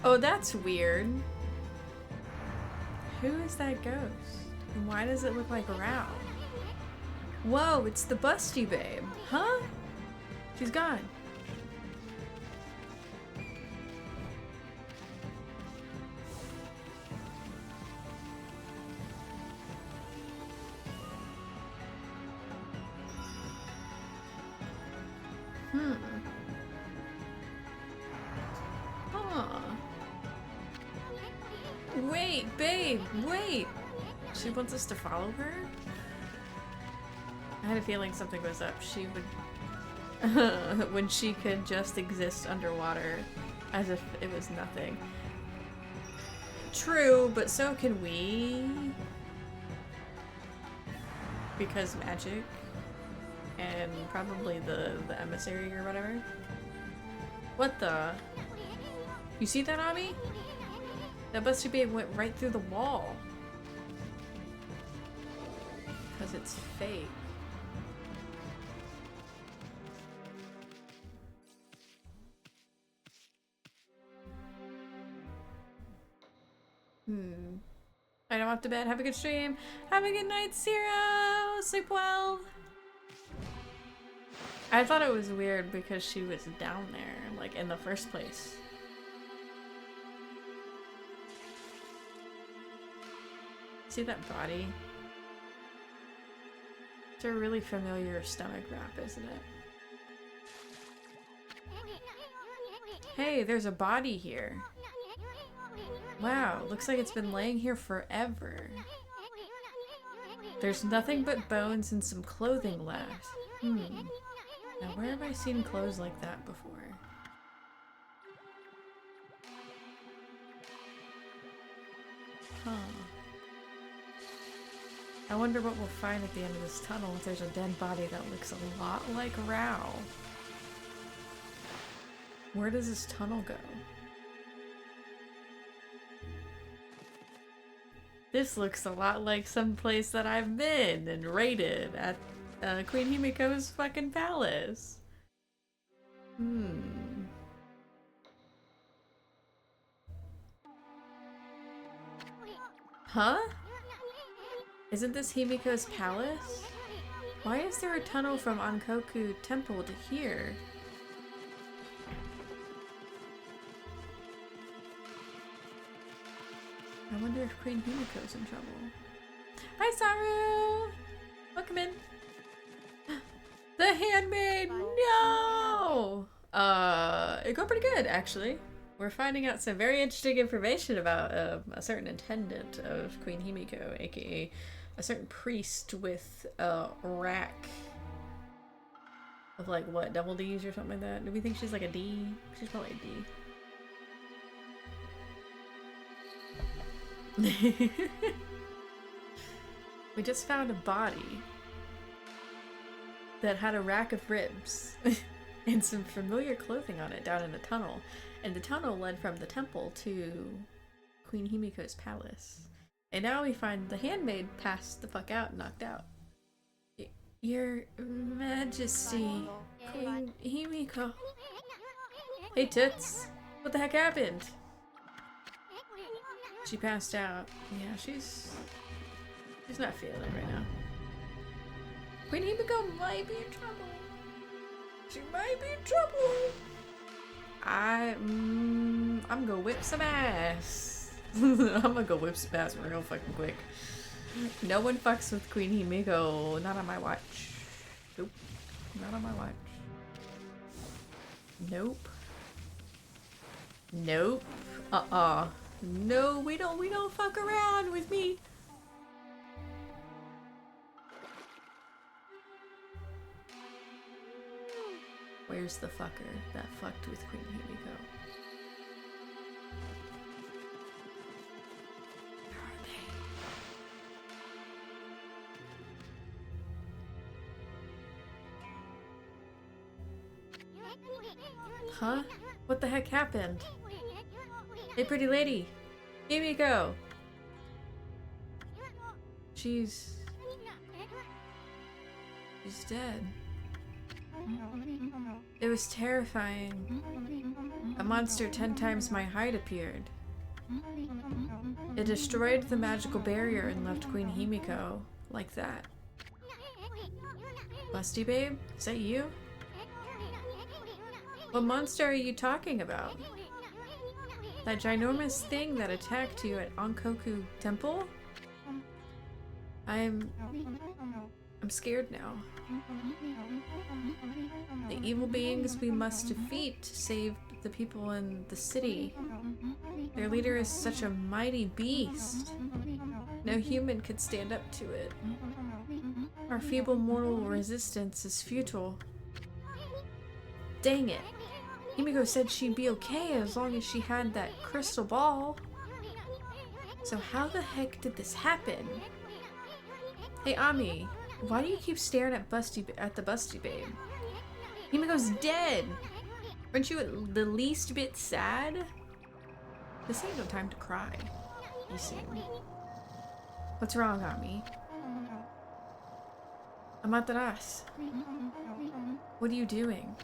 Oh, that's weird. Who is that ghost? And why does it look like Rao? Whoa, it's the Busty Babe. Huh? She's gone. Wait, babe, wait! She wants us to follow her? I had a feeling something was up. She would... when she could just exist underwater as if it was nothing. True, but so can we. Because magic. And probably the emissary or whatever. What the? You see that, Ami? That Busty Babe went right through the wall. Because it's fake. I don't have to bed. Have a good stream. Have a good night, Zero. Sleep well. I thought it was weird because she was down there, like, in the first place. See that body? It's a really familiar stomach wrap, isn't it? Hey, there's a body here. Wow, looks like it's been laying here forever. There's nothing but bones and some clothing left. Now where have I seen clothes like that before? Huh. I wonder what we'll find at the end of this tunnel if there's a dead body that looks a lot like Rao. Where does this tunnel go? This looks a lot like some place that I've been and raided at Queen Himiko's fucking palace. Hmm. Huh? Isn't this Himiko's palace? Why is there a tunnel from Ankoku Temple to here? I wonder if Queen Himiko's in trouble. Hi, Saru! Welcome in. The handmaid! No! It got pretty good, actually. We're finding out some very interesting information about a certain attendant of Queen Himiko, aka a certain priest with a rack of like, what, double D's or something like that? Do we think she's like a D? She's probably a D. We just found a body that had a rack of ribs and some familiar clothing on it down in a tunnel. And the tunnel led from the temple to Queen Himiko's palace. And now we find the handmaid passed the fuck out and knocked out. Your Majesty, Queen Himiko. Hey Toots, what the heck happened? She passed out. Yeah, she's not feeling it right now. Queen Himiko might be in trouble. She might be in trouble. I'm gonna whip some ass. I'm gonna go whip some ass real fucking quick. No one fucks with Queen Himiko. Not on my watch. Nope. Not on my watch. Nope. Nope. No, we don't fuck around with me. Where's the fucker that fucked with Queen Himiko? Where are they? Huh? What the heck happened? Hey, pretty lady! Himiko! She's dead. It was terrifying. A monster 10 times my height appeared. It destroyed the magical barrier and left Queen Himiko like that. Busty Babe? Is that you? What monster are you talking about? That ginormous thing that attacked you at Ankoku Temple? I'm scared now. The evil beings we must defeat to save the people in the city. Their leader is such a mighty beast. No human could stand up to it. Our feeble mortal resistance is futile. Dang it. Himiko said she'd be okay as long as she had that crystal ball. So how the heck did this happen? Hey Ami, why do you keep staring at the Busty Babe? Himiko's dead! Aren't you the least bit sad? This ain't no time to cry, you see. What's wrong, Ami? Amaterasu. What are you doing?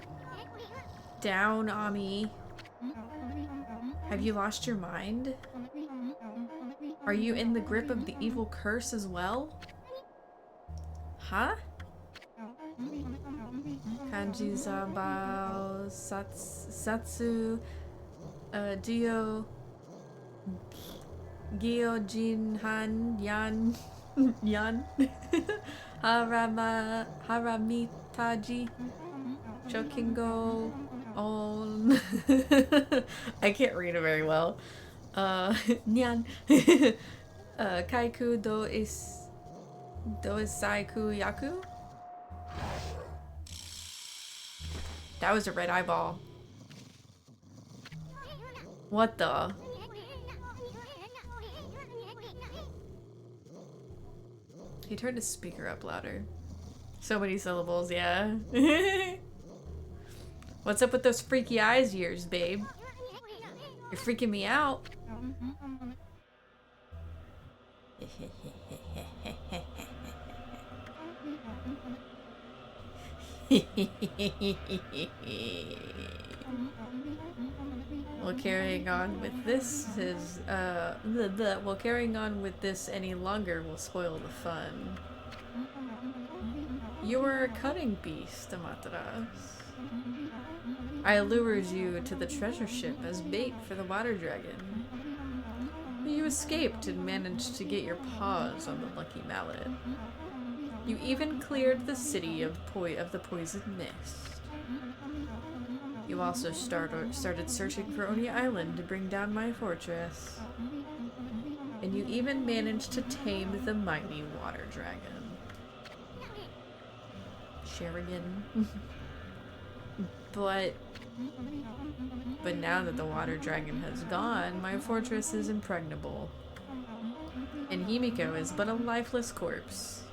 Down, Ami. Have you lost your mind? Are you in the grip of the evil curse as well? Huh? Kanji Zabao Satsu Dio Gyojin Han Yan Yan Haramitaji Chokingo On. I can't read it very well. Nyan Kaiku do Saiku Yaku? That was a red eyeball. What the? He turned his speaker up louder. So many syllables, yeah. What's up with those freaky eyes of yours, babe? You're freaking me out. Well, carrying on with this is, well, carrying on with this any longer will spoil the fun. You are a cunning beast, Amaterasu. I lured you to the treasure ship as bait for the water dragon. You escaped and managed to get your paws on the lucky mallet. You even cleared the city of the poisoned mist. You also started searching for Oni Island to bring down my fortress. And you even managed to tame the mighty water dragon. Sherigan. But now that the water dragon has gone, my fortress is impregnable. And Himiko is but a lifeless corpse.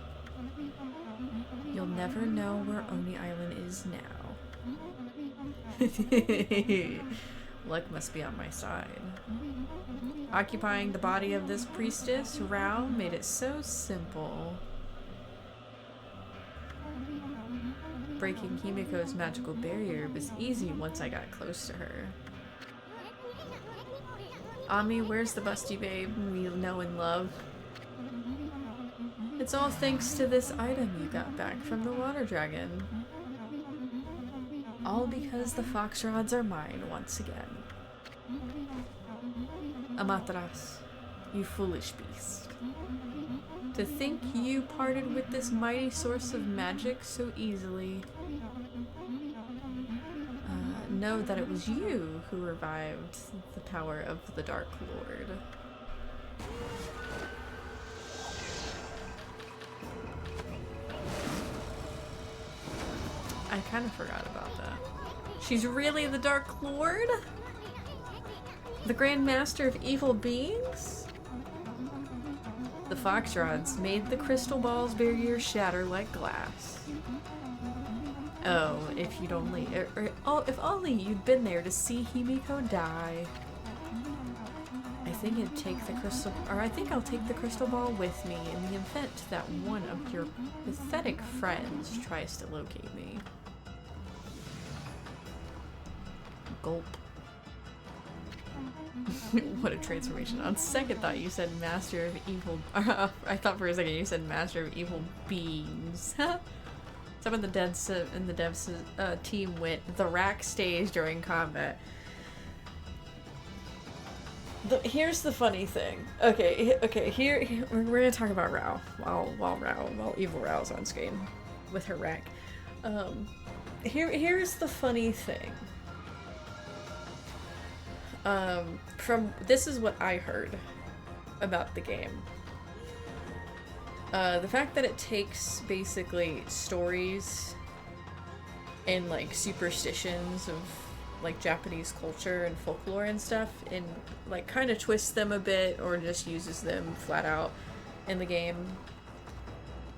You'll never know where Oni Island is now. Luck must be on my side. Occupying the body of this priestess, Rao made it so simple. Breaking Himiko's magical barrier was easy once I got close to her. Ami, where's the Busty Babe we know and love? It's all thanks to this item you got back from the water dragon. All because the fox rods are mine once again. Amaterasu, you foolish beast. To think you parted with this mighty source of magic so easily. Know that it was you who revived the power of the Dark Lord. I kind of forgot about that. She's really the Dark Lord? The Grand Master of Evil Beings? The fox rods made the crystal ball's barrier shatter like glass. Oh, if you'd only, if only you'd been there to see Himiko die. I think I'll take the crystal ball with me in the event that one of your pathetic friends tries to locate me. Gulp. What a transformation. On second thought you said Master of Evil. I thought for a second you said Master of Evil Beings. Some of the devs in the devs team went, the rack stays during combat. Here's the funny thing. Okay, here we're gonna talk about Rao while Evil Rao's on screen with her rack. Here's the funny thing. This is what I heard about the game. The fact that it takes basically stories and like superstitions of like Japanese culture and folklore and stuff and like kind of twists them a bit or just uses them flat out in the game.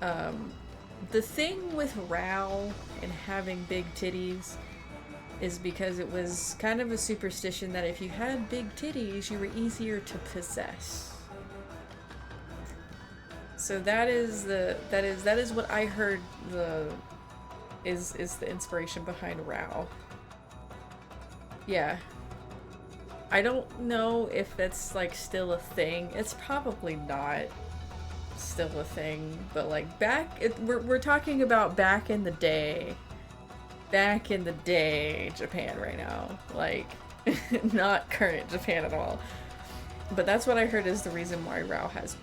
The thing with Rao and having big titties is because it was kind of a superstition that if you had big titties, you were easier to possess. So that is what I heard is the inspiration behind Rao. Yeah. I don't know if it's like still a thing. It's probably not still a thing, but like we're talking about back in the day. Back in the day Japan right now. Like not current Japan at all. But that's what I heard is the reason why Rao has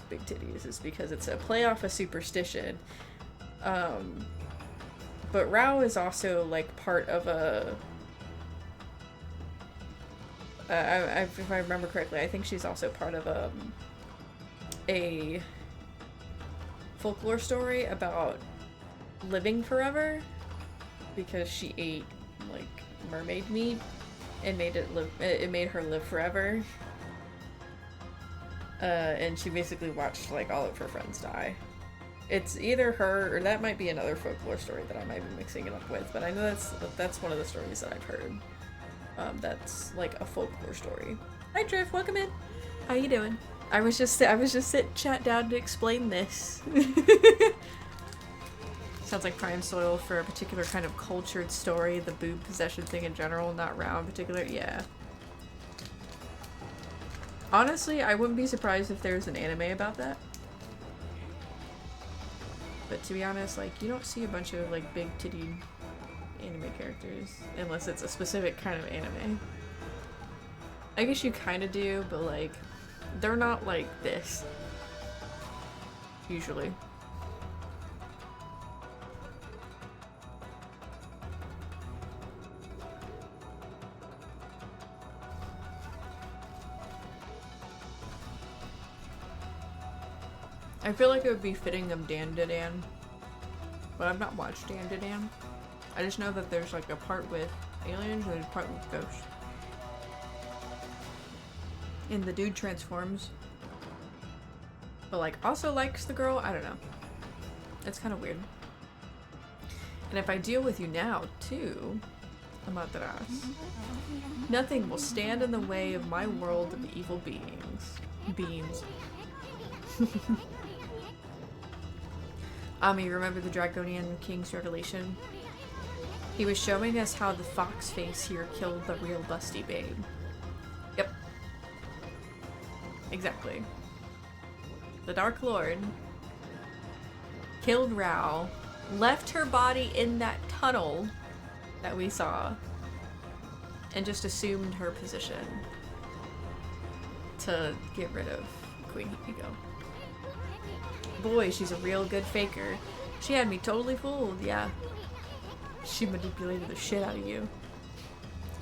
big titties, is because it's a play off a superstition. But Rao is also like part of a if I remember correctly, I think she's also part of a folklore story about living forever because she ate like mermaid meat and it made her live forever. And she basically watched like all of her friends die. It's either her or that might be another folklore story that I might be mixing it up with, but I know that's one of the stories that I've heard. That's like a folklore story. Hi Drift, welcome in. How you doing? I was just sitting chat down to explain this. Sounds like prime soil for a particular kind of cultured story, the boob possession thing in general, not Rao in particular. Yeah. Honestly, I wouldn't be surprised if there's an anime about that. But to be honest, like, you don't see a bunch of, like, big titty anime characters unless it's a specific kind of anime. I guess you kind of do, but, like, they're not like this. Usually. I feel like it would be fitting of Dan to Dan, but I've not watched Dan to Dan. I just know that there's like a part with aliens and there's a part with ghosts. And the dude transforms, but like also likes the girl. I don't know. It's kind of weird. And if I deal with you now too, Amaterasu, nothing will stand in the way of my world of evil beings. Ami, remember the Draconian King's revelation? He was showing us how the fox face here killed the real Busty Babe. Yep. Exactly. The Dark Lord killed Rao, left her body in that tunnel that we saw, and just assumed her position to get rid of Queen Hiko. Boy, she's a real good faker. She had me totally fooled, yeah. She manipulated the shit out of you.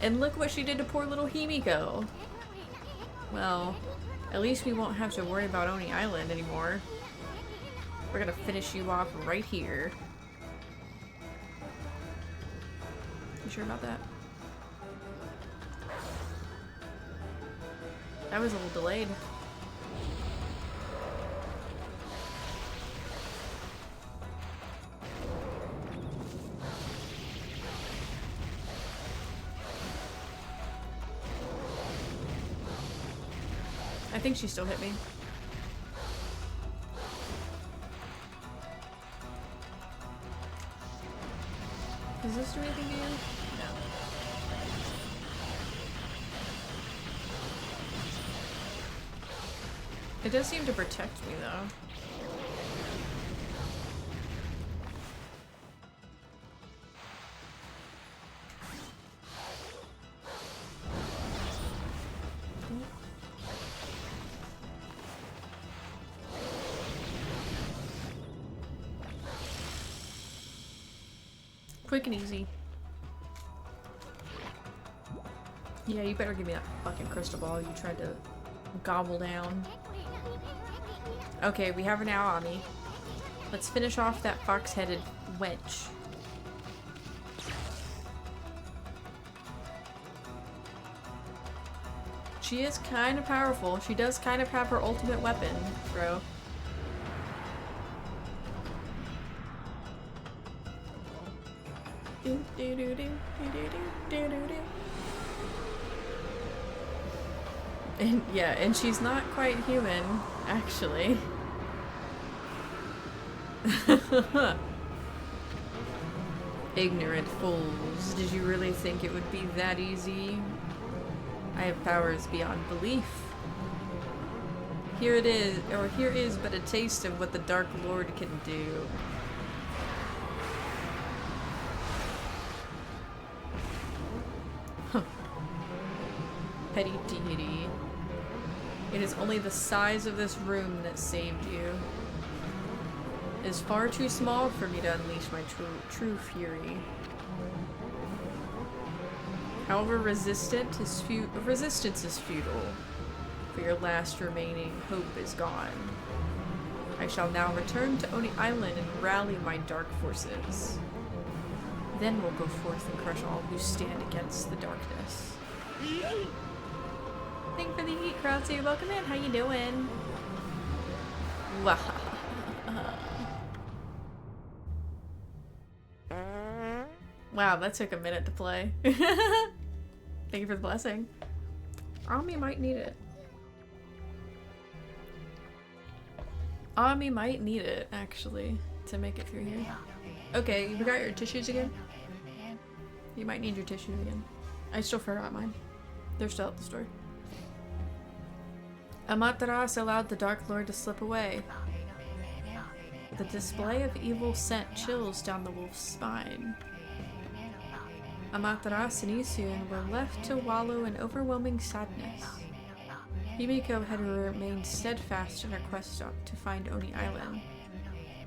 And look what she did to poor little Himiko. Well, at least we won't have to worry about Oni Island anymore. We're gonna finish you off right here. You sure about that? That was a little delayed. I think she still hit me. Does this do anything to you? No. It does seem to protect me though. Quick and easy. Yeah, you better give me that fucking crystal ball you tried to gobble down. Okay, we have her now, Ami. Let's finish off that fox-headed wench. She is kind of powerful. She does kind of have her ultimate weapon, bro. And yeah, and she's not quite human, actually. Ignorant fools. Did you really think it would be that easy? I have powers beyond belief. Here it is, or here is but a taste of what the Dark Lord can do. Petty deity. It is only the size of this room that saved you. It is far too small for me to unleash my true fury. However, resistance is futile, for your last remaining hope is gone. I shall now return to Oni Island and rally my dark forces. Then we'll go forth and crush all who stand against the darkness. Thank for the heat, Krautsy. Welcome in. How you doing? Wow. Wow, that took a minute to play. Thank you for the blessing. Ami might need it. Ami might need it, actually, to make it through here. Okay, we got your tissues again? You might need your tissues again. I still forgot mine. They're still at the store. Amaterasu allowed the Dark Lord to slip away. The display of evil sent chills down the wolf's spine. Amaterasu and Isun were left to wallow in overwhelming sadness. Himiko had remained steadfast in her quest to find Oni Island.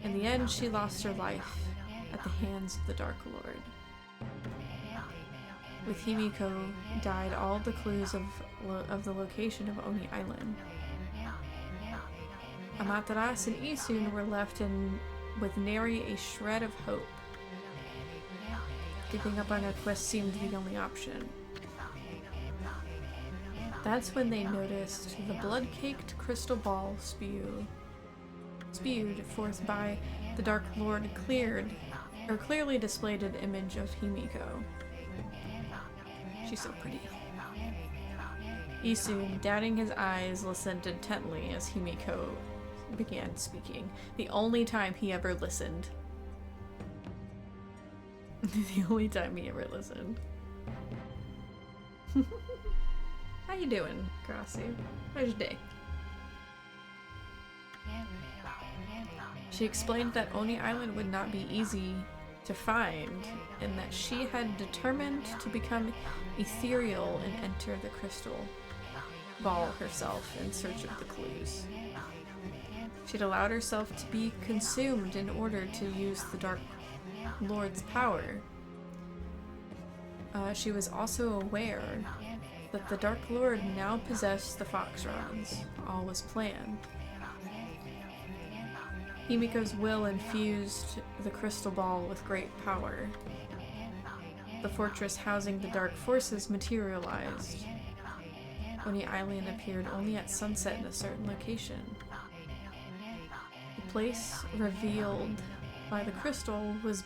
In the end, she lost her life at the hands of the Dark Lord. With Himiko died all the clues of the location of Oni Island. Amaterasu and Isun were left with nary a shred of hope. Giving up on their quest seemed the only option. That's when they noticed the blood-caked crystal ball spewed forth by the Dark Lord clearly displayed an image of Himiko. She's so pretty. Isun, doubting his eyes, listened intently as Himiko began speaking. The only time he ever listened. The only time he ever listened. How you doing, Grassi? How's your day? She explained that Oni Island would not be easy to find, and that she had determined to become ethereal and enter the crystal ball herself in search of the clues. She'd allowed herself to be consumed in order to use the Dark Lord's power. She was also aware that the Dark Lord now possessed the Fox Rods. All was planned. Himiko's will infused the crystal ball with great power. The fortress housing the dark forces materialized. Oni Island appeared only at sunset in a certain location. The place revealed by the crystal was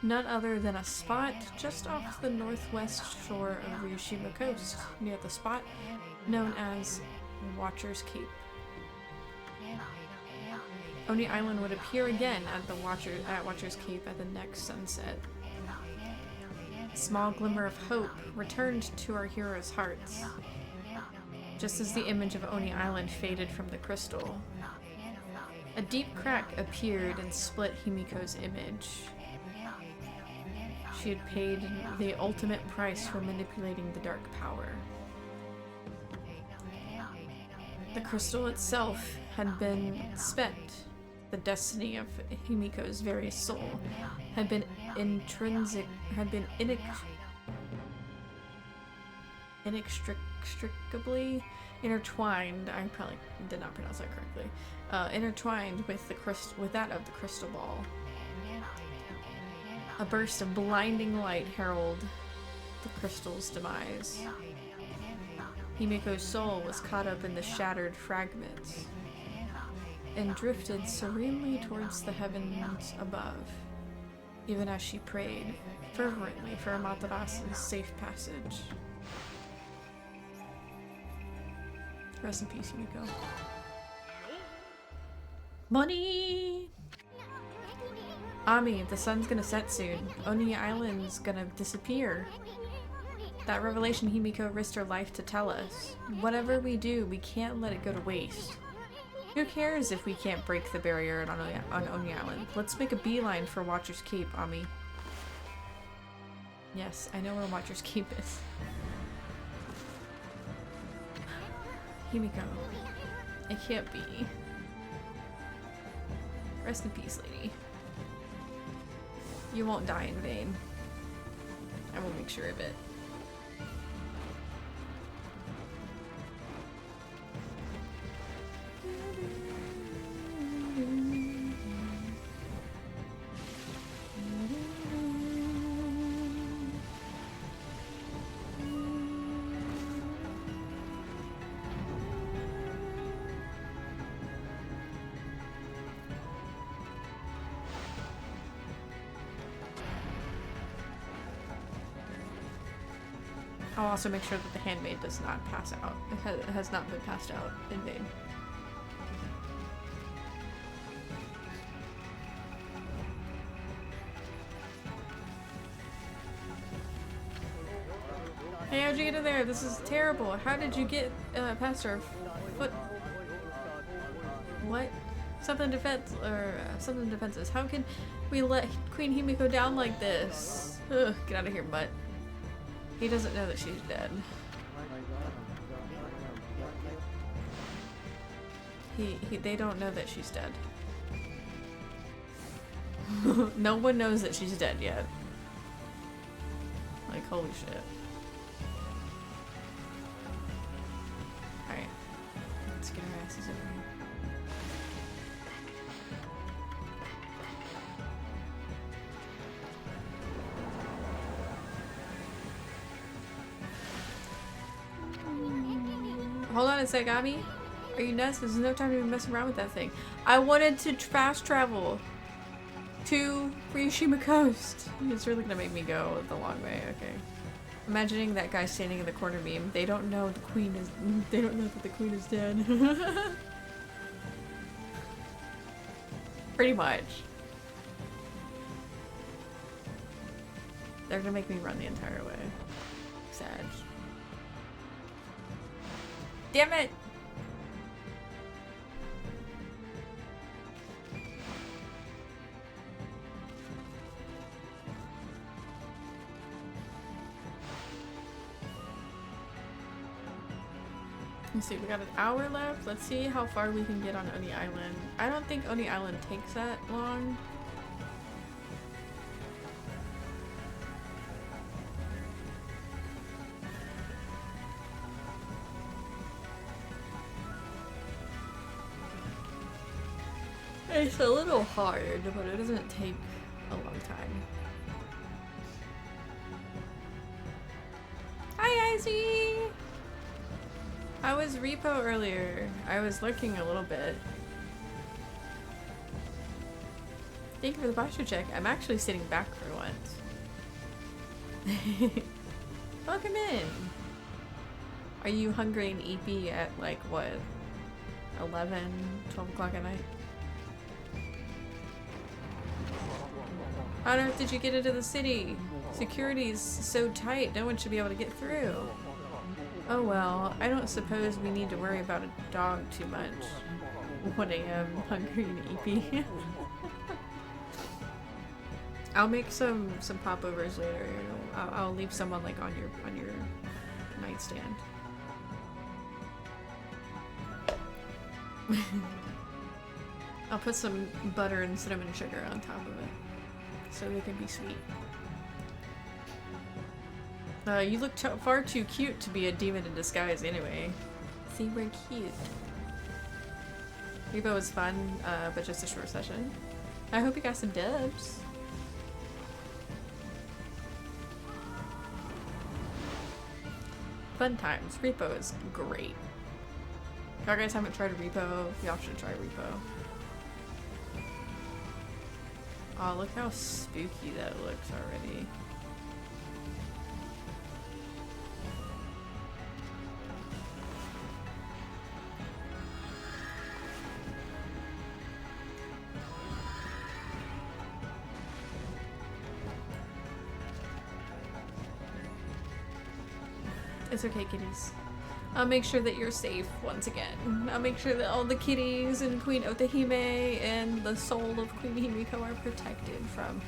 none other than a spot just off the northwest shore of Ryushima Coast, near the spot known as Watcher's Cape. Oni Island would appear again at Watcher's Cape at the next sunset. A small glimmer of hope returned to our heroes' hearts, just as the image of Oni Island faded from the crystal. A deep crack appeared and split Himiko's image. She had paid the ultimate price for manipulating the dark power. The crystal itself had been spent. The destiny of Himiko's very soul had been inextricably intertwined. I probably did not pronounce that correctly. Intertwined with that of the crystal ball. A burst of blinding light heralded the crystal's demise. Himiko's soul was caught up in the shattered fragments and drifted serenely towards the heavens above, even as she prayed fervently for Amaterasu's safe passage. Rest in peace, Himiko. Money! Ami, the sun's gonna set soon. Oni Island's gonna disappear. That revelation Himiko risked her life to tell us. Whatever we do, we can't let it go to waste. Who cares if we can't break the barrier on Oni Island? Let's make a beeline for Watcher's Cape, Ami. Yes, I know where Watcher's Cape is. Himiko. It can't be. Rest in peace, lady. You won't die in vain. I will make sure of it. I'll also make sure that the handmaid does not pass out. It has not been passed out in vain. Hey, how'd you get in there? This is terrible. How did you get past our foot? What? Something something defenses. How can we let Queen Himiko down like this? Ugh, get out of here, butt. He doesn't know that she's dead. They don't know that she's dead. No one knows that she's dead yet. Like, holy shit. Alright. Let's get our asses over here. Hold on a sec, Ami. Are you nuts? There's no time to be messing around with that thing. I wanted to fast travel to Rishima Coast. It's really gonna make me go the long way. Okay. Imagining that guy standing in the corner meme. They don't know the queen is. They don't know that the queen is dead. Pretty much. They're gonna make me run the entire way. Sad. Damn it! Let's see, we got an hour left. Let's see how far we can get on Oni Island. I don't think Oni Island takes that long. It's a little hard, but it doesn't take a long time. Hi, Izzy! How was repo earlier? I was lurking a little bit. Thank you for the posture check. I'm actually sitting back for once. Welcome in! Are you hungry and eepy at like what? 11, 12 o'clock at night? How on earth did you get into the city? Security's so tight, no one should be able to get through. Oh well, I don't suppose we need to worry about a dog too much. 1 AM, hungry and eepy. I'll make some popovers later. I'll leave some on like on your nightstand. I'll put some butter and cinnamon sugar on top of it, so they can be sweet. You look far too cute to be a demon in disguise anyway. See, we're cute. Repo was fun, but just a short session. I hope you got some dubs. Fun times. Repo is great. If y'all guys haven't tried Repo, y'all should try Repo. Oh, look how spooky that looks already. It's okay, kitties. I'll make sure that you're safe once again. I'll make sure that all the kitties and Queen Otohime and the soul of Queen Himiko are protected from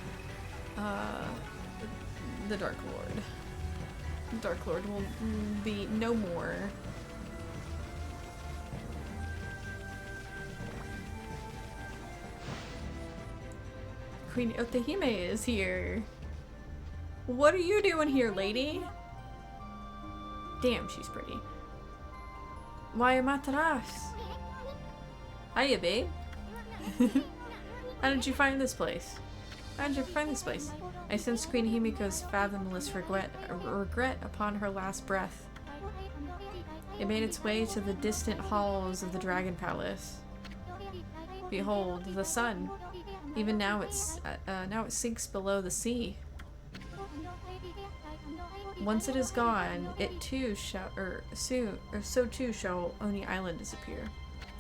the Dark Lord. The Dark Lord will be no more. Queen Otohime is here. What are you doing here, lady? Damn, she's pretty. Why Matras? Hiya, babe. How did you find this place? How did you find this place? I sensed Queen Himiko's fathomless regret upon her last breath. It made its way to the distant halls of the Dragon Palace. Behold, the sun. Even now it sinks below the sea. Once it is gone, it too shall, so too shall Oni Island disappear.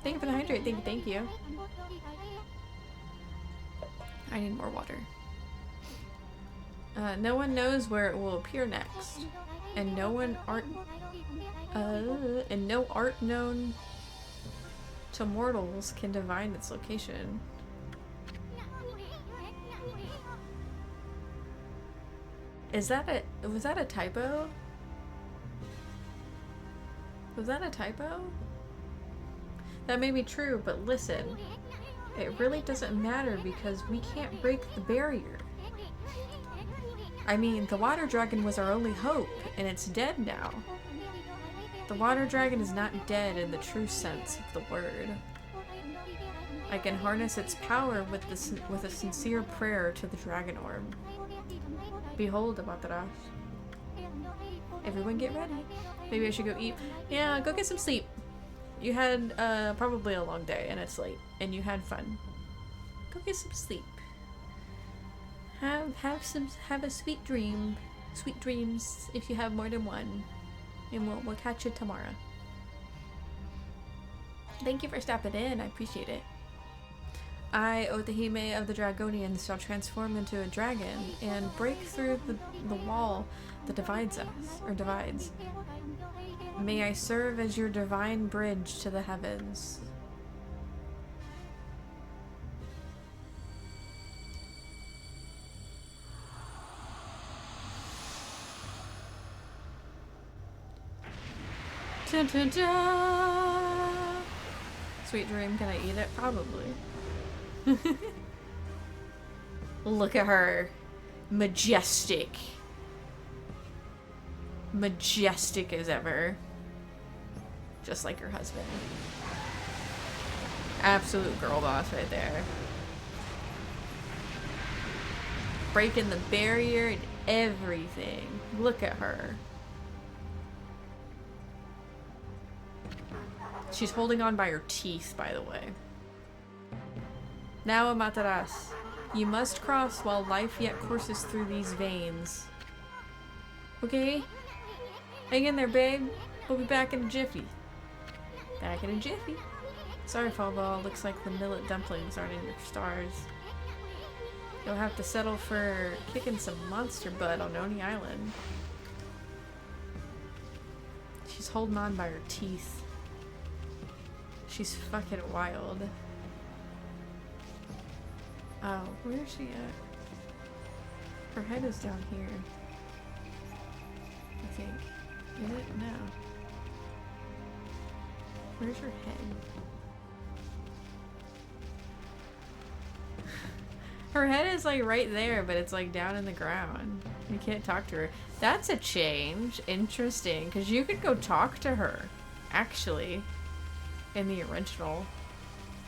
Thank you for the hydrate. Thank you. I need more water. No one knows where it will appear next. and no art known to mortals can divine its location. Was that a typo? Was that a typo? That may be true, but listen, it really doesn't matter because we can't break the barrier. I mean, the water dragon was our only hope, and it's dead now. The water dragon is not dead in the true sense of the word. I can harness its power with a sincere prayer to the dragon orb. Behold, Amaterasu. Everyone get ready. Maybe I should go eat. Yeah, go get some sleep. You had probably a long day and it's late and you had fun. Go get some sleep. Have a sweet dream. Sweet dreams if you have more than one. And we'll catch you tomorrow. Thank you for stopping in. I appreciate it. I, Otohime of the Dragonians, shall transform into a dragon and break through the wall that divides us, or divides. May I serve as your divine bridge to the heavens. Dun, dun, dun. Sweet dream, can I eat it? Probably. Look at her. Majestic. Majestic as ever. Just like her husband. Absolute girl boss right there. Breaking the barrier and everything. Look at her. She's holding on by her teeth, by the way. Now, Amaterasu, you must cross while life yet courses through these veins. Okay? Hang in there, babe. We'll be back in a jiffy. Back in a jiffy. Sorry, Fallball. Looks like the millet dumplings aren't in your stars. You'll have to settle for kicking some monster butt on Oni Island. She's holding on by her teeth. She's fucking wild. Oh, where is she at? Her head is down here. I think. Is it? No. Where's her head? Her head is like right there, but it's like down in the ground. You can't talk to her. That's a change. Interesting, because you could go talk to her, actually, in the original.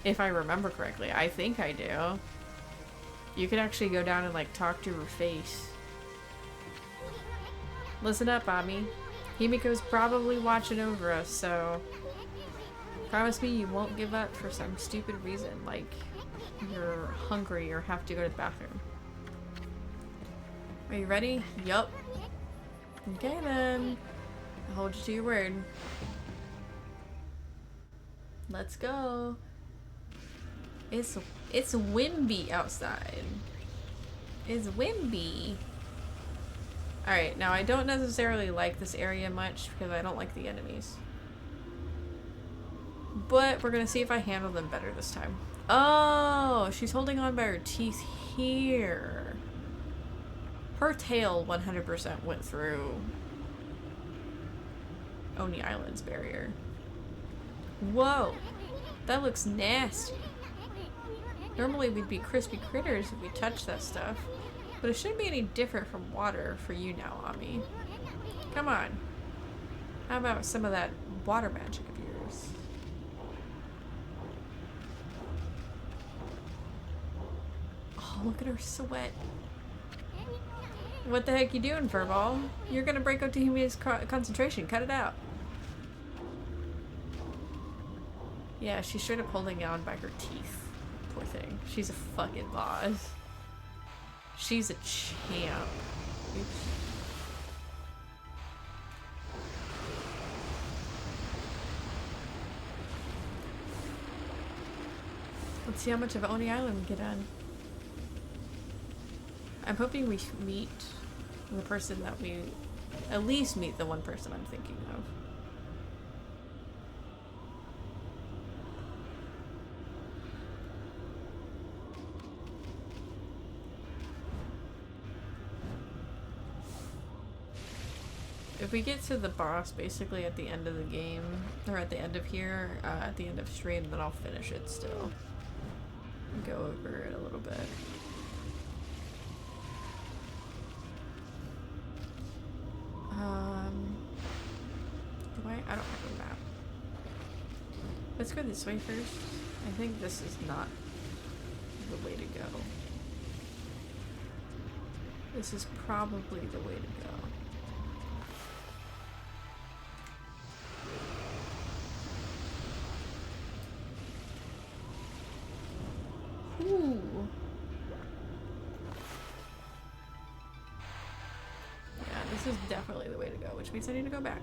If I remember correctly. I think I do. You could actually go down and like talk to her face. Listen up, Ami. Himiko's probably watching over us, so promise me you won't give up for some stupid reason, like you're hungry or have to go to the bathroom. Are you ready? Yup. Okay then. I'll hold you to your word. Let's go. It's windy outside. It's windy. Alright, now I don't necessarily like this area much because I don't like the enemies. But we're gonna see if I handle them better this time. Oh, she's holding on by her teeth here. Her tail 100% went through Oni Island's barrier. Whoa, that looks nasty. Normally we'd be crispy critters if we touched that stuff, but it shouldn't be any different from water for you now, Ami. Come on. How about some of that water magic of yours? Oh, look at her sweat. What the heck you doing, Furball? You're gonna break Otohime's concentration. Cut it out. Yeah, she's straight up holding on by her teeth. Poor thing. She's a fucking boss. She's a champ. Oops. Let's see how much of Oni Island we get on. I'm hoping we meet the person that we at least meet the one person I'm thinking of. If we get to the boss basically at the end of the game, or at the end of here, at the end of stream, then I'll finish it still. And go over it a little bit. Do I don't have a map. Let's go this way first. I think this is not the way to go. This is probably the way to go. Ooh. Yeah, this is definitely the way to go, which means I need to go back.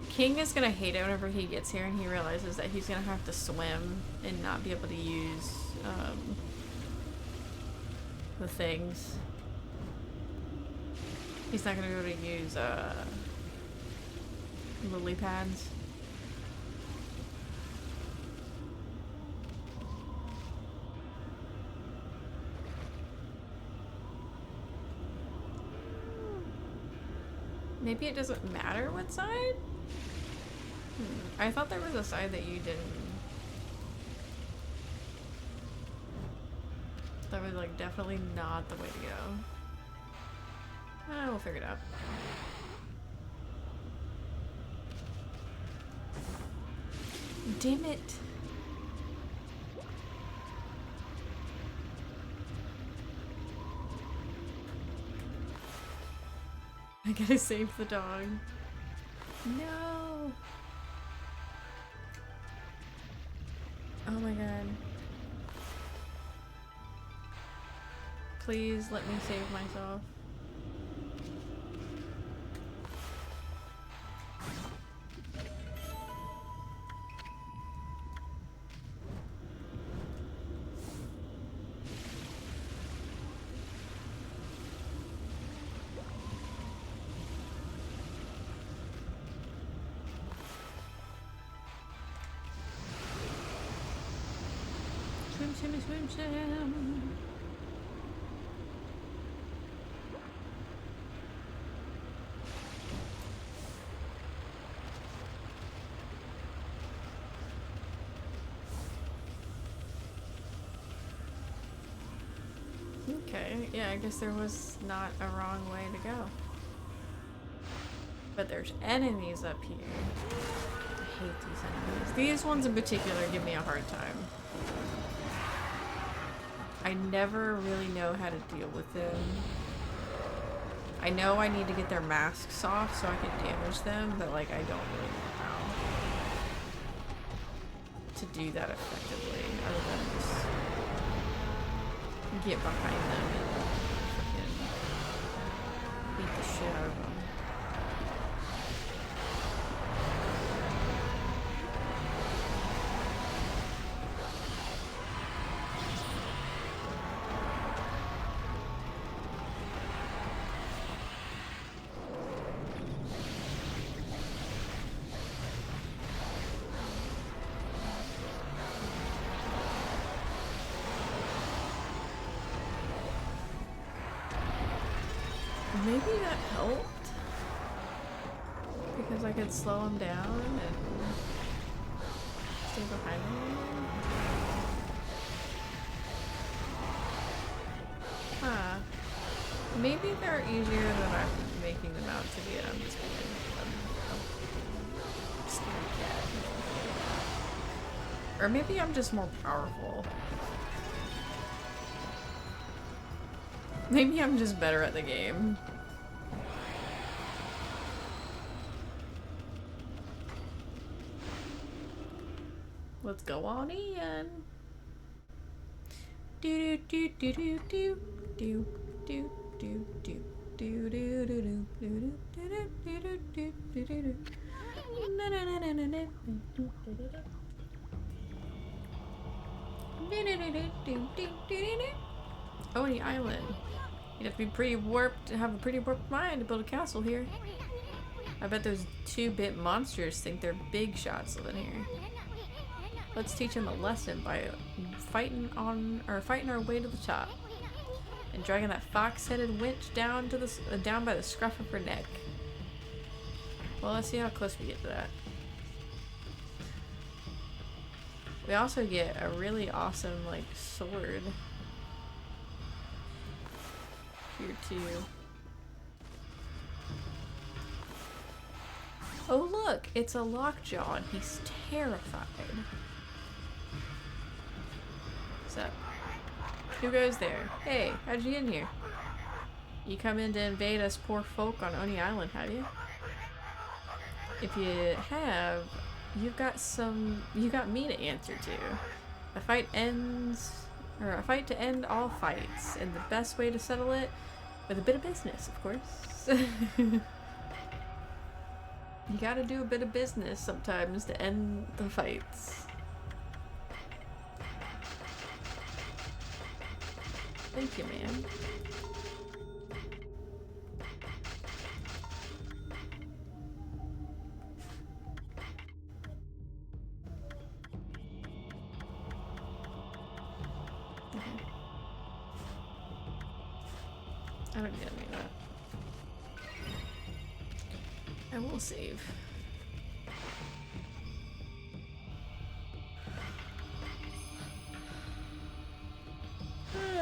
King is gonna hate it whenever he gets here and he realizes that he's gonna have to swim and not be able to use the things. He's not gonna be able to use lily pads. Maybe it doesn't matter what side? I thought there was a side that you didn't. That was like definitely not the way to go. We'll figure it out. Damn it. I gotta save the dog. No. Oh my god. Please let me save myself. Swim. Okay, yeah, I guess there was not a wrong way to go. But there's enemies up here. I hate these enemies. These ones in particular give me a hard time. I never really know how to deal with them. I know I need to get their masks off so I can damage them, but like I don't really know how to do that effectively other than just get behind them and freaking beat the shit out of them. Maybe that helped because I could slow him down and stay behind him. Huh. Maybe they're easier than I'm making them out to be, and I'm just being a scared cat. Or maybe I'm just more powerful. Maybe I'm just better at the game. Let's go on in. Do do do do do do do do do. Oni Island. You'd have to be pretty warped to have a pretty warped mind to build a castle here. I bet those 2-bit monsters think they're big shots living here. Let's teach them a lesson by fighting our way to the top and dragging that fox-headed winch down to the down by the scruff of her neck. Well, let's see how close we get to that. We also get a really awesome like sword here too. Oh look, it's a lockjaw and he's terrified. What's up? Who goes there? Hey, how'd you get in here? You come in to invade us poor folk on Oni Island, have you? If you have, you got me to answer to. A fight to end all fights, and the best way to settle it with a bit of business, of course. You gotta do a bit of business sometimes to end the fights. Thank you, man. I don't need any of that. I will save.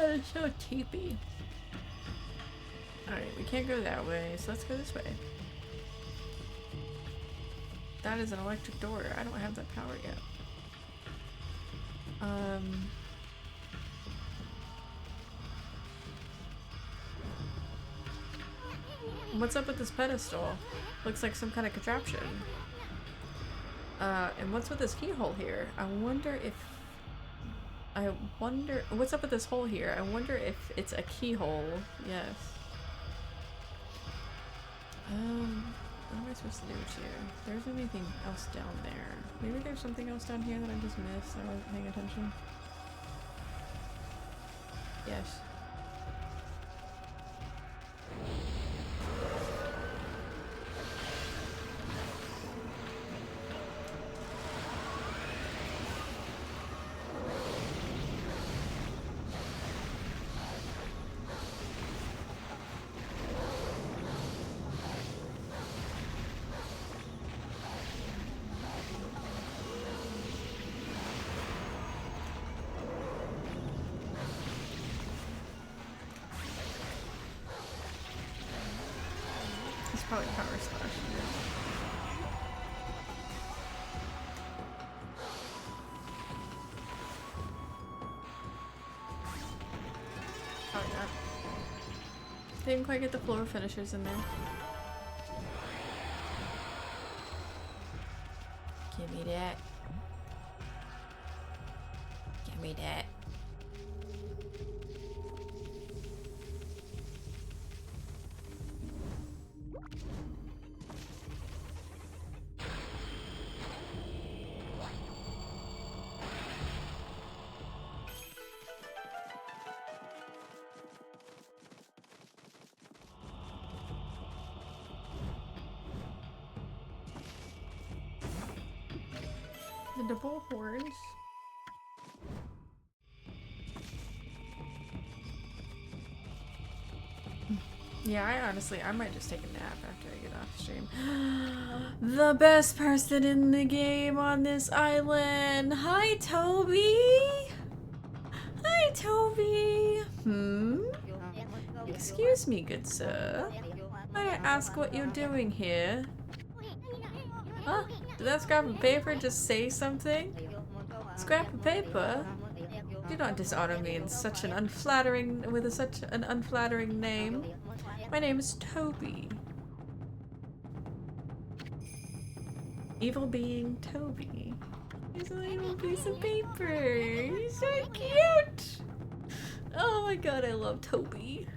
It's so teepy. Alright, we can't go that way, so let's go this way. That is an electric door. I don't have that power yet. What's up with this pedestal? Looks like some kind of contraption. And what's with this keyhole here? What's up with this hole here? I wonder if it's a keyhole. Yes. What am I supposed to do here? There isn't anything else down there. Maybe there's something else down here that I just missed. I wasn't paying attention. Yes. Probably power slash. Probably not. Didn't quite get the floor finishers in there. Give me that. Give me that. The double horns. Yeah, I might just take a nap after I get off stream. The best person in the game on this island. Hi, Toby. Hi, Toby. Excuse me, good sir. May I ask what you're doing here? Huh? Did that scrap of paper just say something? Scrap of paper? Do not dishonor me in such an unflattering name. My name is Toby. Evil being Toby. He's a little piece of paper. He's so cute. Oh my god, I love Toby.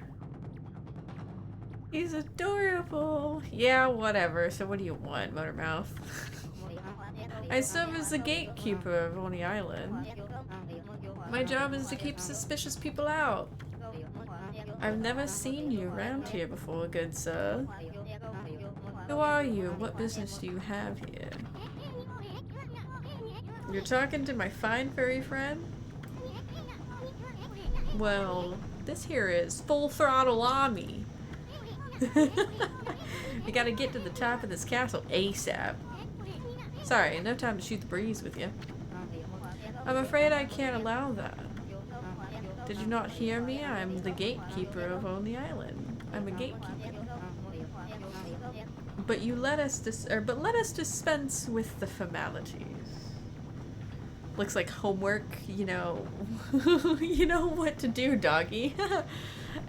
He's adorable. Yeah, whatever. So what do you want, Motormouth? I serve as the gatekeeper of Oni Island. My job is to keep suspicious people out. I've never seen you around here before, good sir. Who are you? What business do you have here? You're talking to my fine furry friend? Well, this here is Full Throttle Army. We gotta get to the top of this castle ASAP. Sorry, no time to shoot the breeze with you. I'm afraid I can't allow that. Did you not hear me? I'm the gatekeeper of Oni Island. I'm a gatekeeper. But let us dispense with the formalities. Looks like homework, you know. You know what to do, doggy.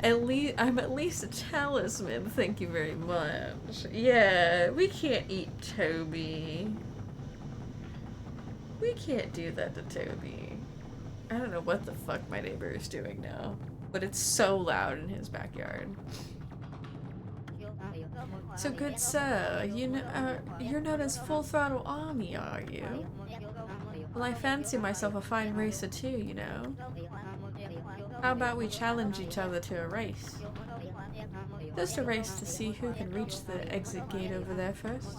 I'm at least a talisman, thank you very much. Yeah, we can't eat Toby. We can't do that to Toby. I don't know what the fuck my neighbor is doing now, but it's so loud in his backyard. So good sir, you're known as Full Throttle Army, are you? Well, I fancy myself a fine racer too, you know. How about we challenge each other to a race? Just a race to see who can reach the exit gate over there first.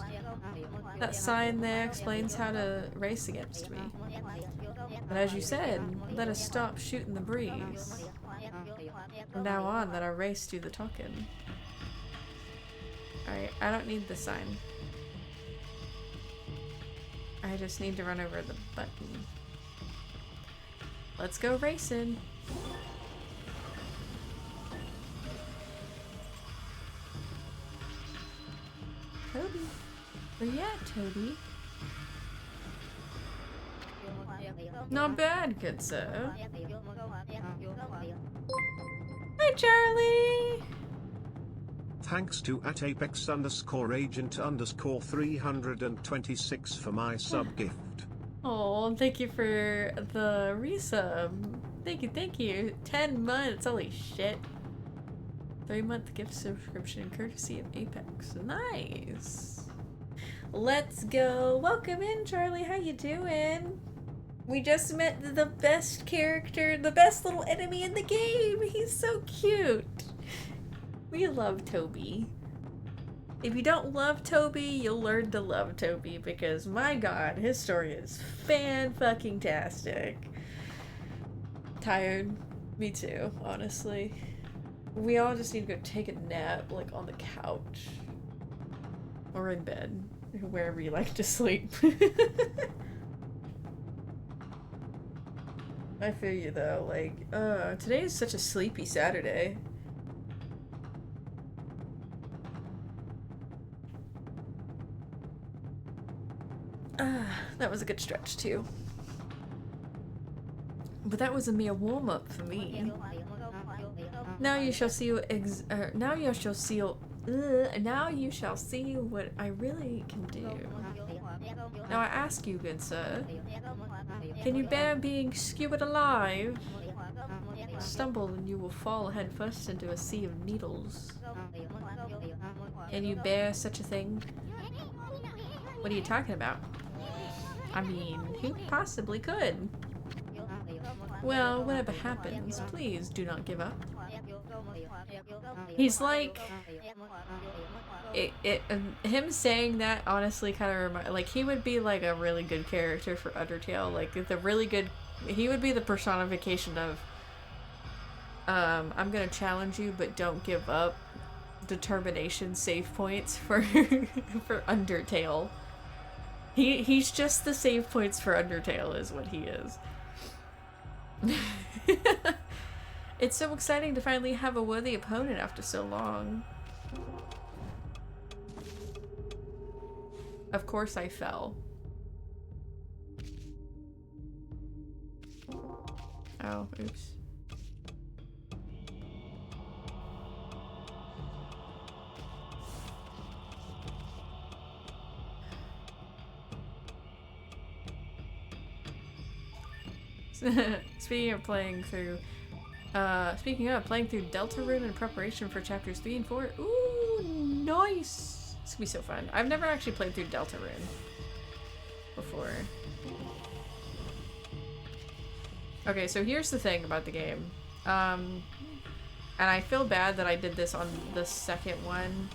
That sign there explains how to race against me. But as you said, let us stop shooting the breeze. From now on, let our race do the talking. Alright, I don't need the sign. I just need to run over the button. Let's go racing! Toby! Where you at, Toby? Not bad, good sir. Hi, Charlie! Thanks to @apex_agent_326 for my sub gift. Oh, thank you for the resub. Thank you. 10 months, holy shit. 3-month gift subscription courtesy of Apex. Nice. Let's go. Welcome in, Charlie. How you doing? We just met the best character, the best little enemy in the game. He's so cute. We love Toby. If you don't love Toby, you'll learn to love Toby because, my god, his story is fan-fucking-tastic. Tired? Me too, honestly. We all just need to go take a nap, like, on the couch. Or in bed. Wherever you like to sleep. I feel you, though. Like, today is such a sleepy Saturday. That was a good stretch too. But that was a mere warm-up for me. Now you shall see now you shall see what I really can do. Now I ask you, good sir, can you bear being skewered alive? Stumble and you will fall headfirst into a sea of needles. Can you bear such a thing? What are you talking about? I mean, who possibly could? Well, whatever happens, please do not give up. He's like... him saying that honestly kind of reminds... Like, he would be like a really good character for Undertale. Like, he would be the personification of... I'm gonna challenge you, but don't give up. Determination save points for for Undertale. He's just the save points for Undertale is what he is. It's so exciting to finally have a worthy opponent after so long. Of course I fell. Oh, oops. Speaking of playing through Deltarune in preparation for chapters 3 and 4. Ooh! Nice! It's gonna be so fun. I've never actually played through Deltarune before. Okay, so here's the thing about the game. And I feel bad that I did this on the second one.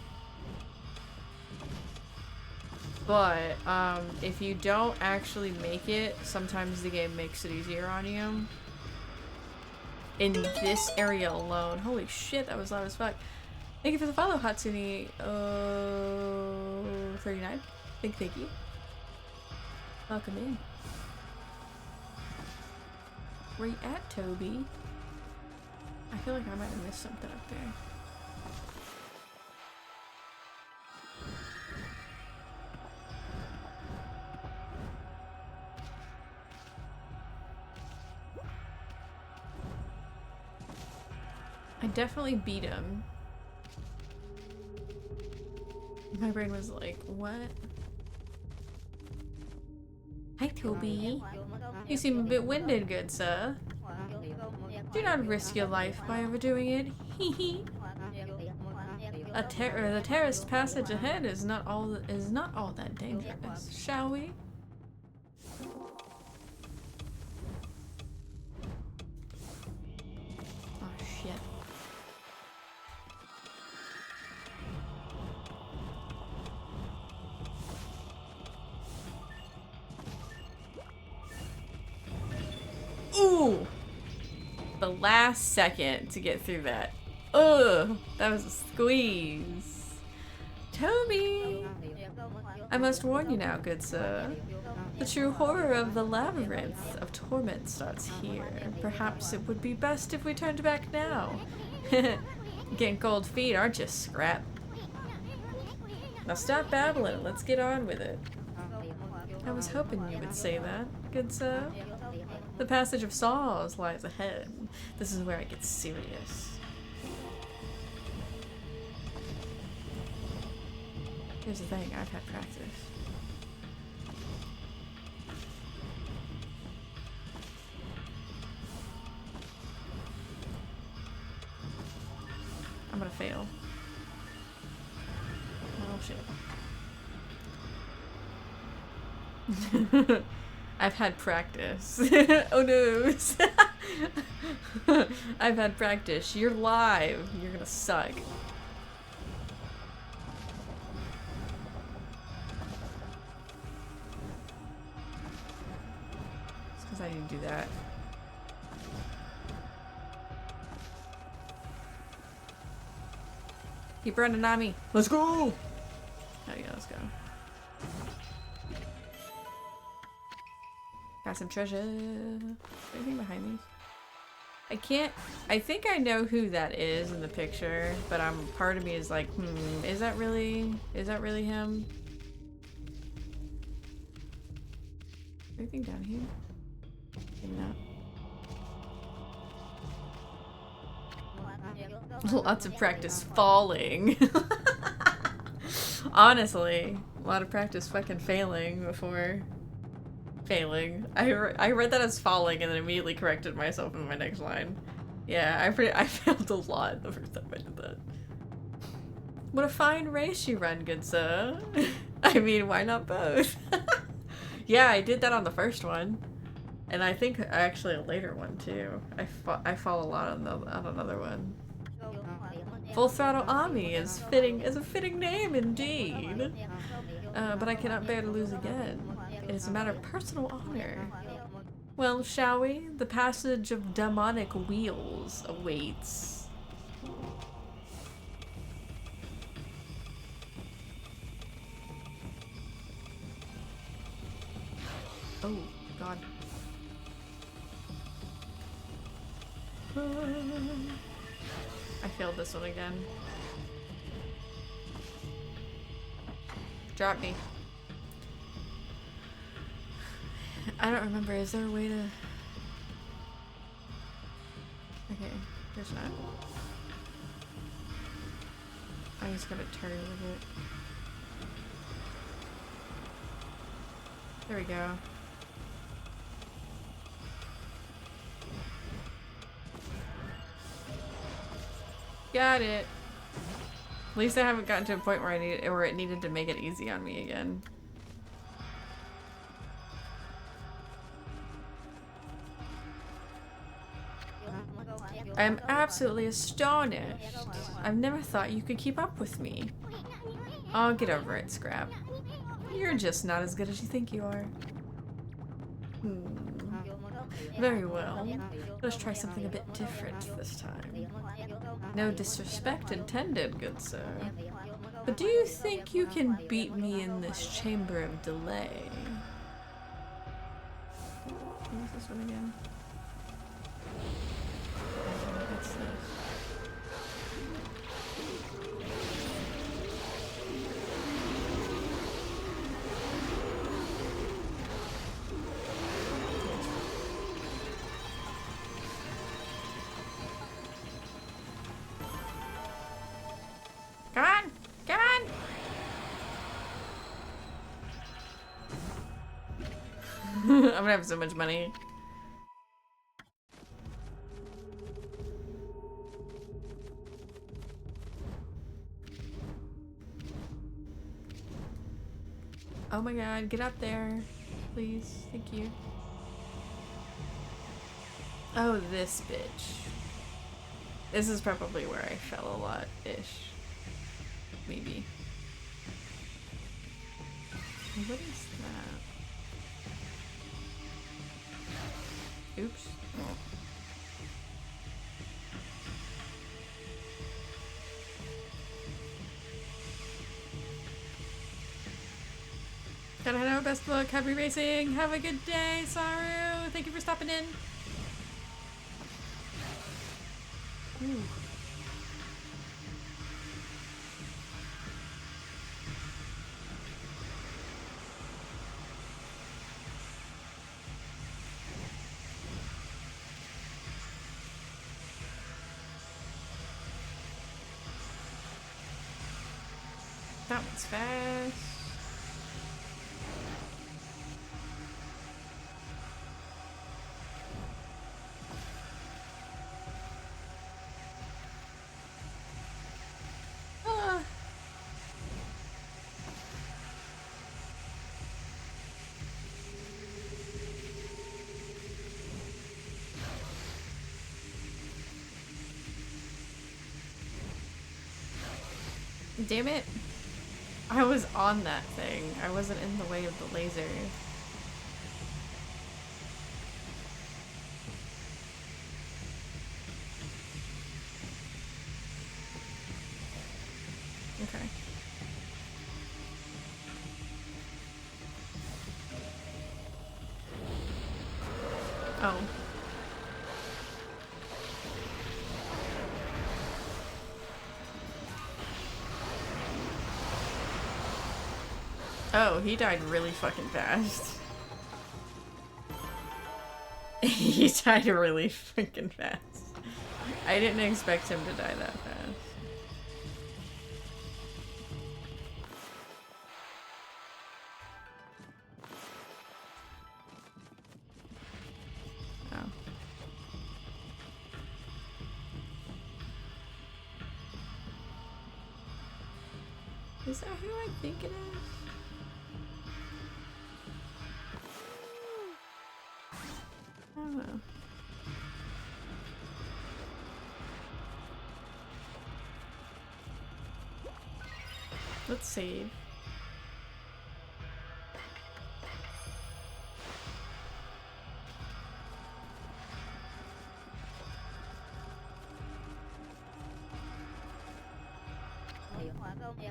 But, if you don't actually make it, sometimes the game makes it easier on you. In this area alone. Holy shit, that was loud as fuck. Thank you for the follow, Hatsune. 39. Thank you. Welcome in. Where you at, Toby? I feel like I might have missed something up there. I definitely beat him. My brain was like, what? Hi, Toby. You seem a bit winded, good sir. Do not risk your life by overdoing it. Hee hee. The terraced passage ahead is not all that dangerous, shall we? Oh shit. Ooh! The last second to get through that. Ugh! That was a squeeze. Toby! I must warn you now, good sir. The true horror of the labyrinth of torment starts here. Perhaps it would be best if we turned back now. Getting cold feet, aren't you, Scrap? Now stop babbling, let's get on with it. I was hoping you would say that, good sir. The passage of saws lies ahead. This is where it gets serious. Here's the thing, I've had practice. I'm gonna fail. Oh shit. I've had practice. Oh no. I've had practice. You're live. You're gonna suck. It's because I didn't do that. Keep running on me. Let's go! Oh yeah, let's go. Got some treasure. Anything behind me? I think I know who that is in the picture, but part of me is like, is that really him? Anything down here? Maybe not. Lots of practice falling. Honestly, a lot of practice fucking failing before failing. I read that as falling and then immediately corrected myself in my next line. Yeah, I failed a lot the first time I did that. What a fine race you run, good sir. I mean, why not both? Yeah, I did that on the first one. And I think actually a later one too. I fall a lot on another one. Full Throttle Ami is a fitting name indeed. But I cannot bear to lose again. It is a matter of personal honor. Well, shall we? The passage of demonic wheels awaits. Oh, God. I failed this one again. Drop me. I don't remember. Is there a way to... Okay, there's not. I just gotta turn with it. There we go. Got it. At least I haven't gotten to a point where it needed to make it easy on me again. I am absolutely astonished. I've never thought you could keep up with me. Oh, get over it, Scrap. You're just not as good as you think you are. Very well. Let's try something a bit different this time. No disrespect intended, good sir. But do you think you can beat me in this chamber of delay? What is this one again? What's this? Come on! Come on! I'm gonna have so much money. Oh my god, get up there. Please. Thank you. Oh, this bitch. This is probably where I fell a lot-ish. Maybe. What is that? Oops. Oh. Gotta head out. Best of luck. Happy racing. Have a good day, Saru. Thank you for stopping in. Ooh. That one's fast. Ah. Damn it. I was on that thing. I wasn't in the way of the laser. Okay. Oh. Oh, he died really fucking fast. He died really fucking fast. I didn't expect him to die that fast. Oh. Is that who I think it is? I don't know. Let's save.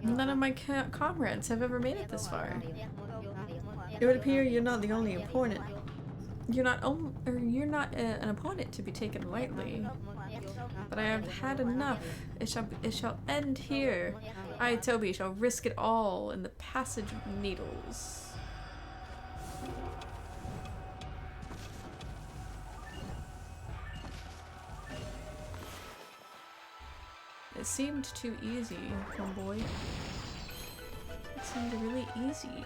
None of my comrades have ever made it this far. It would appear you're not the only opponent. You're not an opponent to be taken lightly. But I have had enough. It shall end here. I, Toby, shall risk it all in the passage of needles. It seemed too easy, homeboy. It seemed really easy.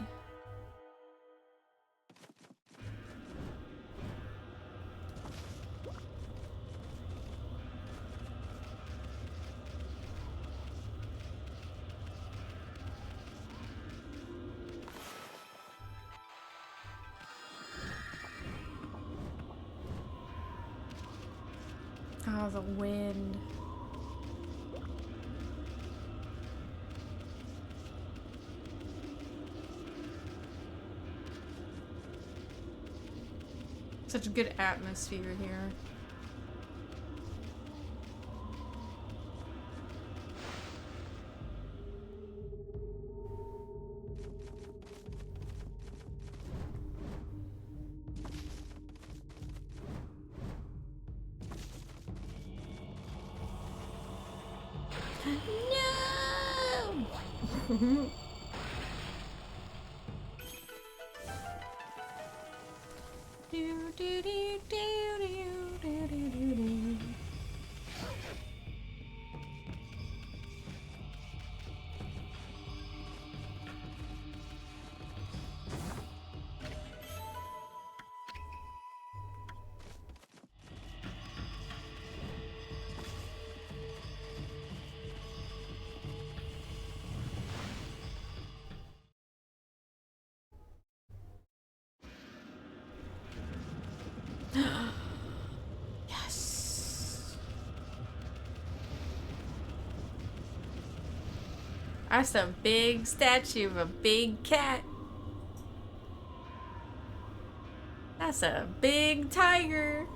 Oh, the wind. Such a good atmosphere here. No! Do, do, do, do, do, do, do, do, do. Yes. That's a big statue of a big cat. That's a big tiger.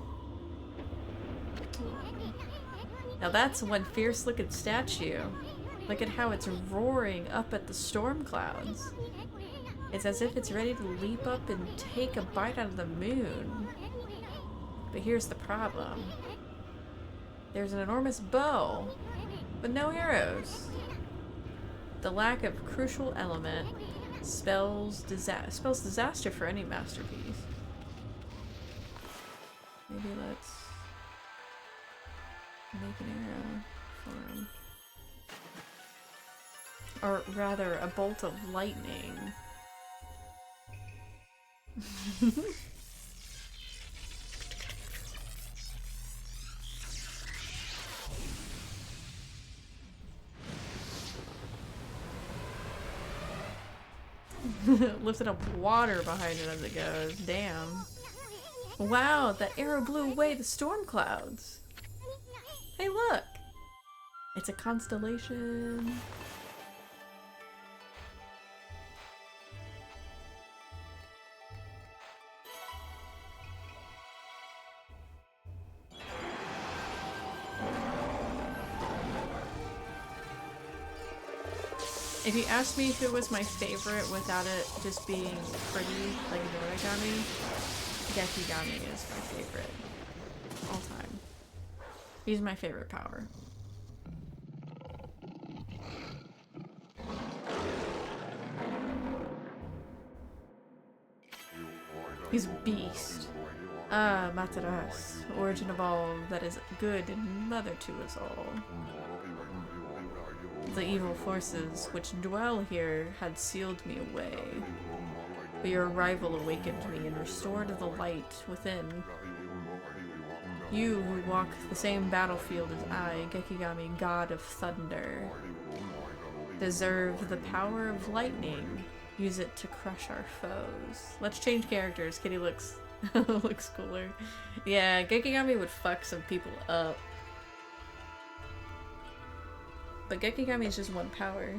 Now that's one fierce looking statue. Look at how it's roaring up at the storm clouds. It's as if it's ready to leap up and take a bite out of the moon. But here's the problem. There's an enormous bow, but no arrows. The lack of crucial element spells disaster for any masterpiece. Maybe let's make an arrow for him. Or rather, a bolt of lightning. Lifted up water behind it as it goes. Damn. Wow, that arrow blew away the storm clouds. Hey, look! It's a constellation. If you asked me who was my favorite without it just being pretty, like Noragami, Gekigami is my favorite. All time. He's my favorite power. He's a beast. Ah, Mataras, origin of all that is good and mother to us all. The evil forces which dwell here had sealed me away, but your arrival awakened me and restored the light within. You who walk the same battlefield as I, Gekigami, god of thunder, deserve the power of lightning. Use it to crush our foes. Let's change characters. Kitty looks looks cooler. Yeah, Gekigami would fuck some people up. But Gekigami is just one power,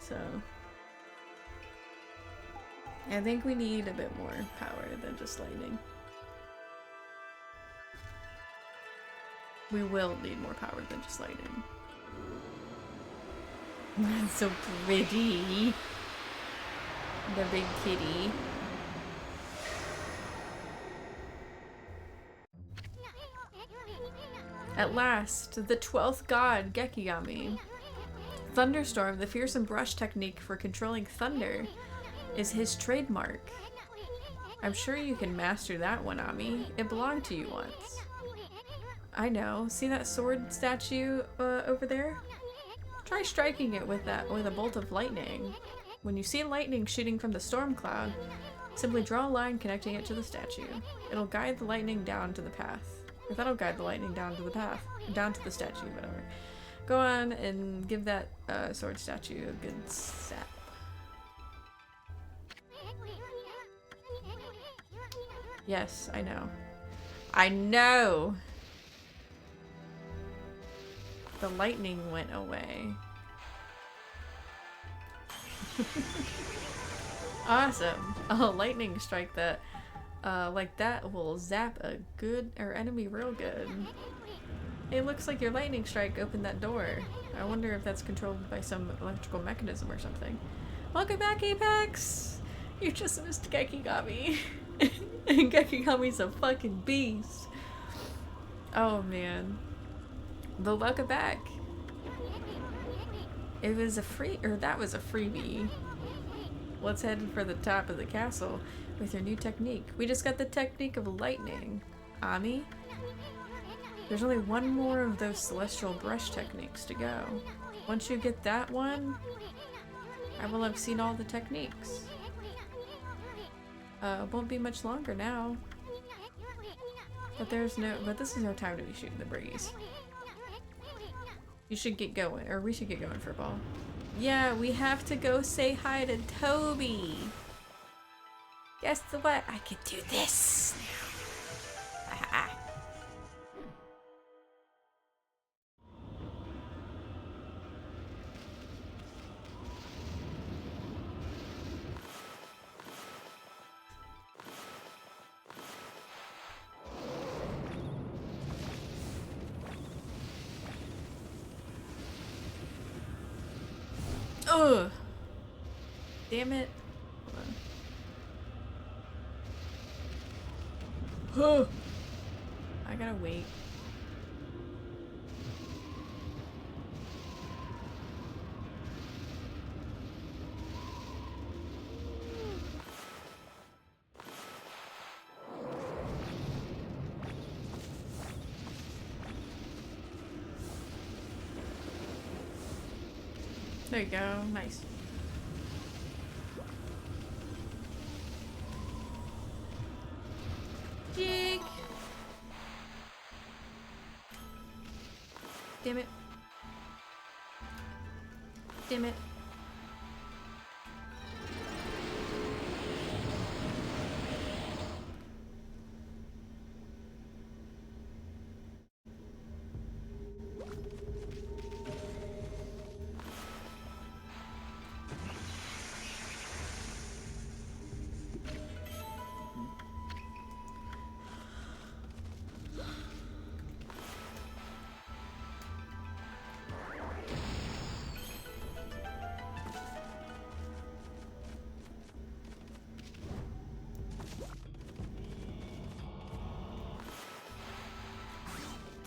so I think we need a bit more power than just lightning. We will need more power than just lightning. That's so pretty. The big kitty. At last, the 12th god, Gekigami. Thunderstorm, the fearsome brush technique for controlling thunder, is his trademark. I'm sure you can master that one, Ami. It belonged to you once. I know. See that sword statue over there? Try striking it with a bolt of lightning. When you see lightning shooting from the storm cloud, simply draw a line connecting it to the statue. It'll guide the lightning down to the path. Or that'll guide the lightning down to the path. Down to the statue, whatever. Go on and give that sword statue a good sap. Yes, I know. I know! The lightning went away. Awesome. A lightning strike that, like that will zap a good or enemy real good. It looks like your lightning strike opened that door. I wonder if that's controlled by some electrical mechanism or something. Welcome back, Apex! You just missed Gekigami. And Gekigami's a fucking beast. Oh man. But welcome back. It was a that was a freebie. Let's head for the top of the castle with your new technique. We just got the technique of lightning. Ami? There's only one more of those celestial brush techniques to go. Once you get that one, I will have seen all the techniques. Won't be much longer now. But this is no time to be shooting the breeze. You should get going, or we should get going for a ball. Yeah, we have to go say hi to Toby. Guess what? I can do this now. Ugh. Damn it. Hold on. I gotta wait. There you go. Nice. Jig. Damn it. Damn it.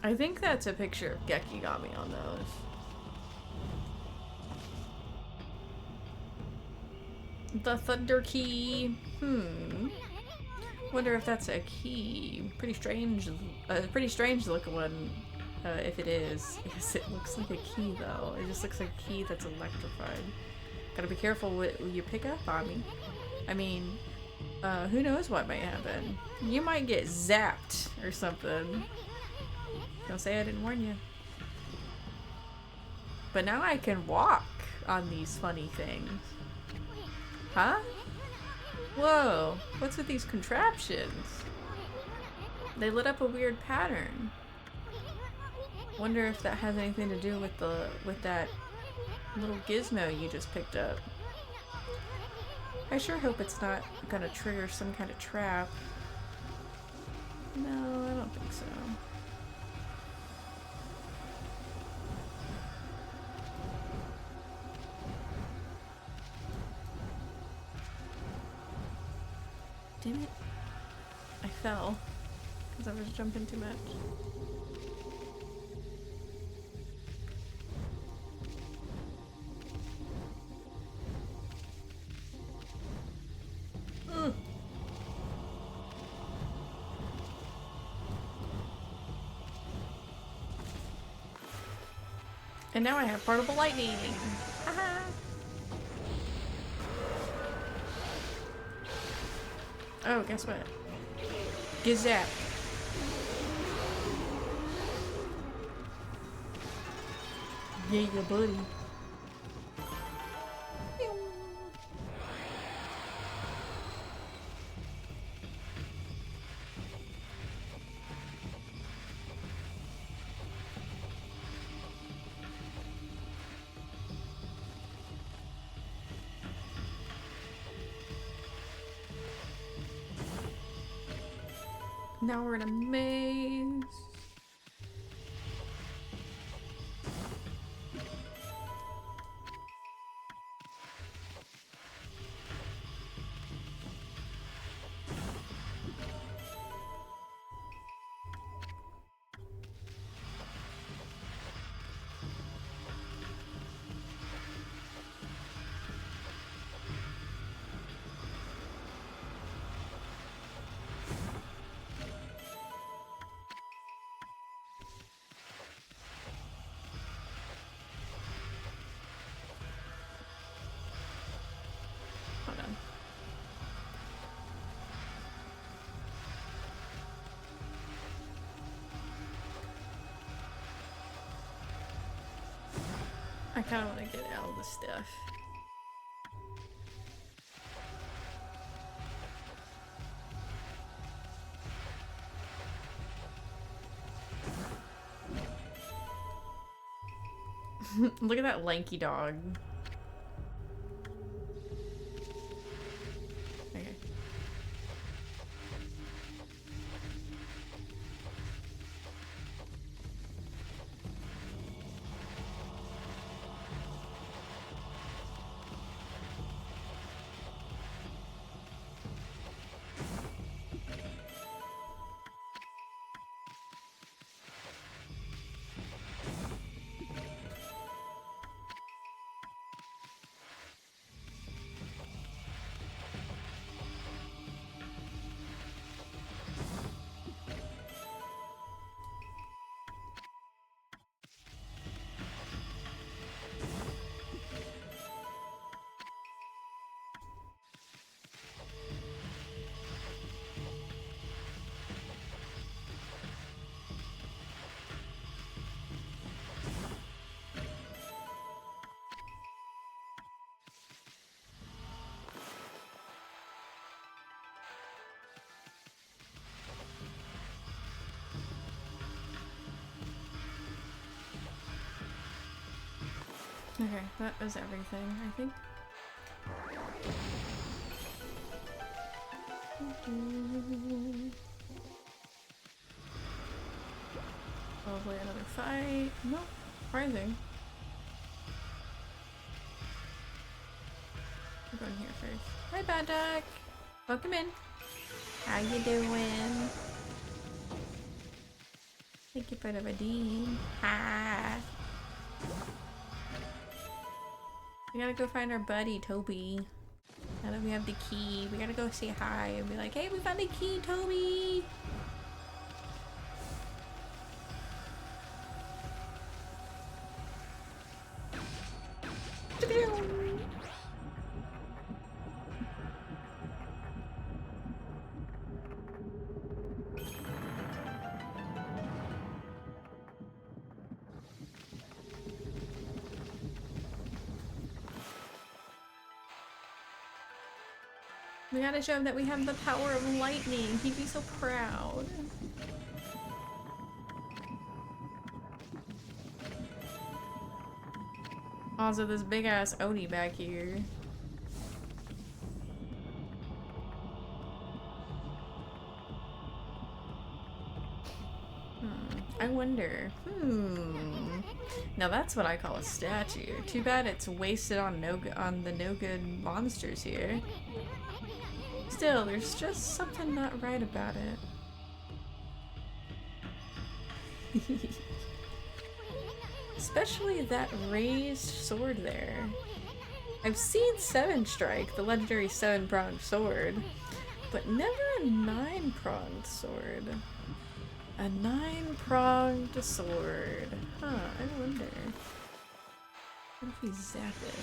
I think that's a picture of Gekigami on those. The Thunder Key. Wonder if that's a key. Pretty strange looking one. If it is. Yes, it looks like a key though. It just looks like a key that's electrified. Gotta be careful what you pick up on me. I mean, who knows what might happen. You might get zapped or something. Don't say I didn't warn you. But now I can walk on these funny things. Huh? Whoa, what's with these contraptions? They lit up a weird pattern. Wonder if that has anything to do with that little gizmo you just picked up. I sure hope it's not gonna trigger some kind of trap. No, I don't think so. Damn it. I fell because I was jumping too much. And now I have portable lightning. Haha. Oh, guess what? Gazap. Yeah, buddy. Now we're in a maze. Hold on. I kind of want to get all the stuff. Look at that lanky dog. Okay. Okay, that was everything, I think. Probably another fight. No, surprising. I'm going here first. Hi, Bad Duck. Welcome in. How you doing? Thank you for the redeem. Hi. We gotta go find our buddy, Toby. Now that we have the key, we gotta go say hi and be like, hey, we found the key, Toby! We gotta show him that we have the power of lightning. He'd be so proud. Also, this big ass Oni back here. I wonder. Now that's what I call a statue. Too bad it's wasted on the no good monsters here. Still, there's just something not right about it. Especially that raised sword there. I've seen 7-strike, the legendary 7-pronged sword, but never a 9-pronged sword. A 9-pronged sword. Huh, I wonder. What if we zap it?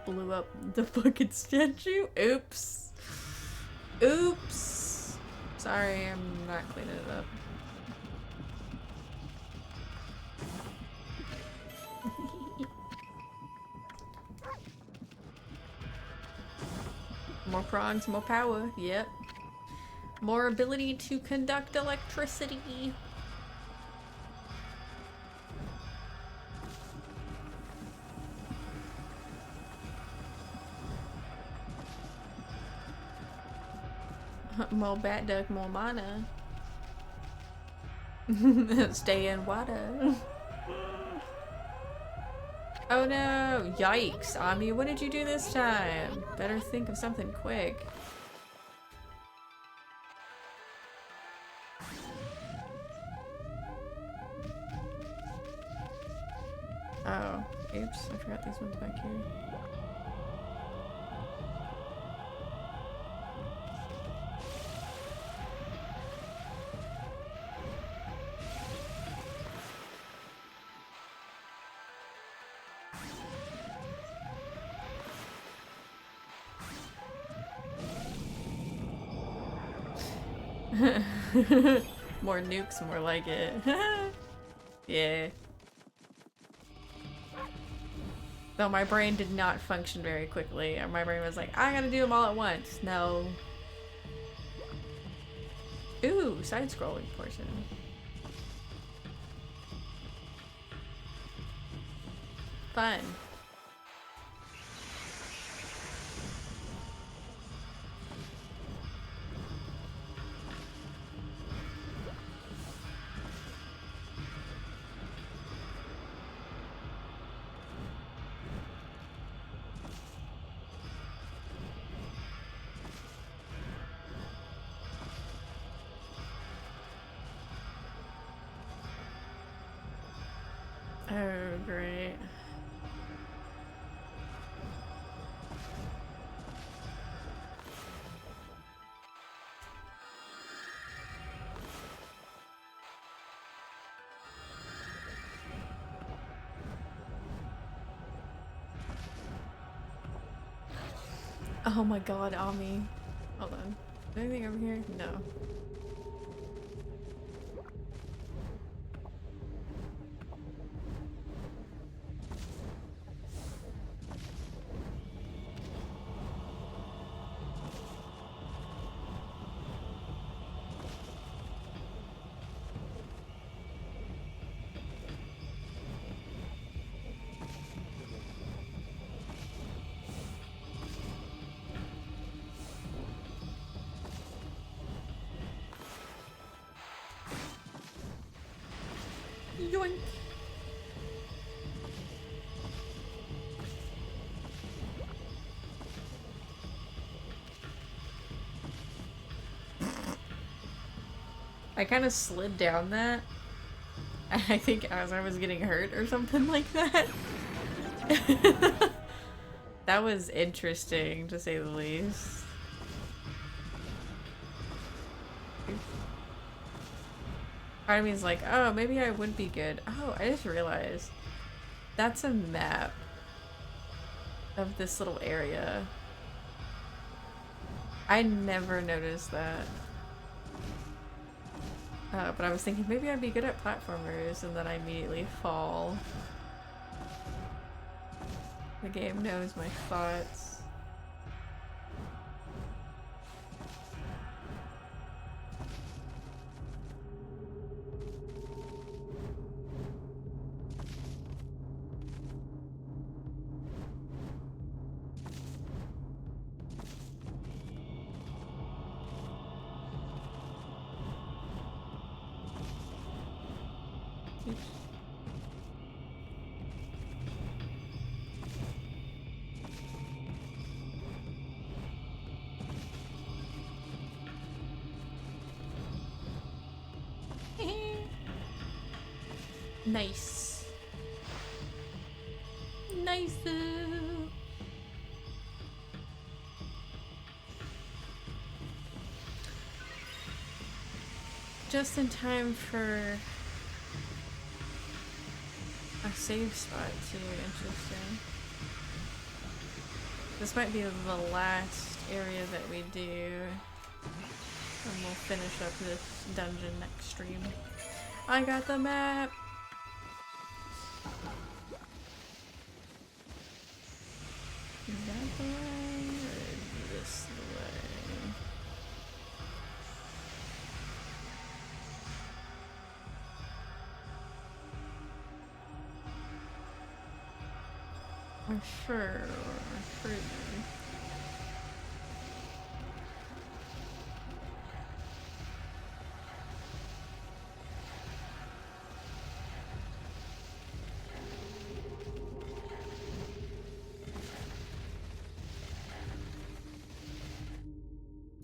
Blew up the fucking statue? Oops. Oops. Sorry, I'm not cleaning it up. More prongs, more power. Yep. More ability to conduct electricity. More bat duck, more mana. Stay in water. Oh no! Yikes, Ami, what did you do this time? Better think of something quick. Oh, oops, I forgot these ones back here. More nukes, more like it. Yeah. Though my brain did not function very quickly. My brain was like, I gotta do them all at once. No. Ooh, side-scrolling portion. Fun. Oh, great. Oh my god, Ami. Hold on. Is there anything over here? No. Yoink! I kind of slid down that. I think as I was getting hurt or something like that. That was interesting, to say the least. Part of me is like, oh, maybe I would be good. Oh, I just realized. That's a map of this little area. I never noticed that. But I was thinking maybe I'd be good at platformers, and then I immediately fall. The game knows my thoughts. Oops. Nice. Nice. Just in time for a save spot too. Interesting. This might be the last area that we do, and we'll finish up this dungeon next stream. I got the map! Is that the way, or is this the way? I'm sure,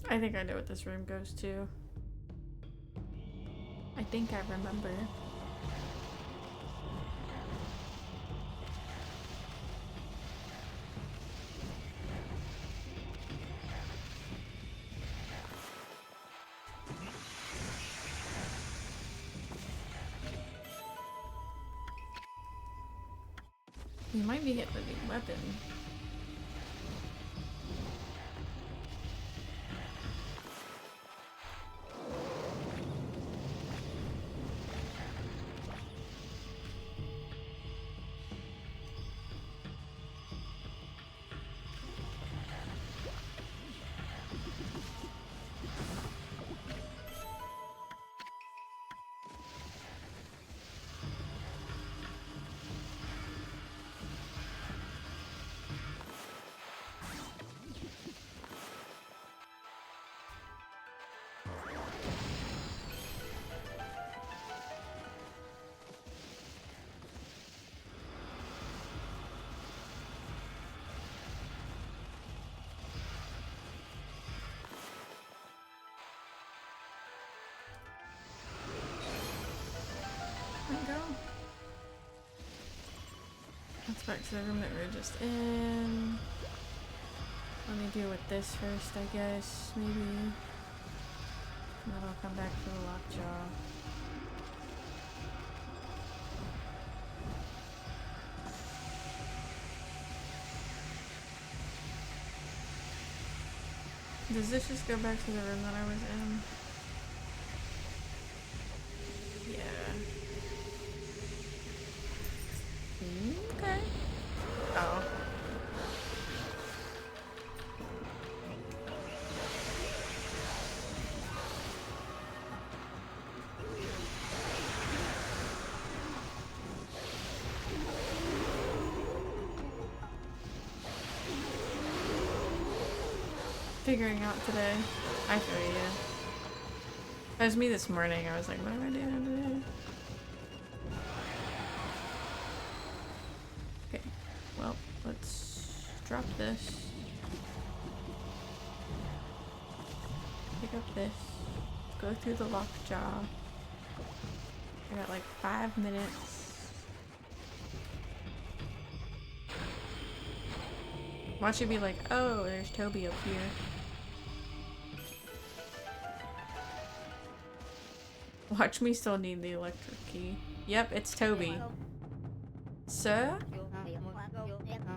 I think I know what this room goes to. I think I remember. You might be getting a new weapon. Go. Let's back to the room that we were just in. Let me deal with this first, I guess, maybe. And then I'll come back for the lockjaw. Does this just go back to the room that I was in? Okay. Oh. Figuring out today. I feel you. That was me this morning. I was like, what am I doing today? Okay, well, let's drop this. Pick up this. Go through the lockjaw. I got like 5 minutes. Watch it be like, oh, there's Toby up here. Watch me still need the electric key. Yep, it's Toby. Sir?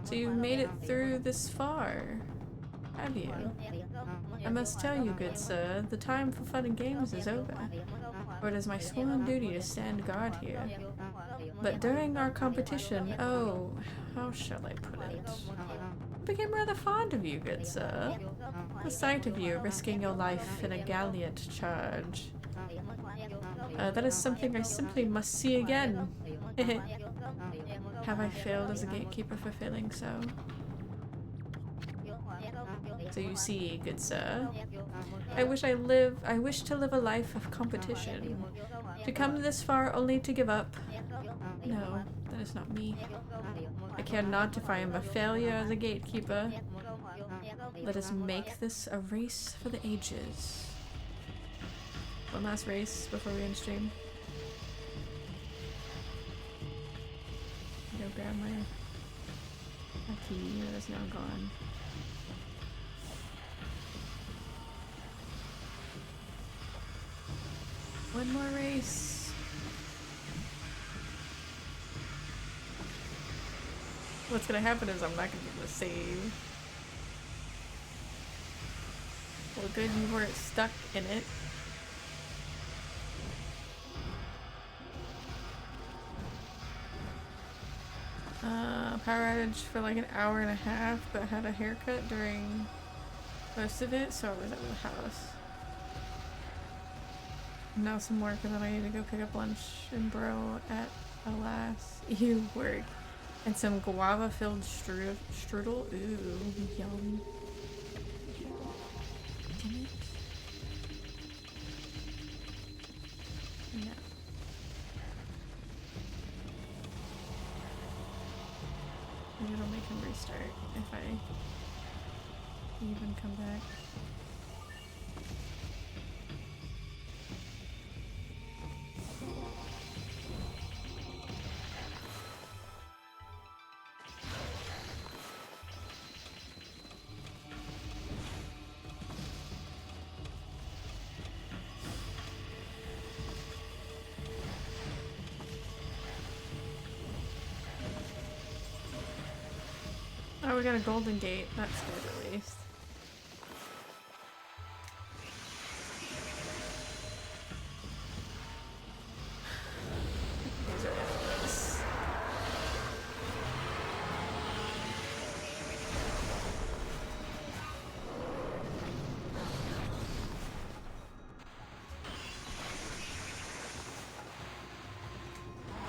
So you've made it through this far, have you? I must tell you, good sir, the time for fun and games is over. For it is my sworn duty to stand guard here. But during our competition, oh, how shall I put it? I became rather fond of you, good sir. The sight of you risking your life in a gallant charge. That is something I simply must see again. Have I failed as a gatekeeper for feeling so? So you see, good sir, I wish to live a life of competition. To come this far only to give up. No, that is not me. I care not if I am a failure as a gatekeeper. Let us make this a race for the ages. One last race before we end stream. Go grab my key that is now gone. One more race. What's gonna happen is I'm not gonna be able to save. Well, good you weren't stuck in it. Power outage for like an hour and a half, but had a haircut during most of it, so I was at the house. Now some work, and then I need to go pick up lunch and bro at Alas. You work. And some guava-filled strudel. Ooh, yum. Damn it. No. Maybe it'll make him restart if I even come back. we got a golden gate. That's good at least. These are enemies.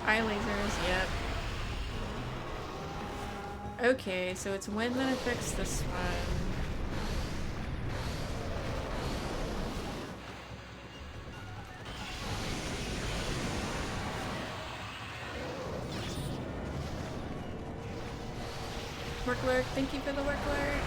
Eye lasers, yep. Okay, so it's when that affects this one. Work alert, thank you for the work alert.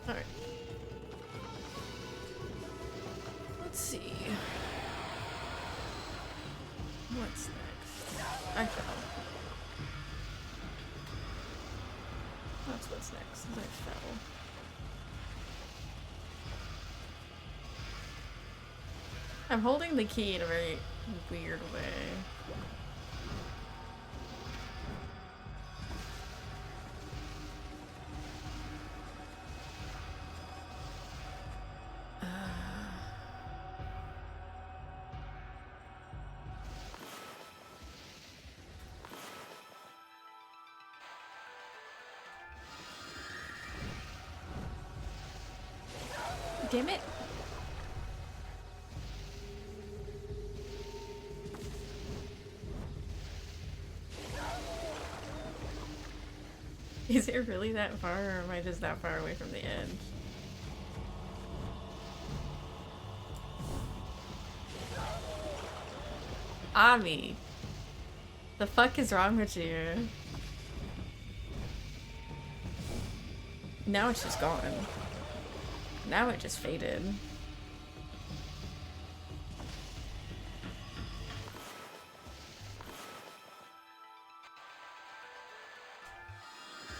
Alright. Let's see. What's next? I fell. That's what's next, is I fell. I'm holding the key in a very weird way. Damn it. Is it really that far, or am I just that far away from the end? Ami! The fuck is wrong with you? Now it's just gone. Now it just faded.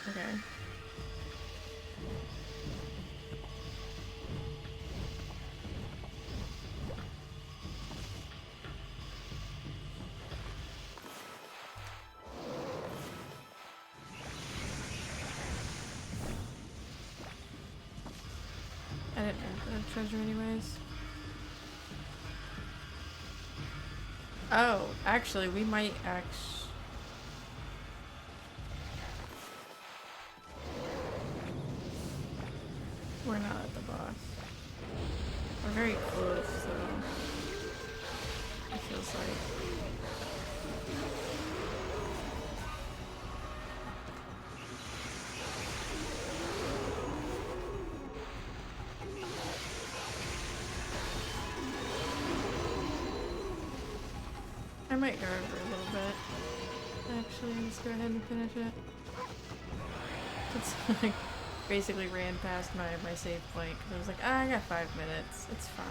Okay. I didn't need the treasure anyways. Oh, actually, we might We're not at the boss. We're very close, so it feels like. I might guard for a little bit. Actually, let's go ahead and finish it. It's like basically ran past my save point because I was like, ah, I got 5 minutes. It's fine.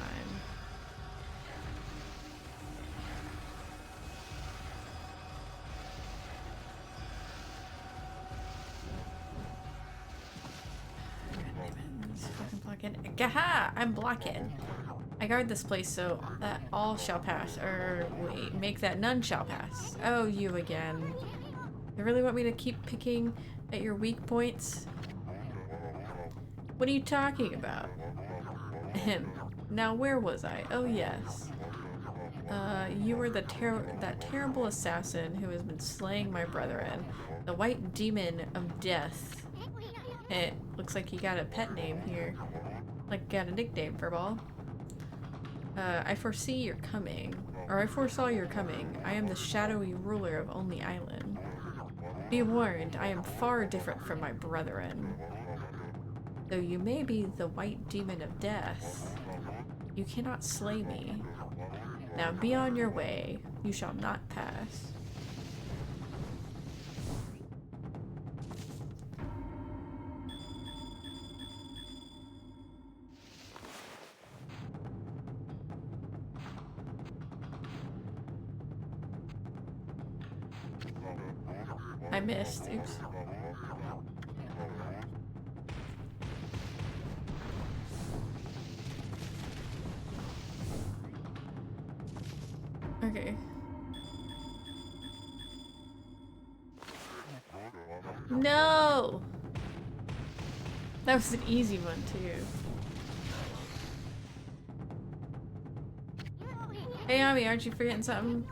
God damn it. This fucking blocking. Gaha! I'm blocking. I guard this place so that all shall pass. Or wait, make that none shall pass. Oh, you again. You really want me to keep picking at your weak points? What are you talking about? Ahem. Now where was I? Oh yes. You were that terrible assassin who has been slaying my brethren. The white demon of death. It looks like you got a pet name here. Like you got a nickname for ball. I foresee your coming. Or I foresaw your coming. I am the shadowy ruler of Only Island. Be warned, I am far different from my brethren. Though you may be the white demon of death, you cannot slay me. Now be on your way. You shall not pass. I missed. Oops. Okay. No! That was an easy one, too. Hey, Ami, aren't you forgetting something?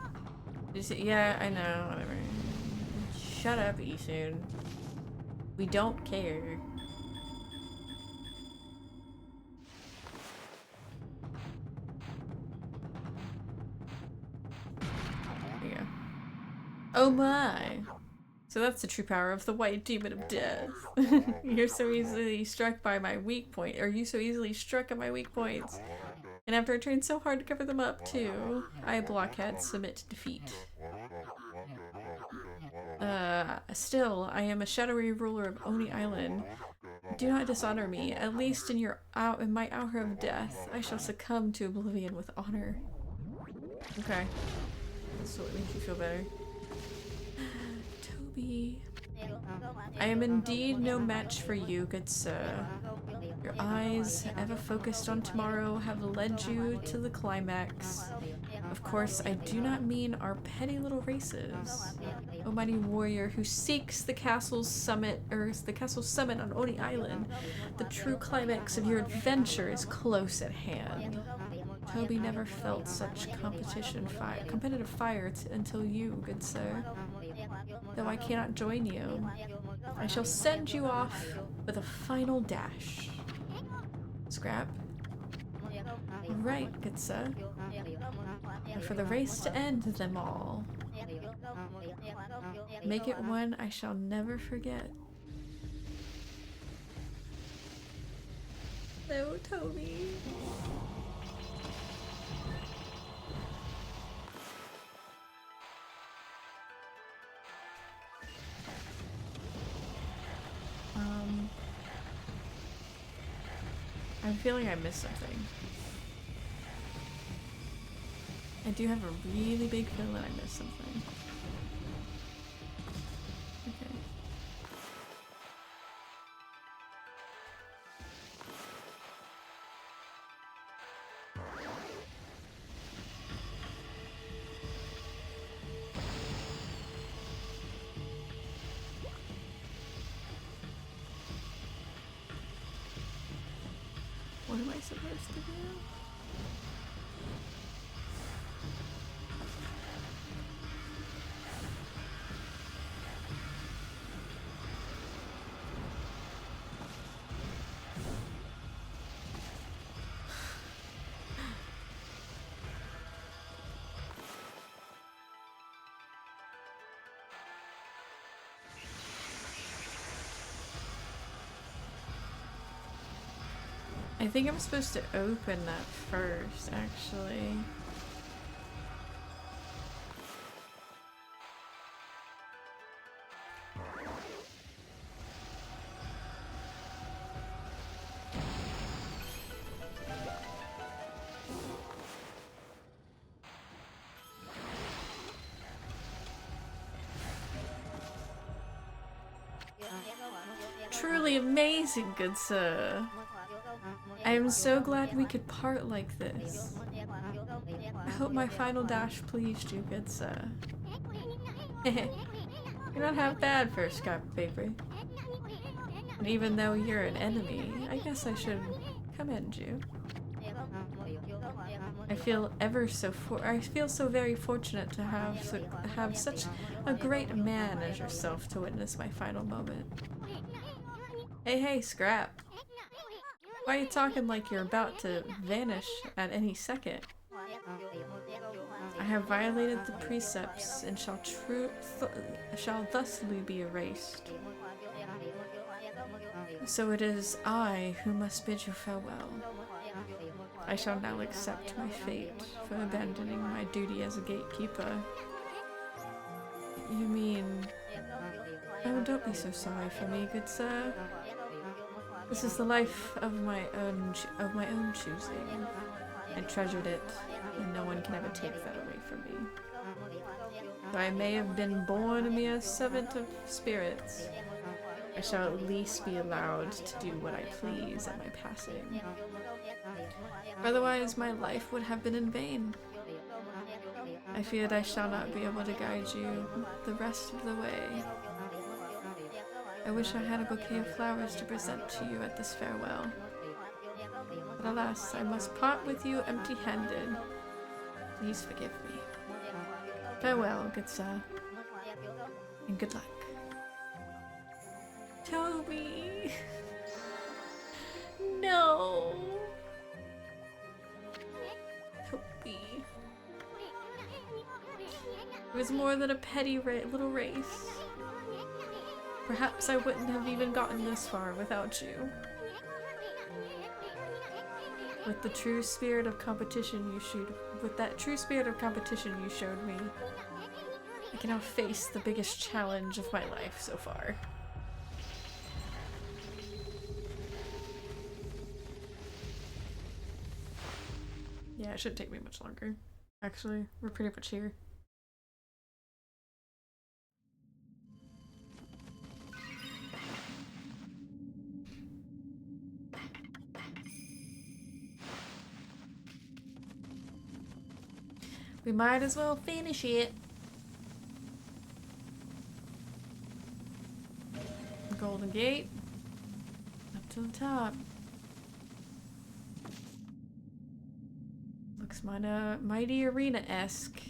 Yeah, I know, whatever. Shut up, Isun. We don't care. There you go. Oh my! So that's the true power of the white demon of death. You're so easily struck by my weak point, or you so easily struck at my weak points. And after I trained so hard to cover them up, too, I, blockhead, submit to defeat. Still, I am a shadowy ruler of Oni Island. Do not dishonor me. At least in my hour of death, I shall succumb to oblivion with honor. Okay. That's what makes you feel better. Toby. I am indeed no match for you, good sir. Your eyes, ever focused on tomorrow, have led you to the climax. Of course, I do not mean our petty little races. O mighty warrior who seeks the castle's summit, on Oni Island, the true climax of your adventure is close at hand. Toby never felt such competitive fire until you, good sir. Though I cannot join you, I shall send you off with a final dash. Scrap. Right, good sir. And for the race to end them all. Make it one I shall never forget. No, Toby. I'm feeling I missed something. I do have a really big feeling I missed something. Okay. What am I supposed to do? I think I'm supposed to open that first, actually. Truly amazing, good sir. I am so glad we could part like this. I hope my final dash pleased you, good sir. You're not half bad for a scrap of paper. And even though you're an enemy, I guess I should commend you. I feel so very fortunate to have such a great man as yourself to witness my final moment. Hey, Scrap. Why are you talking like you're about to vanish at any second? I have violated the precepts and shall thusly be erased. So it is I who must bid you farewell. I shall now accept my fate for abandoning my duty as a gatekeeper. You mean... Oh, don't be so sorry for me, good sir. This is the life of my own choosing. I treasured it, and no one can ever take that away from me. Though I may have been born a mere servant of spirits, I shall at least be allowed to do what I please at my passing. Otherwise, my life would have been in vain. I feared I shall not be able to guide you the rest of the way. I wish I had a bouquet of flowers to present to you at this farewell. But alas, I must part with you empty-handed. Please forgive me. Farewell, good sir. And good luck. Toby! No! Toby. It was more than a petty little race. Perhaps I wouldn't have even gotten this far without you. With the true spirit of competition you showed me, I can now face the biggest challenge of my life so far. Yeah, it shouldn't take me much longer. Actually, we're pretty much here. We might as well finish it. Golden Gate. Up to the top. Looks mighty arena-esque.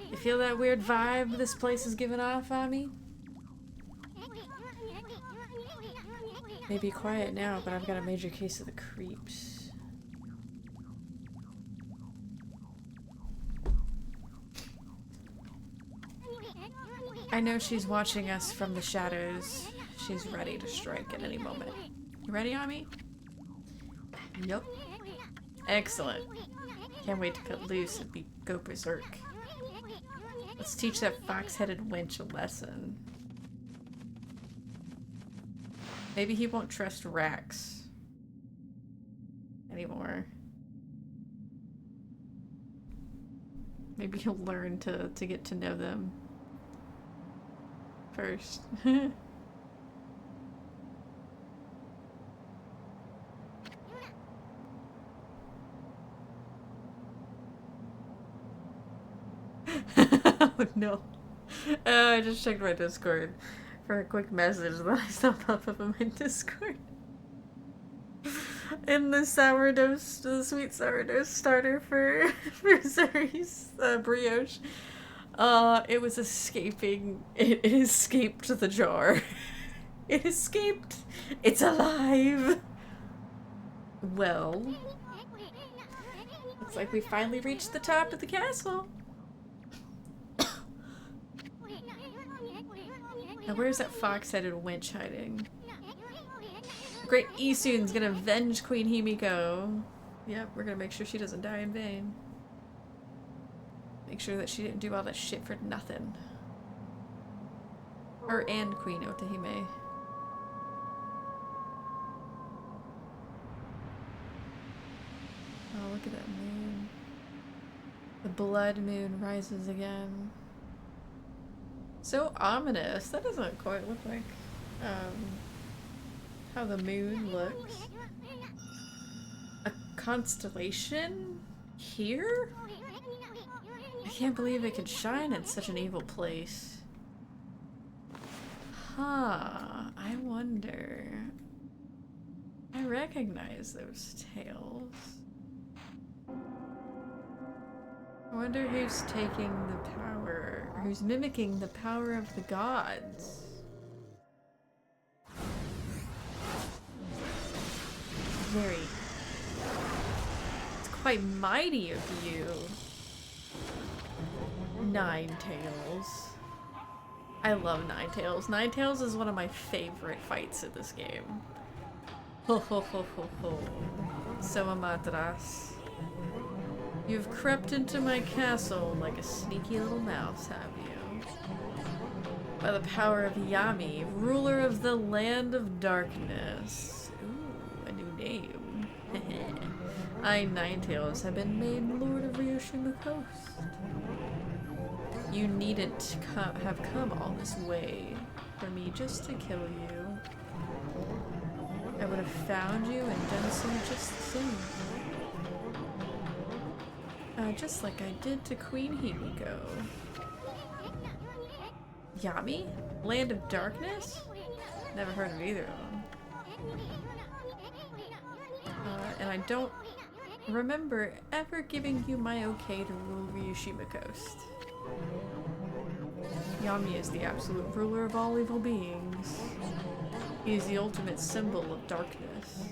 You feel that weird vibe this place is giving off on me? Maybe quiet now, but I've got a major case of the creeps. I know she's watching us from the shadows. She's ready to strike at any moment. You ready, Ami? Yup. Excellent. Can't wait to cut loose and go berserk. Let's teach that fox-headed wench a lesson. Maybe he won't trust Rax anymore. Maybe he'll learn to get to know them first. Oh no. I just checked my Discord for a quick message that I saw pop up in my Discord. In the sweet sourdough starter for Zuri's brioche. It was escaping. It escaped the jar. It escaped. It's alive. Well, looks like we finally reached the top of the castle. Now where's that fox-headed wench hiding? Great Isun's gonna avenge Queen Himiko. Yep, we're gonna make sure she doesn't die in vain. Make sure that she didn't do all that shit for nothing. Her and Queen Otohime. Oh, look at that moon. The blood moon rises again. So ominous. That doesn't quite look like how the moon looks. A constellation? Here? I can't believe it could shine in such an evil place. Huh. I wonder. I recognize those tails. I wonder who's taking the power, or who's mimicking the power of the gods. It's quite mighty of you. Ninetales. I love Ninetales. Ninetales is one of my favorite fights in this game. Ho ho ho ho ho. So amatras. You've crept into my castle like a sneaky little mouse, have you? By the power of Yami, ruler of the land of darkness. Ooh, a new name. I, Ninetales, have been made Lord of Ryoshima Coast. You needn't have come all this way for me just to kill you. I would have found you and done so just the same. Just like I did to Queen Himiko. Yami? Land of Darkness? Never heard of either of them. And I don't remember ever giving you my okay to rule Ryoshima Coast. Yami is the absolute ruler of all evil beings. He is the ultimate symbol of darkness.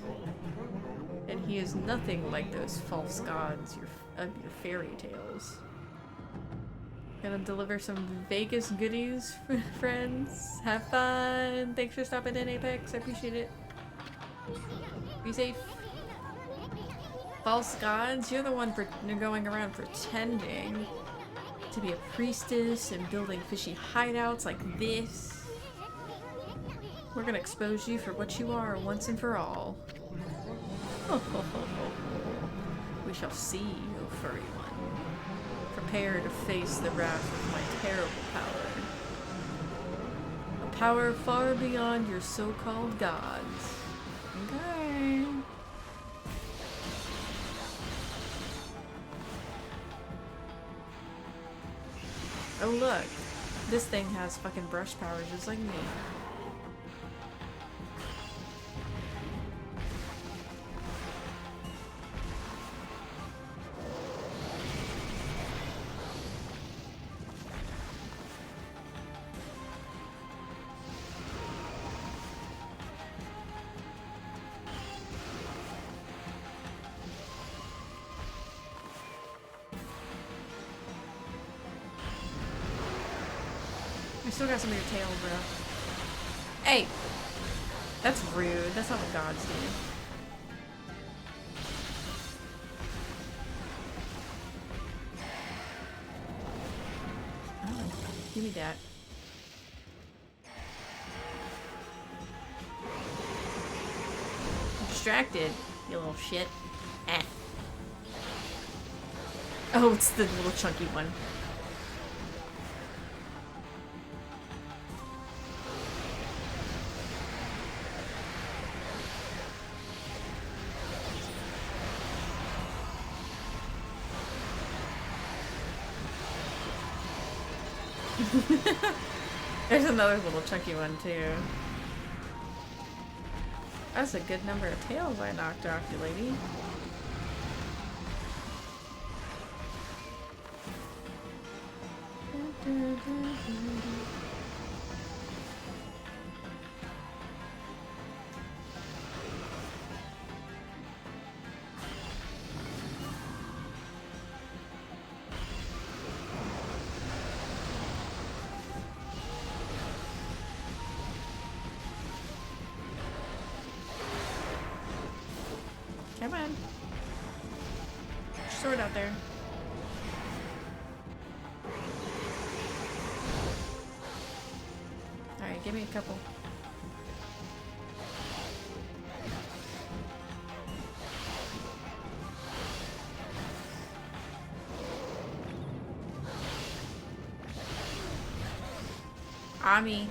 And he is nothing like those false gods of your fairy tales. Gonna deliver some Vegas goodies, friends. Have fun! Thanks for stopping in, Apex. I appreciate it. Be safe. False gods? You're the one for going around pretending to be a priestess and building fishy hideouts like this. We're gonna expose you for what you are once and for all. We shall see, O furry one. Prepare to face the wrath of my terrible power. A power far beyond your so-called gods. Okay. Oh look, this thing has fucking brush power just like me. I still got some of your tail, bro. Hey! That's rude. That's not what gods do. Oh, give me that. I'm distracted, you little shit. Eh. Oh, it's the little chunky one. There's another little chunky one too. That's a good number of tails I knocked off you, lady. Come on. Put your sword out there. Alright, give me a couple. Ami,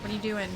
what are you doing?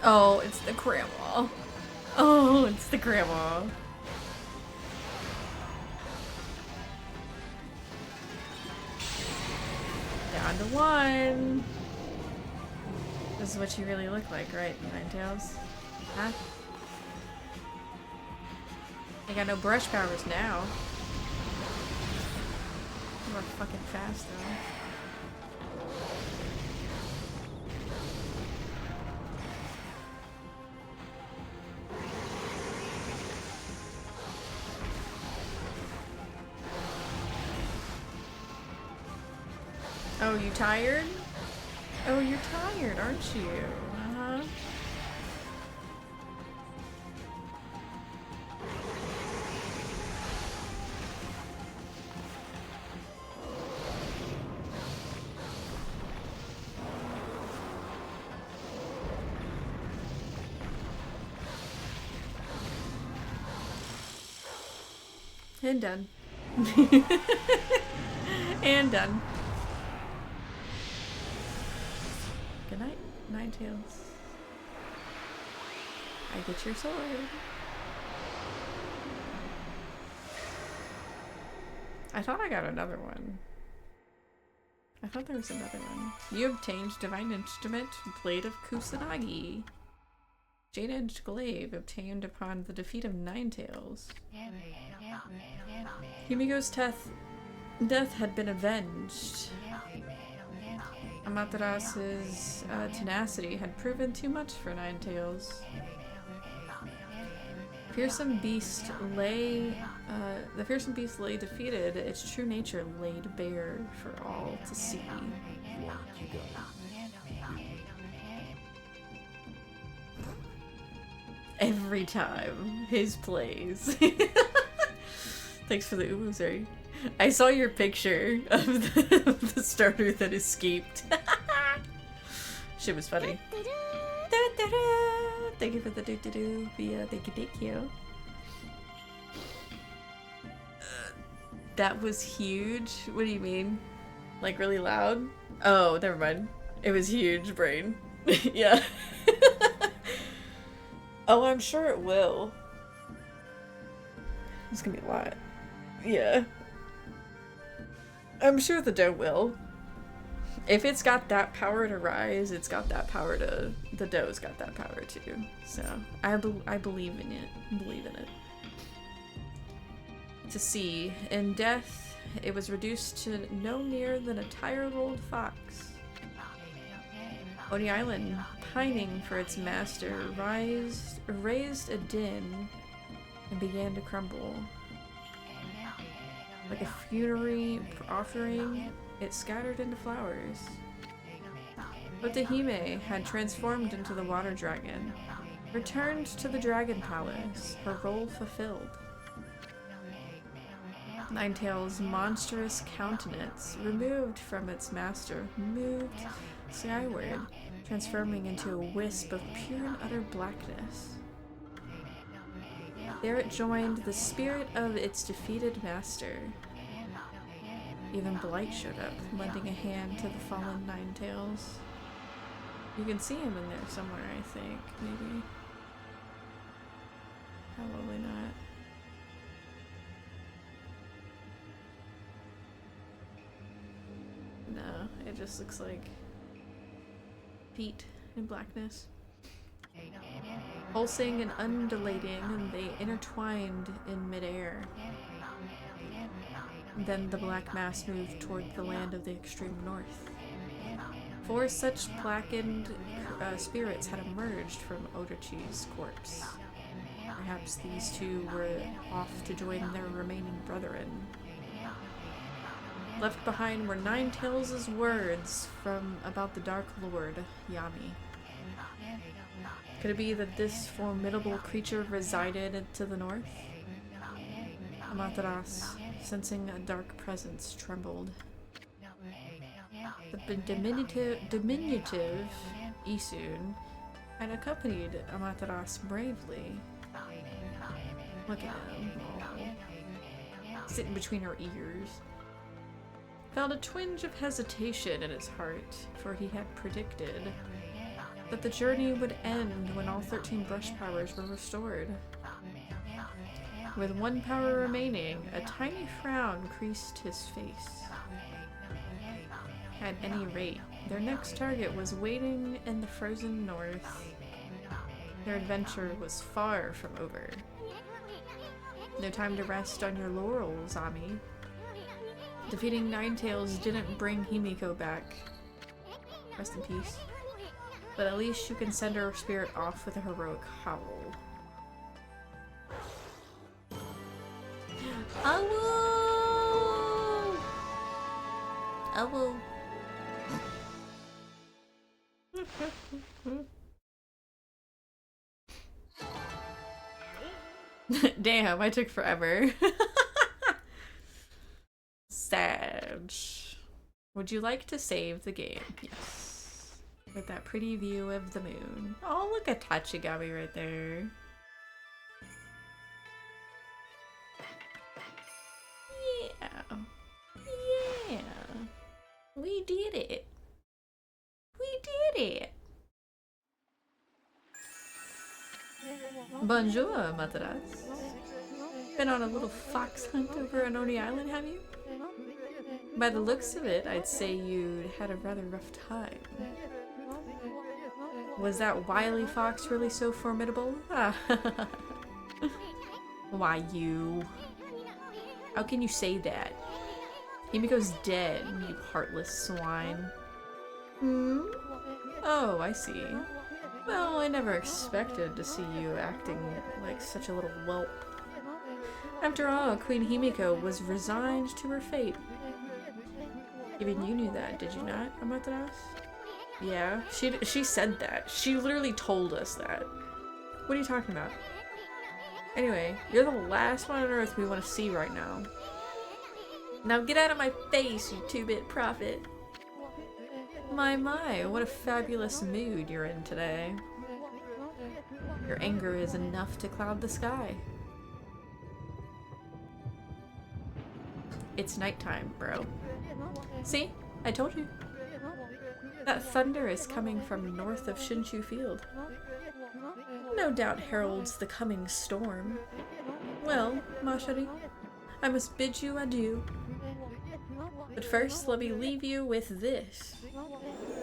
Oh, it's the grandma. Oh, it's the grandma. Down to 1. This is what you really look like, right, Ninetales? Huh? I got no brush powers now. You are fucking fast, though. Oh, you tired? Oh, you're tired, aren't you? Uh-huh. And done. And done. Good night, Ninetales. I get your sword. I thought I got another one. I thought there was another one. You obtained Divine Instrument, Blade of Kusanagi. Jade-Edged Glaive, obtained upon the defeat of Ninetales. Himiko's death had been avenged. Amaterasu's tenacity had proven too much for Ninetales. The fearsome beast lay defeated, its true nature laid bare for all to see. Every time, his plays. Thanks for the Uwuzari. I saw your picture of the starter that escaped. Shit was funny. Thank you for the do-do-do. Yeah, thank you. That was huge? What do you mean? Like really loud? Oh, never mind. It was huge, brain. Yeah. Oh, I'm sure it will. It's gonna be a lot. Yeah. I'm sure the dough will. If it's got that power to rise, it's got that power to... The dough's got that power too. So, I believe in it. Believe in it. To see. In death, it was reduced to no near than a tired old fox. Oni Island, pining for its master, raised a din and began to crumble. Like a funerary offering, it scattered into flowers. Otohime had transformed into the water dragon, returned to the dragon palace, her role fulfilled. Ninetales' monstrous countenance, removed from its master, moved skyward, transforming into a wisp of pure and utter blackness. There it joined the spirit of its defeated master. Even Blight showed up, lending a hand to the fallen Ninetales. You can see him in there somewhere, I think, maybe. Probably not. No, it just looks like feet in blackness. Pulsing and undulating, they intertwined in midair. Then the black mass moved toward the land of the extreme north. 4 such blackened spirits had emerged from Odachi's corpse. Perhaps these 2 were off to join their remaining brethren. Left behind were Ninetales' words from about the Dark Lord, Yami. Could it be that this formidable creature resided to the north? Amaterasu, sensing a dark presence, trembled. The diminutive Isun had accompanied Amaterasu bravely. Look at him, sitting between her ears. Felt a twinge of hesitation in his heart, for he had predicted that the journey would end when all 13 brush powers were restored. With one power remaining, a tiny frown creased his face. At any rate, their next target was waiting in the frozen north. Their adventure was far from over. No time to rest on your laurels, Ami. Defeating Ninetales didn't bring Himiko back. Rest in peace. But at least you can send her spirit off with a heroic howl. Ow! Ow! Damn, I took forever. Sad. Would you like to save the game? Yes. With that pretty view of the moon. Oh, look at Tachigami right there. Yeah. Yeah. We did it. We did it. Bonjour, Mataras. Been on a little fox hunt over on Oni Island, have you? By the looks of it, I'd say you'd had a rather rough time. Was that wily fox really so formidable? Why, you? How can you say that? Himiko's dead, you heartless swine. Hmm? Oh, I see. Well, I never expected to see you acting like such a little whelp. After all, Queen Himiko was resigned to her fate. Even you knew that, did you not, Amaterasu? Yeah, she said that. She literally told us that. What are you talking about? Anyway, you're the last one on Earth we want to see right now. Now get out of my face, you two-bit prophet. My, what a fabulous mood you're in today. Your anger is enough to cloud the sky. It's nighttime, bro. See? I told you. That thunder is coming from north of Shinshu Field. No doubt heralds the coming storm. Well, Mashari, I must bid you adieu. But first, let me leave you with this.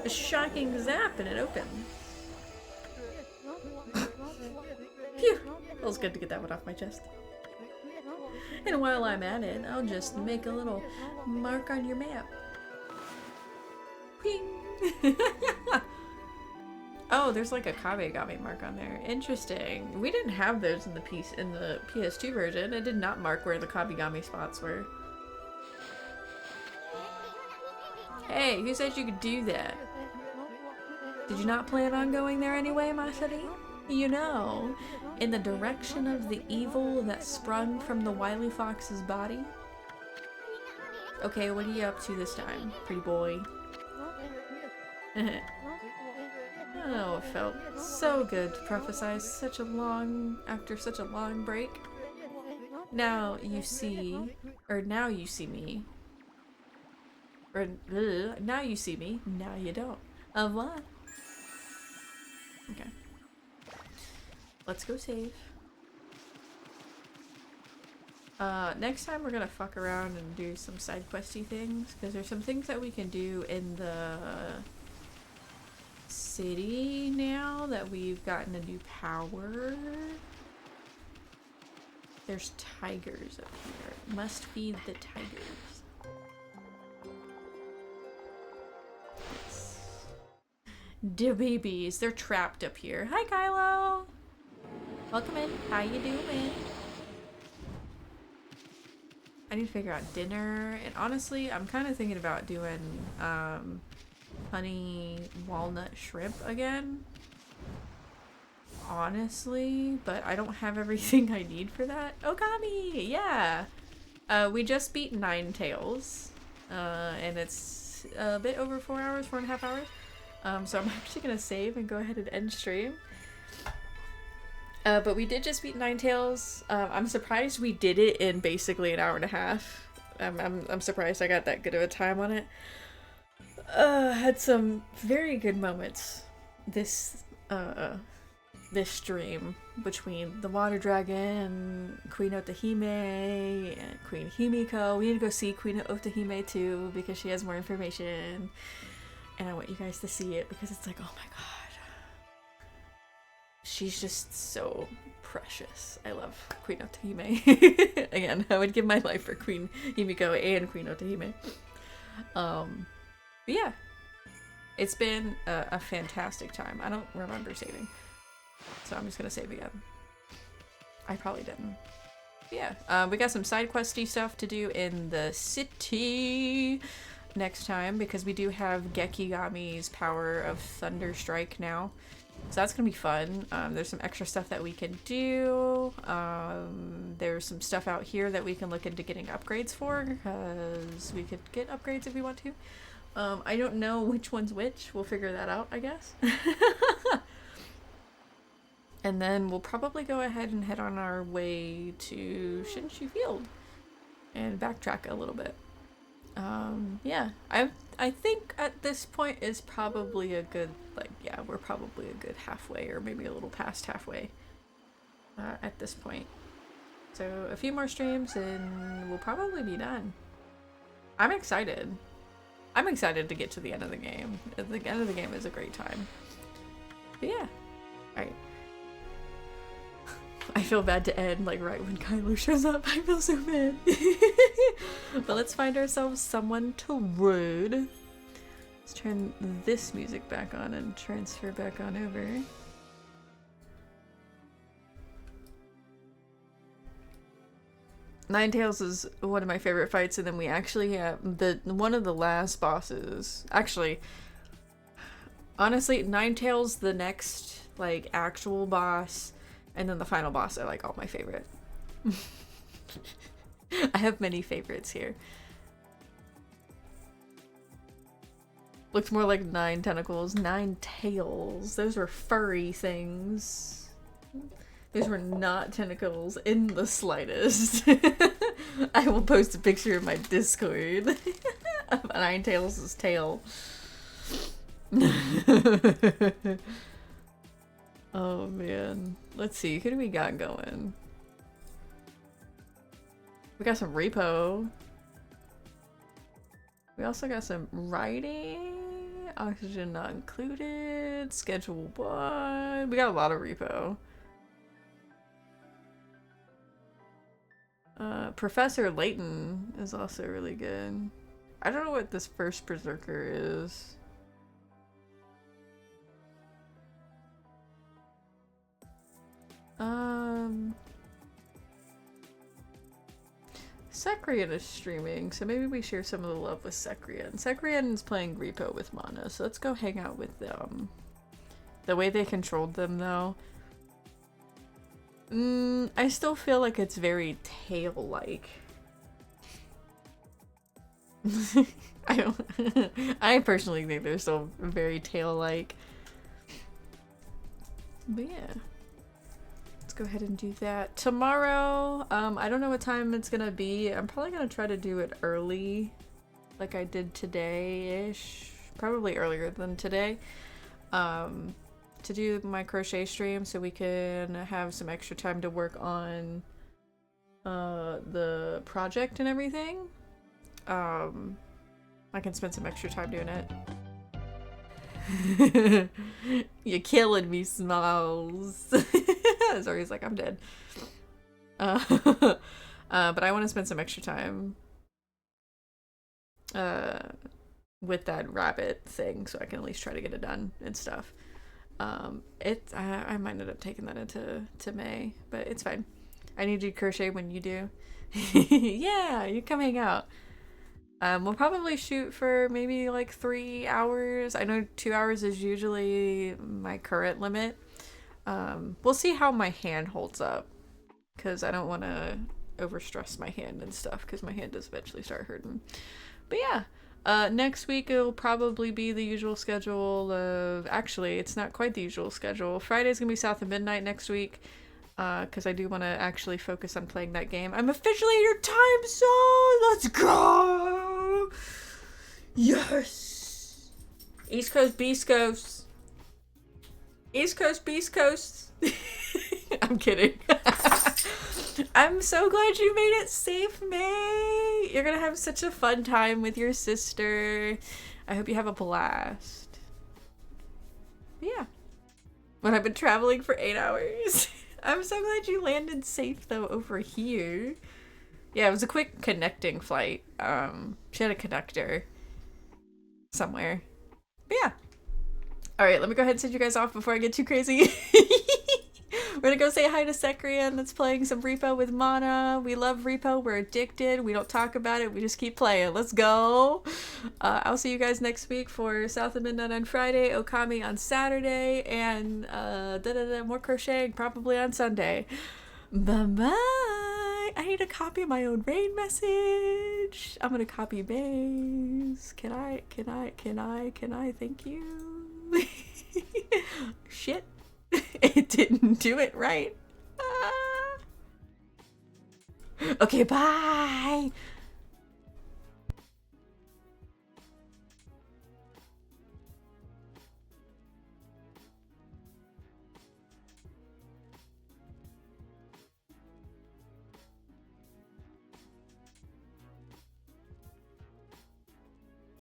A shocking zap and it opens. Phew! Feels good to get that one off my chest. And while I'm at it, I'll just make a little mark on your map. Ping! Oh, there's like a Kamigami mark on there. Interesting. We didn't have those in the PS2 version. It did not mark where the Kamigami spots were. Hey, who said you could do that? Did you not plan on going there anyway, Masari? You know, in the direction of the evil that sprung from the wily fox's body? Okay, what are you up to this time, pretty boy? Oh, it felt so good to prophesy after such a long break. Now you see me. Now you see me, now you don't. Au revoir. Okay. Let's go save. Next time we're gonna fuck around and do some side questy things, because there's some things that we can do in the city now that we've gotten a new power. There's tigers up here. Must feed the tigers. Yes. The babies, they're trapped up here. Hi, Kylo! Welcome in. How you doing? I need to figure out dinner, and honestly, I'm kind of thinking about doing honey walnut shrimp again. Honestly, but I don't have everything I need for that. Okami! Yeah! We just beat Ninetales, and it's a bit over 4 hours, 4.5 hours. So I'm actually gonna save and go ahead and end stream. But we did just beat Ninetales. I'm surprised we did it in basically an hour and a half. I'm surprised I got that good of a time on it. Had some very good moments this this stream between the water dragon, Queen Otohime, and Queen Himiko. We need to go see Queen Otohime too because she has more information, and I want you guys to see it because it's like, oh my god, she's just so precious. I love Queen Otohime. Again, I would give my life for Queen Himiko and Queen Otohime. But yeah, it's been a fantastic time. I don't remember saving, so I'm just gonna save again. I probably didn't. But yeah, we got some side questy stuff to do in the city next time because we do have Gekigami's Power of Thunder Strike now. So that's gonna be fun. There's some extra stuff that we can do. There's some stuff out here that we can look into getting upgrades for, because we could get upgrades if we want to. I don't know which one's which. We'll figure that out, I guess. And then we'll probably go ahead and head on our way to Shinshu Field and backtrack a little bit. Yeah, I think at this point is probably a good, like, yeah, we're probably a good halfway or maybe a little past halfway at this point. So a few more streams and we'll probably be done. I'm excited. I'm excited to get to the end of the game. The end of the game is a great time. But yeah, alright. I feel bad to end like right when Kylo shows up. I feel so bad. But let's find ourselves someone to raid. Let's turn this music back on and transfer back on over. Ninetales is one of my favorite fights, and then we actually have one of the last bosses. Actually, honestly, Ninetales, the next like actual boss, and then the final boss are like all my favorite. I have many favorites here. Looks more like 9 tentacles, 9 tails. Those were furry things. Those were not tentacles in the slightest. I will post a picture of my Discord of Ninetales' tail. Oh man. Let's see, who do we got going? We got some repo. We also got some writing. Oxygen not included. Schedule 1. We got a lot of repo. Professor Layton is also really good. I don't know what this first berserker is. Sekrian is streaming, so maybe we share some of the love with Sekrian. Sekrian is playing repo with Mana, so let's go hang out with them. The way they controlled them, though. I still feel like it's very tail-like. I don't. I personally think they're still very tail-like. But yeah. Let's go ahead and do that. Tomorrow, I don't know what time it's gonna be. I'm probably gonna try to do it early, like I did today-ish. Probably earlier than today. To do my crochet stream so we can have some extra time to work on the project and everything. I can spend some extra time doing it. You're killing me, Smalls. Zori's like, I'm dead. But I want to spend some extra time with that rabbit thing so I can at least try to get it done and stuff. I might end up taking that into May, but it's fine. I need you to crochet when you do. Yeah, you come hang out. We'll probably shoot for maybe like 3 hours. I know 2 hours is usually my current limit. We'll see how my hand holds up, because I don't want to overstress my hand and stuff, because my hand does eventually start hurting. But yeah. Next week it'll probably be the usual schedule of... Actually, it's not quite the usual schedule. Friday's gonna be South of Midnight next week, because I do want to actually focus on playing that game. I'm officially in your time zone! Let's go! Yes! East Coast, Beast Coast. East Coast, Beast Coast. I'm kidding. I'm so glad you made it safe, May. You're gonna have such a fun time with your sister. I hope you have a blast. Yeah. But I've been traveling for 8 hours. I'm so glad you landed safe though over here. Yeah, it was a quick connecting flight. She had a connector somewhere. But yeah. Alright, let me go ahead and send you guys off before I get too crazy. We're gonna go say hi to Sekrian that's playing some Repo with Mana. We love Repo, we're addicted, we don't talk about it, we just keep playing. Let's go! I'll see you guys next week for South of Midnight on Friday, Okami on Saturday, and more crocheting probably on Sunday. Bye-bye! I need to copy my own raid message. I'm gonna copy Bae's. Can I thank you? Shit. It didn't do it right. Okay, bye.